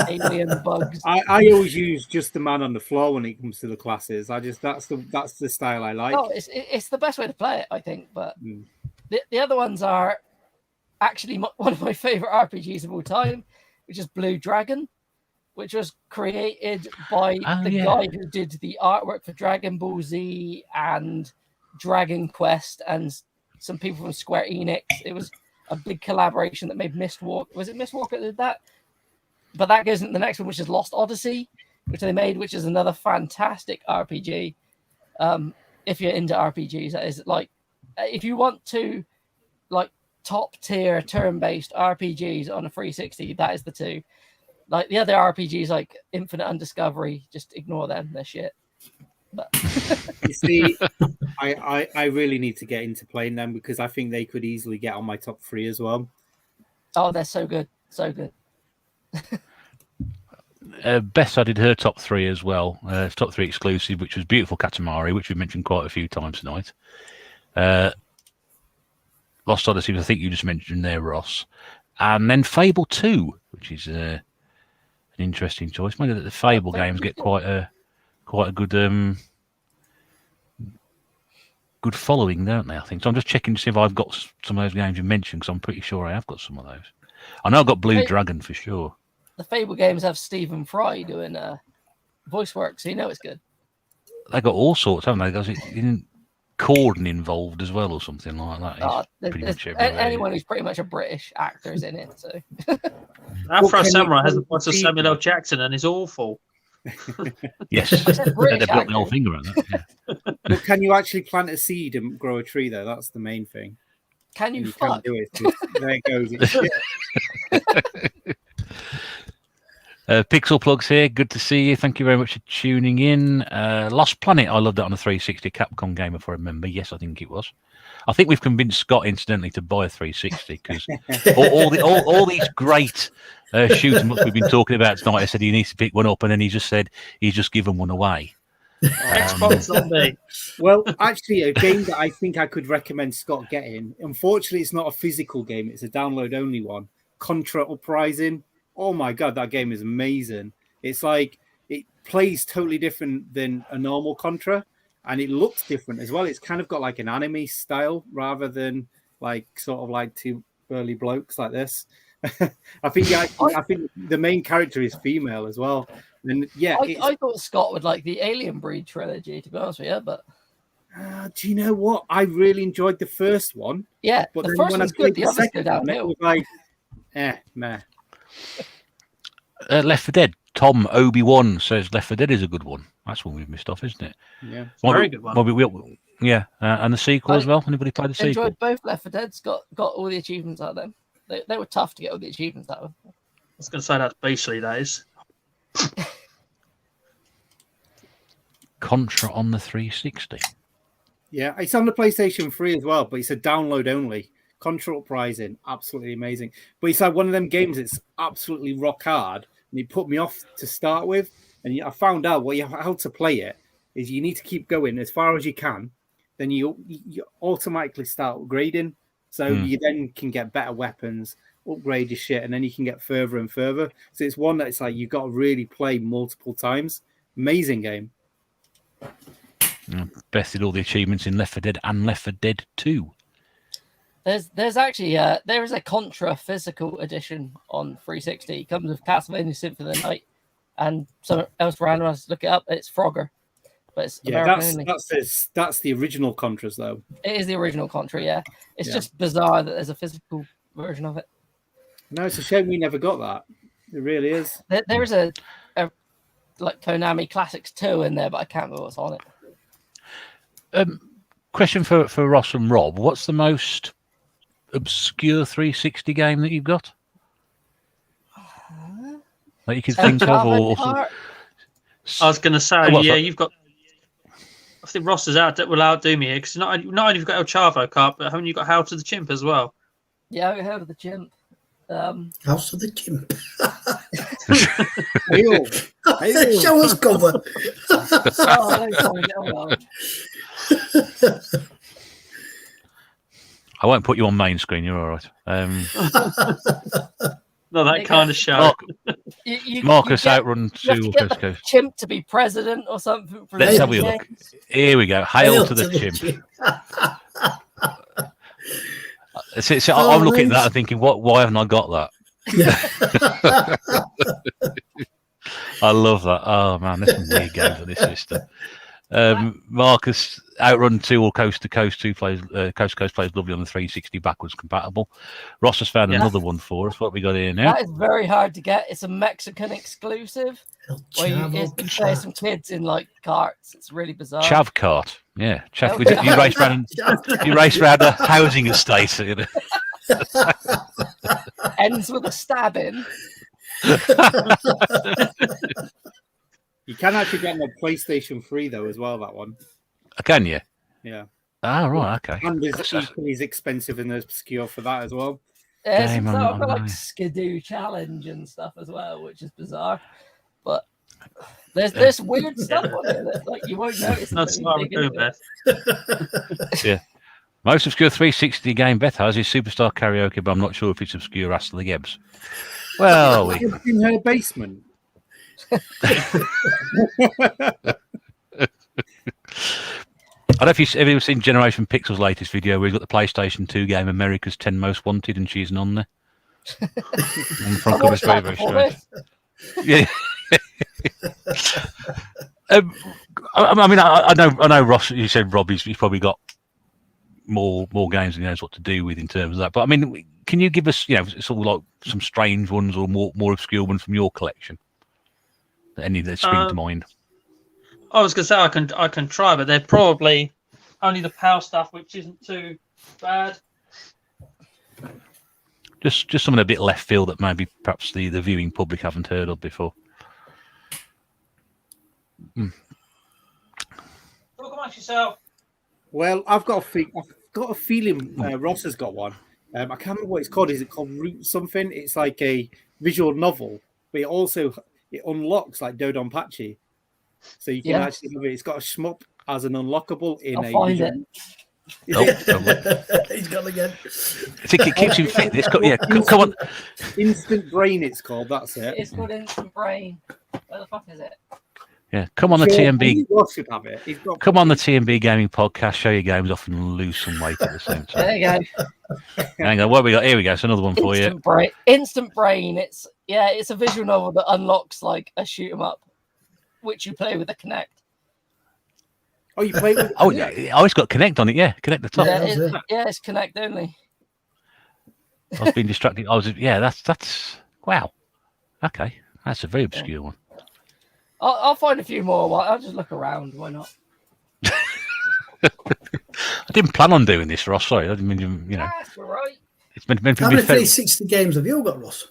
alien bugs. I always use just the man on the floor when it comes to the classes. That's the style I like. Oh, it's the best way to play it, I think. But the other ones are actually one of my favorite RPGs of all time, which is Blue Dragon, which was created by guy who did the artwork for Dragon Ball Z and Dragon Quest and some people from Square Enix. It was a big collaboration that made Mistwalker. Was it Mistwalker that did that? But that goes into the next one, which is Lost Odyssey, which they made, which is another fantastic RPG. If you're into RPGs, that is like, if you want to like top tier turn-based RPGs on a 360, that is the two. Like the other RPGs, like Infinite Undiscovery, just ignore them. They're shit. But you see, I really need to get into playing them because I think they could easily get on my top 3 as well. Oh, they're so good, so good. Beth did her top 3 as well. Top 3 exclusive, which was Beautiful Katamari, which we've mentioned quite a few times tonight. Lost Odyssey, I think you just mentioned there, Ross. And then Fable 2, which is an interesting choice. Maybe the Fable games get quite a good good following, don't they? I think so. I'm just checking to see if I've got some of those games you mentioned, because I'm pretty sure I have got some of those. I know I've got Blue Dragon for sure. The Fable games have Stephen Fry doing voice work, so you know it's good. They got all sorts, haven't they? Because Corden involved as well, or something like that. Pretty much anyone who's pretty much a British actor is in it. So Afro Samurai has the voice of Samuel L. Jackson and is awful. Yes, they've got the whole thing around that. Yeah. But can you actually plant a seed and grow a tree, though? That's the main thing. Can you can't do it. There it goes. It's Pixel Plugs here. Good to see you. Thank you very much for tuning in. Lost Planet. I loved that on a 360 Capcom game, if I remember. Yes, I think it was. I think we've convinced Scott, incidentally, to buy a 360 because all these great shoot 'em ups we've been talking about tonight. I said he needs to pick one up, and then he just said he's just given one away. Xbox Zombie. Well, actually, a game that I think I could recommend Scott getting. Unfortunately, it's not a physical game; it's a download-only one. Contra Uprising. Oh my god, that game is amazing! It's like it plays totally different than a normal Contra, and it looks different as well. It's kind of got like an anime style rather than like sort of like two burly blokes like this. I think the main character is female as well. And yeah, I thought Scott would like the Alien Breed trilogy, to be honest with you, but do you know what? I really enjoyed the first one. yeah, But the then first when one's I played good. The the others go second one, it downhill. was like, meh. Left 4 Dead. Tom Obi-Wan says Left 4 Dead is a good one. That's one we've missed off, isn't it? Yeah, very good one. Yeah, and the sequel as well. Anybody played the sequel? Enjoyed both Left 4 Dead's. Got all the achievements out of them. They were tough to get all the achievements out of. I was going to say that's basically that is. Contra on the 360. yeah. It's on the PlayStation 3 as well, but it's a download only. Contra Uprising, absolutely amazing. But it's like one of them games that's absolutely rock hard, and it put me off to start with. And I found out how to play it is you need to keep going as far as you can. Then you automatically start upgrading, so you then can get better weapons, upgrade your shit, and then you can get further and further. So it's one that's like you've got to really play multiple times. Amazing game. Bested all the achievements in Left 4 Dead and Left 4 Dead 2. There's actually there is a Contra physical edition on 360. It comes with Castlevania Symphony of the Night and something else random. I look it up. It's Frogger, but it's American only. That's the original Contras though. It is the original Contra. Yeah, it's just bizarre that there's a physical version of it. No, it's a shame we never got that. It really is. There is a like Konami Classics 2 in there, but I can't remember what's on it. Question for Ross and Rob: what's the most obscure 360 game that you've got that you could think of? I was going to say, you've got. I think Ross is will outdo me here because not only have you got El Chavo Kart, but haven't you got How to the Chimp as well? Yeah, I heard of the Chimp. House of the Chimp. Hey, show us cover. I won't put you on main screen. You're all right. Not that kind of show. Marcus Outrun to Coast Coast. Chimp to be president or something. Let's have a look. Here we go. Hail to the chimp. So I'm looking at that and thinking, why haven't I got that? I love that. Oh man, there's some weird games on this system. Marcus Outrun 2 or Coast to Coast 2 plays Coast to Coast plays lovely on the 360 backwards compatible. Ross has found another one for us. What have we got here now? That is very hard to get. It's a Mexican exclusive. Where you play some kids in like carts. It's really bizarre. Chav kart, yeah. Chav, you race around a housing estate. You know? Ends with a stabbing. You can actually get on the PlayStation 3 though as well. That one. Can you? Yeah. Ah, right. Okay. And it's equally as expensive and obscure for that as well. I've got like Skidoo Challenge and stuff as well, which is bizarre. But there's weird stuff on there that like you won't notice. That's what I'm doing, Beth. Yeah. Most obscure 360 game Beth has is Superstar Karaoke, but I'm not sure if it's obscure as to the Gebs. Well, in her basement. I don't know if you've ever seen Generation Pixel's latest video where he's got the PlayStation 2 game America's 10 Most Wanted and she isn't on there. On the front cover, it's very, very strange. Yeah. I mean, I know Ross, you said Rob, he's probably got more games than he knows what to do with in terms of that. But I mean, can you give us, sort of like some strange ones or more obscure ones from your collection? Any that spring to mind? I was going to say I can try, but they're probably only the PAL stuff, which isn't too bad. Just something a bit left field that maybe perhaps the viewing public haven't heard of before. Talk amongst yourself. Well, I've got a feeling Ross has got one. I can't remember what it's called. Is it called Root something? It's like a visual novel, but it unlocks like Dodonpachi. So you can actually have it. It's got a shmup as an unlockable in I'll find it. He's gone again. I think it keeps him fit. It's got come on. Instant Brain, it's called. That's it. It's called Instant Brain. Where the fuck is it? Yeah, come on the Sure, TNB. Ross should have it. He's got Come on the TNB Gaming Podcast. Show your games off and lose some weight at the same time. There you go. Hang on, what we got? Here we go. It's another one for you. Instant Brain. It's a visual novel that unlocks like a shoot 'em up, which you play with a Kinect. Oh, you play with? Oh, yeah. Oh, it's got Connect on it. Yeah, Connect the top. It's Kinect only. I was being distracted. That's wow. Okay, that's a very obscure one. I'll find a few more. I'll just look around. Why not? I didn't plan on doing this, Ross. Sorry, I didn't mean That's all right. It's meant to How be many fair. 360 games have you got, Ross?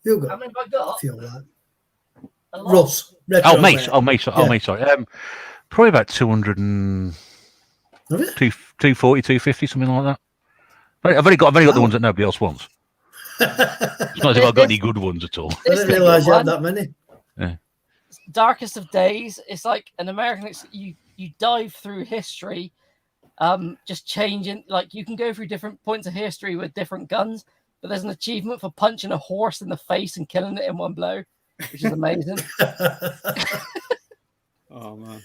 You How got? many have I got? I feel like A lot. Ross. Oh, mate. Sorry. Probably about 200 and Have you? 240, 250, something like that. I've only got the ones that nobody else wants. It's not as if I've got any good ones at all. I didn't realise you had that many. Darkest of Days. It's like an American. You dive through history, just changing. Like you can go through different points of history with different guns, but there's an achievement for punching a horse in the face and killing it in one blow, which is amazing. Oh man!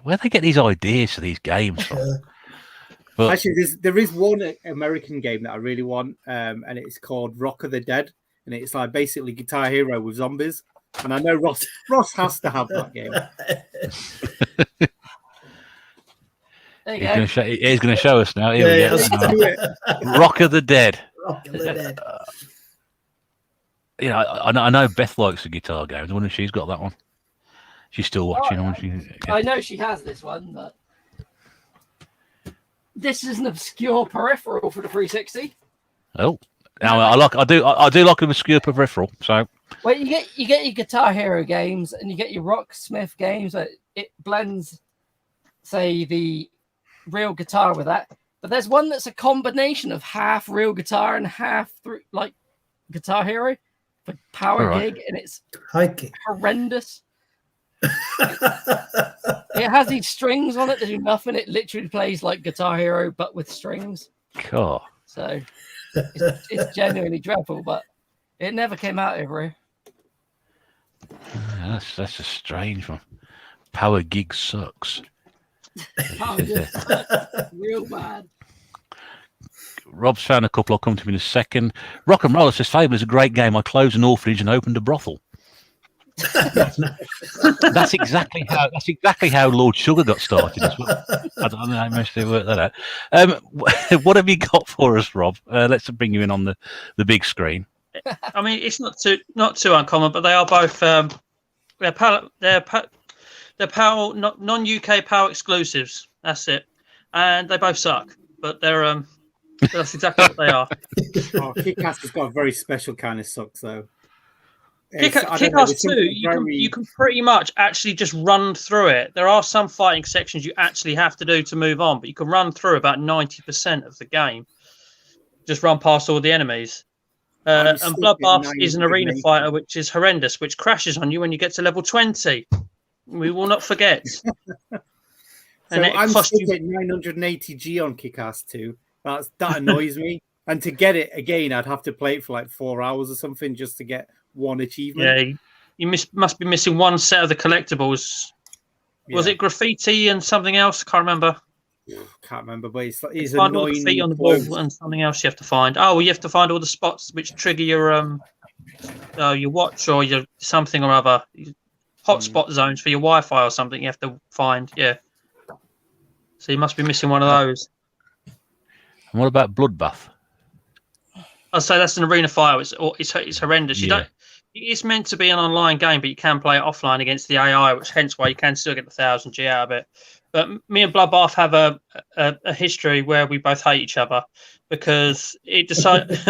Where they get these ideas for these games from? Yeah. But, Actually, there is one American game that I really want, and it's called Rock of the Dead, and it's like basically Guitar Hero with zombies. And I know Ross has to have that game. There you go. he's going to show us now. Here we Let's go. do it. Rock of the Dead. Rock of the Dead. I know Beth likes the guitar games. I wonder if she's got that one. She's still watching. I know she has this one, but this is an obscure peripheral for the 360. Oh, now I do like an obscure peripheral. So, well, you get your Guitar Hero games and you get your Rocksmith games. It blends, say, the real guitar with that. But there's one that's a combination of half real guitar and half like Guitar Hero for Power Gig, and it's horrendous. It has these strings on it that do nothing. It literally plays like Guitar Hero but with strings. cool. So it's genuinely dreadful, but it never came out over here. That's a strange one. Power Gig sucks. Real bad. Rob's found a couple. I'll come to him in a second. Rock and Roller says Fable is a great game. I closed an orphanage and opened a brothel. That's exactly how Lord Sugar got started as well. I don't know how much they worked that out. What have you got for us, Rob? Let's bring you in on the big screen. I mean, it's not too uncommon, but they are both they're non-UK PAL exclusives. That's it, and they both suck. But they're that's exactly what they are. Kick-Ass has got a very special kind of sucks though. Kick-Ass 2, you can pretty much actually just run through it. There are some fighting sections you actually have to do to move on, but you can run through about 90% of the game. Just run past all the enemies. And Bloodbath is an arena fighter, which is horrendous, which crashes on you when you get to level 20. We will not forget. And I'm stuck at 980G on Kick-Ass 2. That annoys me. And to get it again, I'd have to play it for like 4 hours or something just to get one achievement. Yeah, you must be missing one set of the collectibles. Yeah. Was it graffiti and something else? Can't remember. Can't remember, but it's annoying. Find all the graffiti on the wall and something else you have to find. Oh, well, you have to find all the spots which trigger your watch or your something or other. Hotspot zones for your Wi-Fi or something you have to find. Yeah. So you must be missing one of those. And what about Bloodbath? I'd say that's an arena fighter. It's horrendous. You don't. It's meant to be an online game, but you can play it offline against the AI, which hence why you can still get the 1000G out of it. But me and Bloodbath have a history where we both hate each other because it decided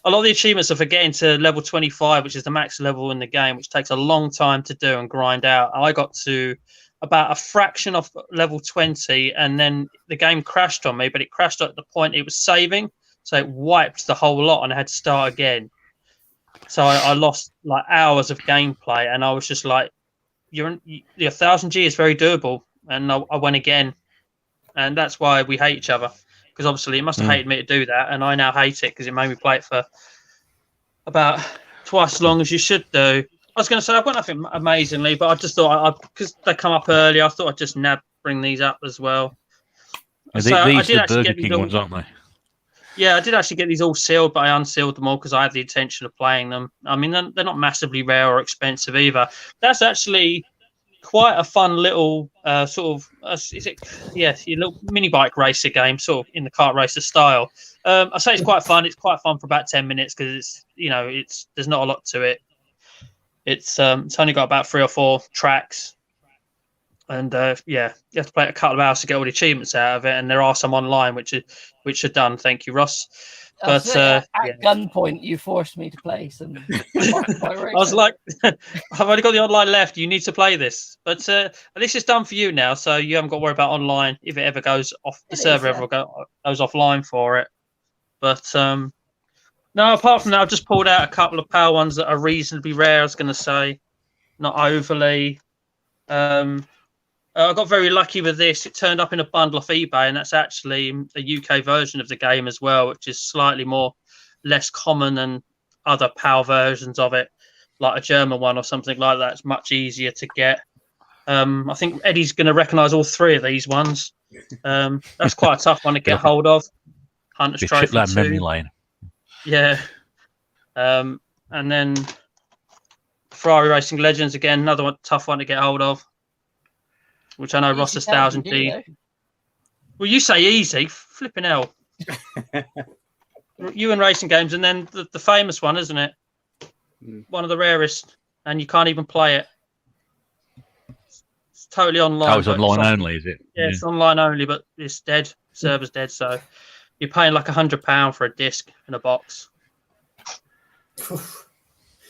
a lot of the achievements are for getting to level 25, which is the max level in the game, which takes a long time to do and grind out. I got to about a fraction of level 20, and then the game crashed on me, but it crashed at the point it was saving. So it wiped the whole lot and I had to start again. So I lost like hours of gameplay and I was just like, your 1000G is very doable. And I went again. And that's why we hate each other. Because obviously it must have hated me to do that. And I now hate it because it made me play it for about twice as long as you should do. was going to say I've got nothing amazingly, but I just thought because they come up early, I thought I'd just bring these up as well. These So I are did the actually Burger get these King all, ones, aren't they? yeah, I did actually get these all sealed, but I unsealed them all because I had the intention of playing them. I mean, they're not massively rare or expensive either. That's actually quite a fun little sort of your little mini bike racer game, sort of in the kart racer style. I say it's quite fun. It's quite fun for about 10 minutes because it's there's not a lot to it. It's only got about 3 or 4 tracks, and you have to play it a couple of hours to get all the achievements out of it. And there are some online which are done. Thank you, Ross. But at gunpoint, you forced me to play some. I was like, I've only got the online left. You need to play this, but at least it's done for you now, so you haven't got to worry about online if it ever goes off the server, ever goes offline for it. But no, apart from that, I've just pulled out a couple of power ones that are reasonably rare. I was going to say, not overly. I got very lucky with this. It turned up in a bundle off eBay, and that's actually a UK version of the game as well, which is slightly less common than other PAL versions of it, like a German one or something like that. It's much easier to get. I think Eddie's going to recognise all 3 of these ones. That's quite a tough one to get hold of. Hunter's Trophy 2. Memory lane. Yeah. And then Ferrari Racing Legends, again, another tough one to get hold of. Which I know Ross has 1000G. Well, you say easy, flipping hell. You and racing games, and then the famous one, isn't it? One of the rarest, and you can't even play it. It's totally online. Oh, it's online only, is it? Yeah, it's online only, but it's dead. Server's dead, so you're paying like £100 for a disc in a box.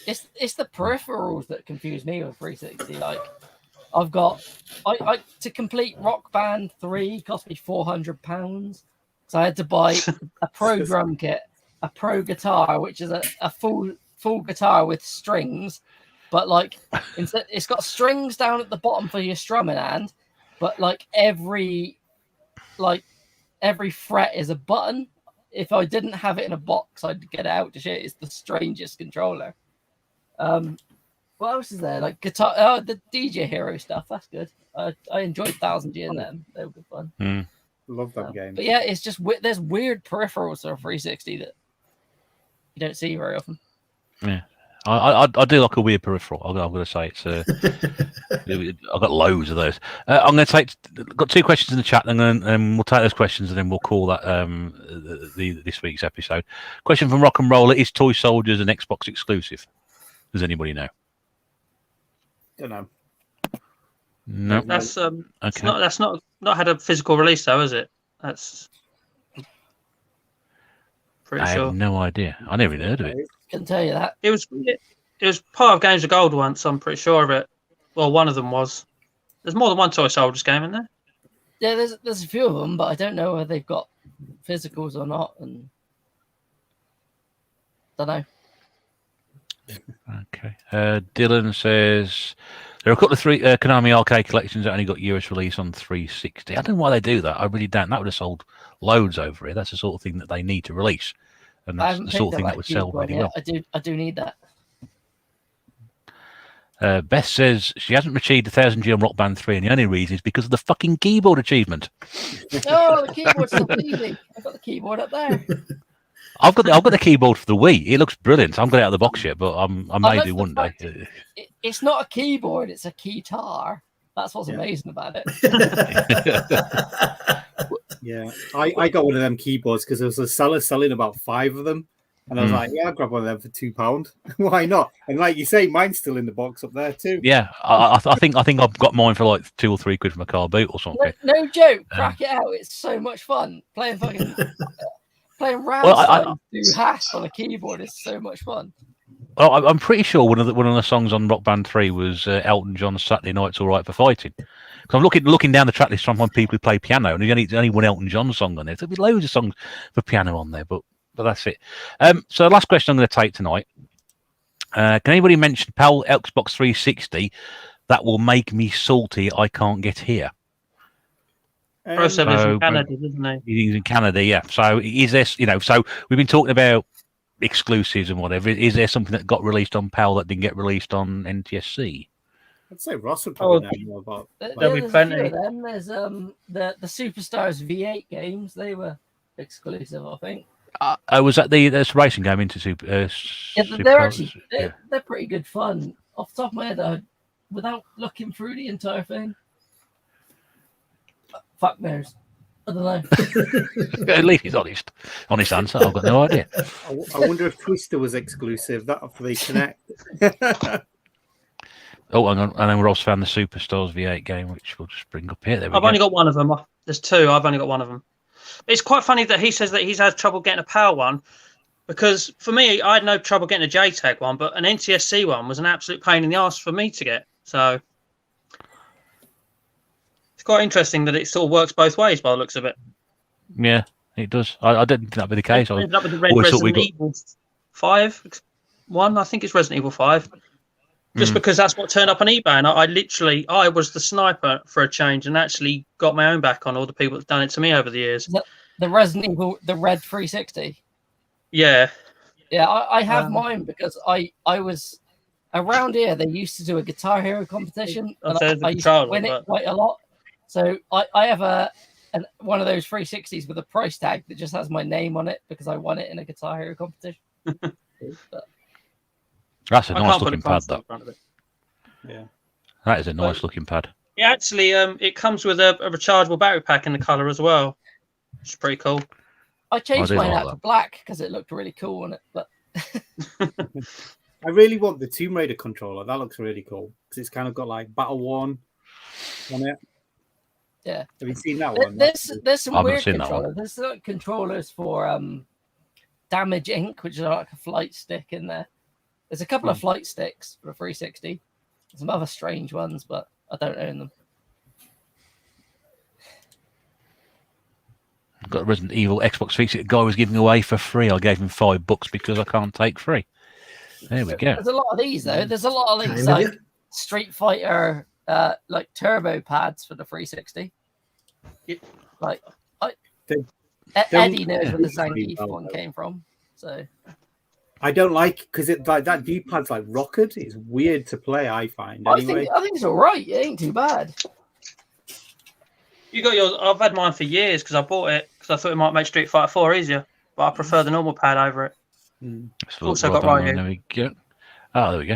It's the peripherals that confuse me with 360. Like, I've got I to complete Rock Band 3 cost me £400. So I had to buy a pro drum kit, a pro guitar, which is a full guitar with strings, but like instead it's got strings down at the bottom for your strumming hand, but like every fret is a button. If I didn't have it in a box, I'd get it out to shit. It's the strangest controller. What else is there? Like guitar, the DJ Hero stuff. That's good. I enjoyed 1000G in them. They were good fun. Love that game. But yeah, it's just there's weird peripherals for a 360 that you don't see very often. Yeah, I do like a weird peripheral. I'm going to say it's. I've got loads of those. I'm going to got 2 questions in the chat, and then we'll take those questions, and then we'll call that this week's episode. Question from Rock and Roller: is Toy Soldiers an Xbox exclusive? Does anybody know? Don't know. No, that's okay. That's not had a physical release though, is it? That's pretty I sure. have no idea. I never even heard of it. Can tell you that. It was part of Games of Gold once. I'm pretty sure of it. Well, one of them was. There's more than one Toy Soldiers game in there. Yeah, there's a few of them, but I don't know whether they've got physicals or not, and don't know. Okay. Dylan says there are a couple of Konami arcade collections that only got US release on 360. I don't know why they do that. I really don't. That would have sold loads over here. That's the sort of thing that they need to release, and that's the sort of thing that would sell really well. I do need that. Beth says she hasn't achieved 1000G on Rock Band 3, and the only reason is because of the fucking keyboard achievement. Oh, the keyboard's so easy. I've got the keyboard up there. I've got the keyboard for the Wii. It looks brilliant. I haven't got it out of the box yet, but I may do one day. It's not a keyboard; it's a keytar. That's what's amazing about it. Yeah, I got one of them keyboards because there was a seller selling about 5 of them, and I was like, "Yeah, I'll grab one of them for £2. Why not?" And like you say, mine's still in the box up there too. Yeah, I think I've got mine for like 2 or 3 quid from a car boot or something. No joke. Crack it out. It's so much fun playing fucking. Playing round do hash on a keyboard is so much fun. Well, I'm pretty sure one of the songs on Rock Band 3 was Elton John's "Saturday Night's All Right for Fighting." Because I'm looking down the track list from people who play piano, and there's only one Elton John song on there. There'll be loads of songs for piano on there, but that's it. So the last question I'm going to take tonight: can anybody mention PAL Xbox 360 that will make me salty? I can't get here. Pro 7 is in Canada, isn't it? He's in Canada, yeah. So is this, so we've been talking about exclusives and whatever, is there something that got released on PAL that didn't get released on NTSC? I'd say Ross would probably know more about. There'll be there's plenty. a few of them. There's the Superstars V8 games. They were exclusive, I think. Was that the racing game into Super? Yeah, Super they're Cars? actually Yeah. they're pretty good fun. Off the top of my head, without looking through the entire thing, fuck knows. I don't know. At least he's honest. Honest answer. I've got no idea. I wonder if Twister was exclusive. That for the Connect. Oh, hang on. And then Ross found the Superstars V8 game, which we'll just bring up here. There we I've go. only got one of them. There's two. I've only got one of them. It's quite funny that he says that he's had trouble getting a PAL one, because for me, I had no trouble getting a JTAG one, but an NTSC one was an absolute pain in the ass for me to get. So it's quite interesting that it sort of works both ways by the looks of it. Yeah, it does. I didn't think that'd be the case. I I ended up with the red always thought we Resident Evil 5 one. I think it's Resident Evil 5. Just because that's what turned up on eBay, and I was the sniper for a change, and actually got my own back on all the people that've done it to me over the years. The Resident Evil, the red 360. Yeah, Yeah, I have mine because I was around here. They used to do a Guitar Hero competition, and I used to win it quite a lot. So I have one of those 360s with a price tag that just has my name on it because I won it in a Guitar Hero competition. But, That's a nice looking pad, though. Yeah, That is a nice looking pad. yeah. Actually, it comes with a rechargeable battery pack in the color as well, which is pretty cool. I changed do mine like out that. to black because it looked really cool on it. But I really want the Tomb Raider controller. That looks really cool because it's kind of got like Battle Worn on it. yeah, Have you seen that one? there's some I haven't weird seen that one. controllers. There's controllers for Damage Inc., which is like a flight stick in there. There's a couple of flight sticks for a 360. Some other strange ones, but I don't own them. Got a Resident Evil Xbox 360 guy was giving away for free. I gave him $5 because I can't take free. There we go. There's a lot of these though. There's a lot of these like Street Fighter, like turbo pads for the 360. Like Eddie knows where the Zangief one came from. So I don't like because it like that D-pad's like rocketed. It's weird to play. I find anyway. I think it's all right. It ain't too bad. You got yours. I've had mine for years because I bought it because I thought it might make Street Fighter 4 easier, but I prefer the normal pad over it. Also got right here. There we go. Oh, there we go.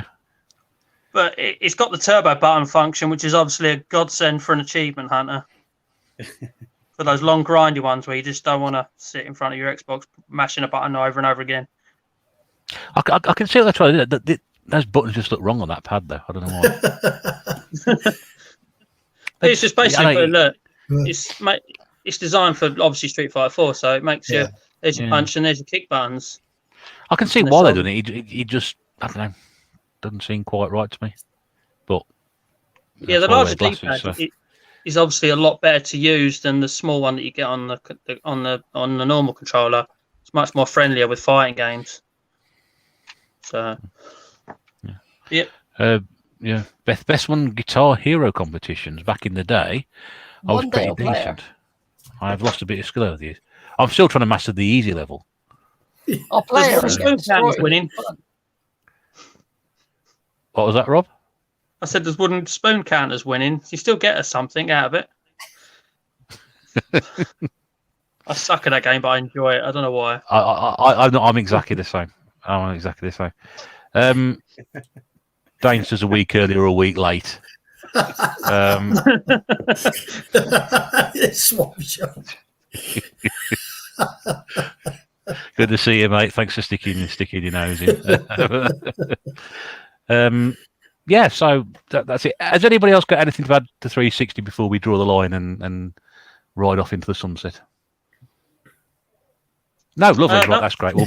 But it's got the turbo button function, which is obviously a godsend for an achievement hunter. For those long grindy ones where you just don't want to sit in front of your Xbox mashing a button over and over again. I can see that's right. Those buttons just look wrong on that pad, though. I don't know why. It's just basically look. It's designed for obviously Street Fighter 4, so it makes you there's your punch and there's your kick buttons. I can see why they're doing it. It just, I don't know, doesn't seem quite right to me. But yeah, the larger D-pad is obviously a lot better to use than the small one that you get on the normal controller. It's much more friendlier with fighting games. So yeah, best one Guitar Hero competitions back in the day. I was pretty decent. I've lost a bit of skill over the years. I'm still trying to master the easy level. I'll play it. Spoon count as winning. What was that, Rob? I said there's wooden spoon count as winning. You still get us something out of it. I suck at that game, but I enjoy it. I don't know why. I'm exactly the same. I'm exactly the same. Dane says a week early or a week late. Swap shot. Good to see you, mate. Thanks for sticking your nose in. Yeah, so that's it. Has anybody else got anything to add to 360 before we draw the line and ride off into the sunset? No, lovely. Right, no. That's great. Well,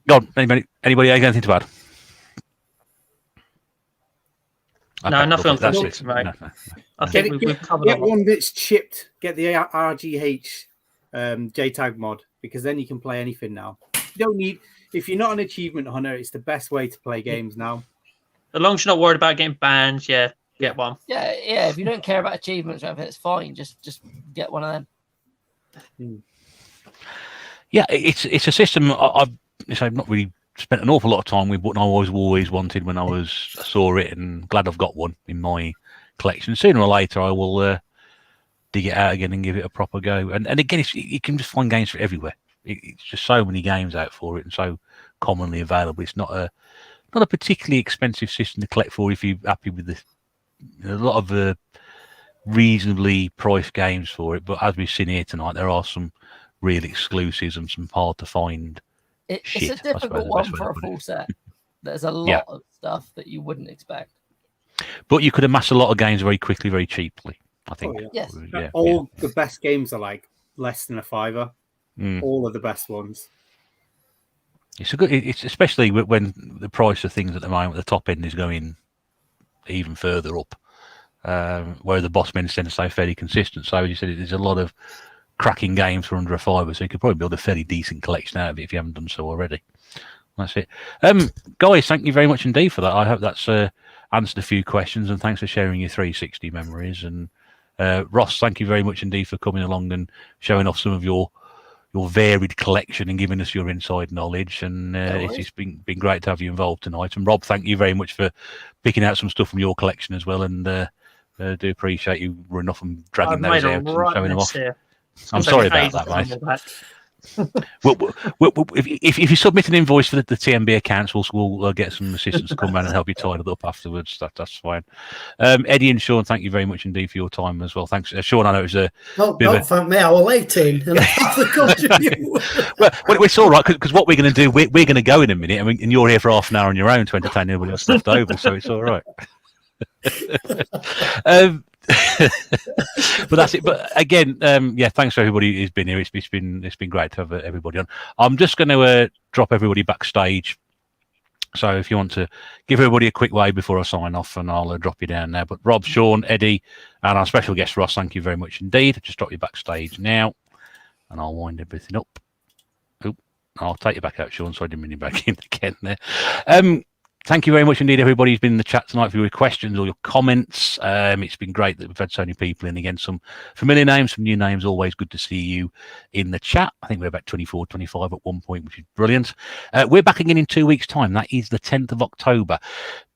go on. Anybody have anything to add? No, Okay, nothing on that's 360, it. mate. No. I think we've covered Get that one. one that's chipped. Get the RGH JTAG mod because then you can play anything now. You don't need. If you're not an achievement hunter, it's the best way to play games now. As long as you're not worried about getting banned, get one. Yeah. If you don't care about achievements or anything, it's fine. Just get one of them. Yeah, it's a system I've not really spent an awful lot of time with, but I always wanted when I saw it, and glad I've got one in my collection. Sooner or later, I will dig it out again and give it a proper go. And again, you can just find games for everywhere. It's just so many games out for it, and so commonly available. It's not a particularly expensive system to collect for if you're happy with this. A lot of reasonably priced games for it, but as we've seen here tonight, there are some real exclusives and some hard to find. It's a difficult one for a full set. There's a lot of stuff that you wouldn't expect. But you could amass a lot of games very quickly, very cheaply, I think. Oh, yes. All the best games are like less than $5. All of the best ones. It's especially when the price of things at the moment, the top end is going even further up, where the boss men tend to stay fairly consistent. So as you said, there's a lot of cracking games for under $5, so you could probably build a fairly decent collection out of it if you haven't done so already. That's it. Guys, thank you very much indeed for that. I hope that's answered a few questions, and thanks for sharing your 360 memories. And Ross, thank you very much indeed for coming along and showing off some of your varied collection and giving us your inside knowledge. And it's been great to have you involved tonight. And Rob, thank you very much for picking out some stuff from your collection as well. And do appreciate you running off and dragging those out and showing them off. I'm sorry about that, mate. If you submit an invoice for the TNB accounts, we'll get some assistants to come around and help you tie it up afterwards. That's fine. Eddie and Sean, thank you very much indeed for your time as well. Thanks, Sean. I know it was don't thank me. I was 18 and I have to contribute. well, it's all right because what we're going to do, we're going to go in a minute, and you're here for half an hour on your own to entertain everybody else left over, so it's all right. But that's it. But again, thanks for everybody who's been here. It's been great to have everybody on. I'm just going to drop everybody backstage. So if you want to give everybody a quick wave before I sign off, and I'll drop you down now. But Rob, Sean, Eddie, and our special guest Ross, thank you very much indeed. Just drop you backstage now, and I'll wind everything up. I'll take you back out, Sean. So I didn't mean you back in again there. Thank you very much indeed, everybody who's been in the chat tonight, for your questions or your comments. It's been great that we've had so many people in. Again, some familiar names, some new names. Always good to see you in the chat. I think we're about 24, 25 at one point, which is brilliant. We're back again in 2 weeks' time. That is the 10th of October.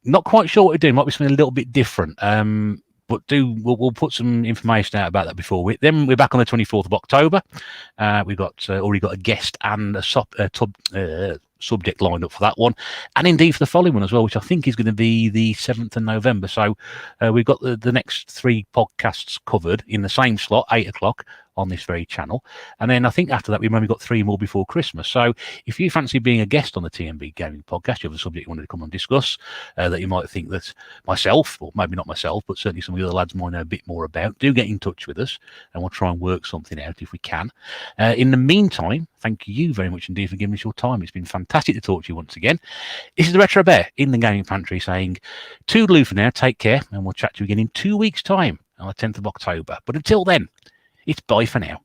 Not quite sure what we're doing. Might be something a little bit different. But we'll put some information out about that before. Then we're back on the 24th of October. We've got already got a guest and a subject lined up for that one, and indeed for the following one as well, which I think is going to be the 7th of November. So we've got the next 3 podcasts covered in the same slot, 8 o'clock on this very channel, and then I think after that we've only got 3 more before Christmas. So if you fancy being a guest on the TNB Gaming Podcast, you have a subject you wanted to come and discuss that you might think that myself, or maybe not myself, but certainly some of the other lads might know a bit more about, do get in touch with us and we'll try and work something out if we can. In the meantime, thank you very much indeed for giving us your time. It's been fantastic to talk to you once again. This is the Retro Bear in the Gaming Pantry saying toodaloo for now, take care, and we'll chat to you again in 2 weeks' time on the 10th of October. But until then, it's bye for now.